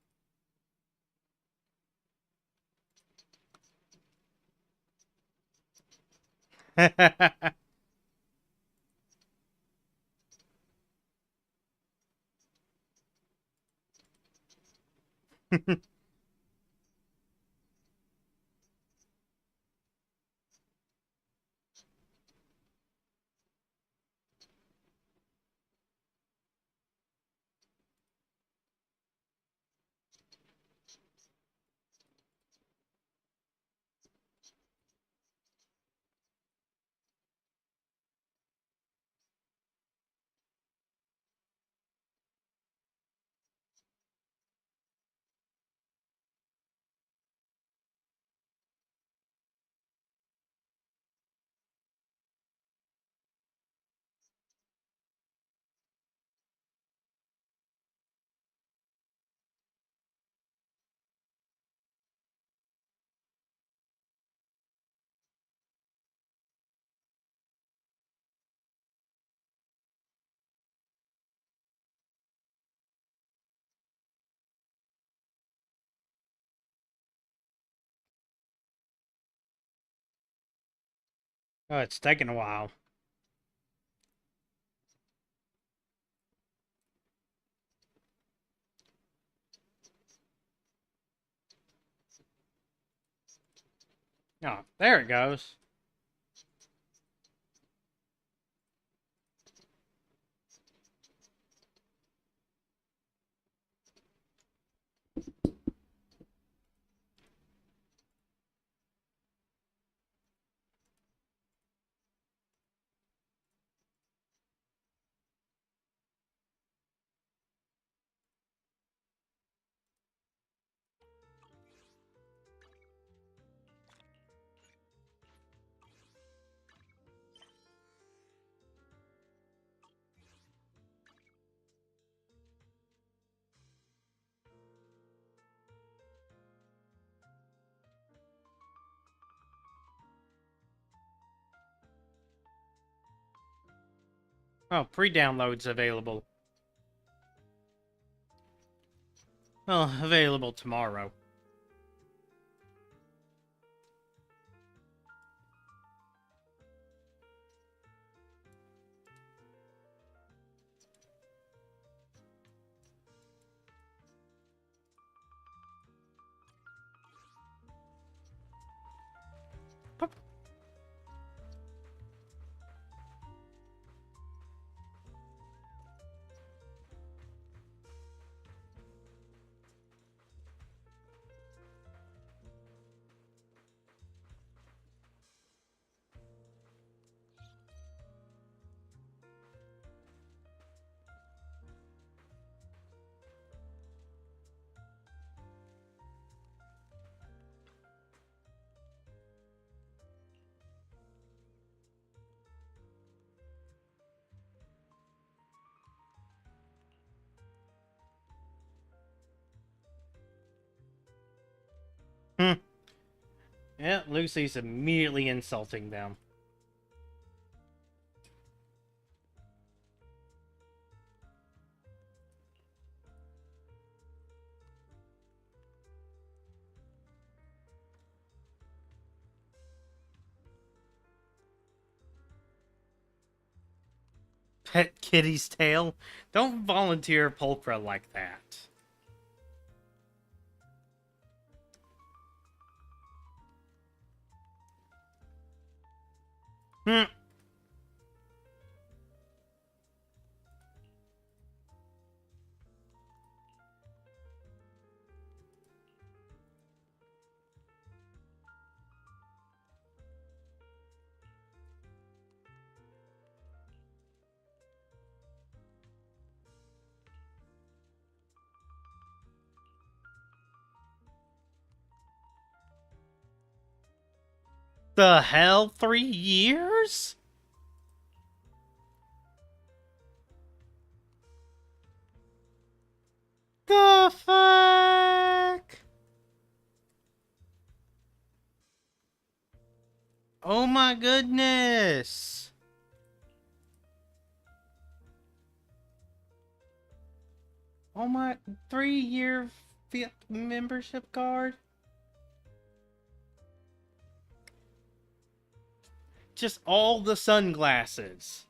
S1: Oh, it's taking a while. Oh, there it goes. Oh, pre-downloads available. Well, available tomorrow. Yeah, Lucy's immediately insulting them. Pet kitty's tail? Don't volunteer pulchra like that. Hmm. The hell? 3 years? The fuck? Oh my goodness. Oh my, 3-year VIP membership card? Just all the sunglasses.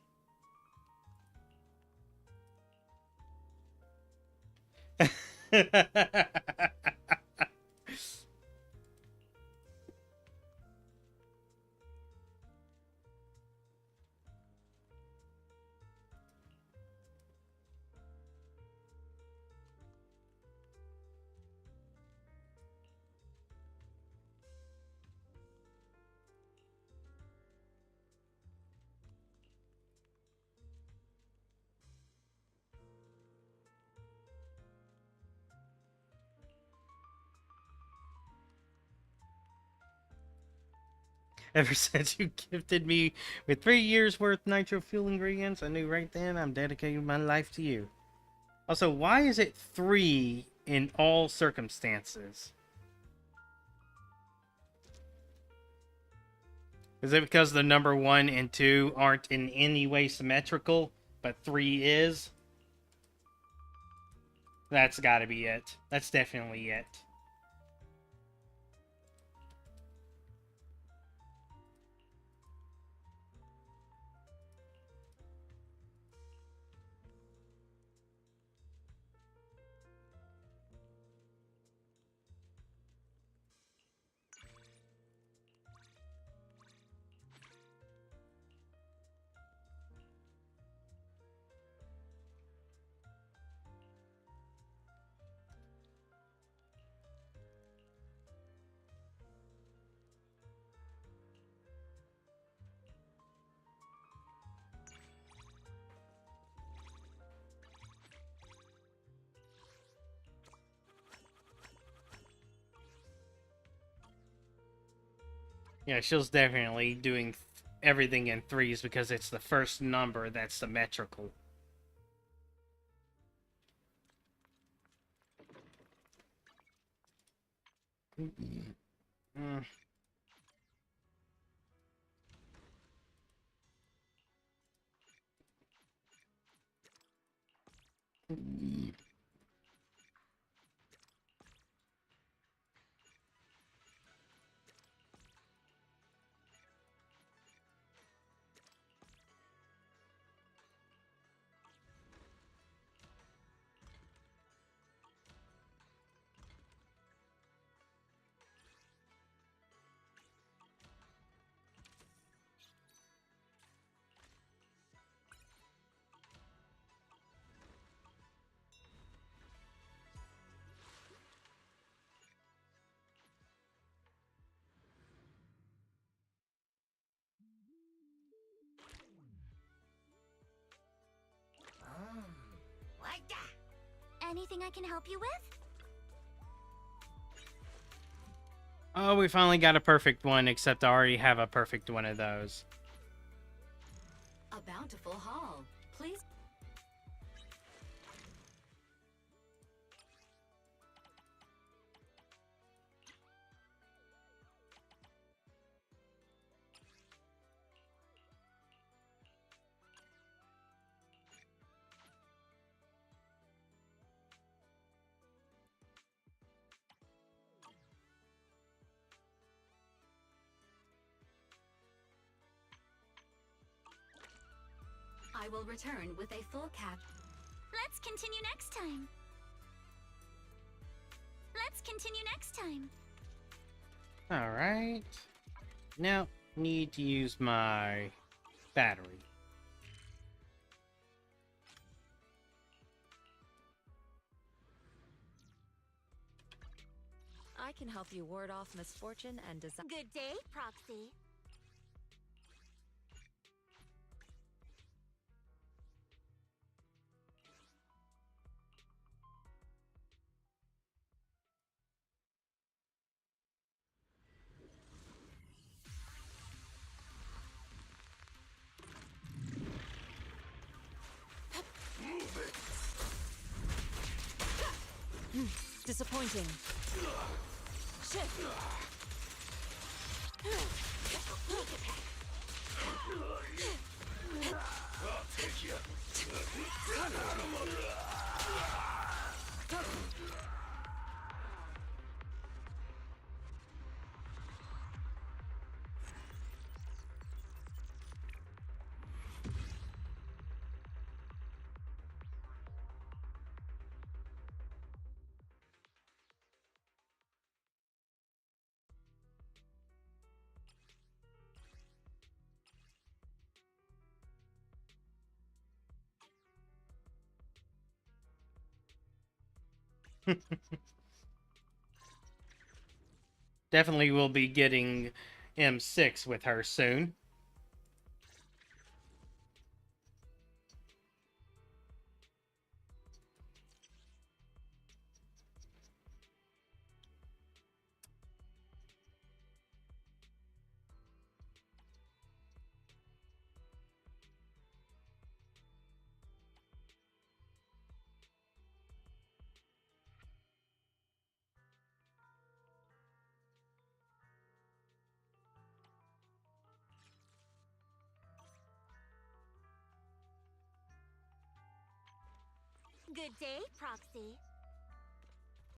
S1: Ever since you gifted me with 3 years worth nitro fuel ingredients, I knew right then I'm dedicating my life to you. Also, why is it 3 in all circumstances? Is it because the number 1 and 2 aren't in any way symmetrical, but 3 is? That's gotta be it. That's definitely it. Yeah, she's definitely doing everything in 3s because it's the first number that's symmetrical. Mm.
S3: Anything I can help you with?
S1: Oh, we finally got a perfect one, except I already have a perfect one of those.
S9: A bountiful haul. Please. I will return with a full cap.
S3: Let's continue next time. Let's continue next time.
S1: Alright. Now, need to use my battery.
S17: I can help you ward off misfortune and disaster.
S3: Good day, Proxy.
S17: Disappointing. Shift.
S20: I'll take you.
S1: Definitely will be getting M6 with her soon.
S3: Good day, Proxy.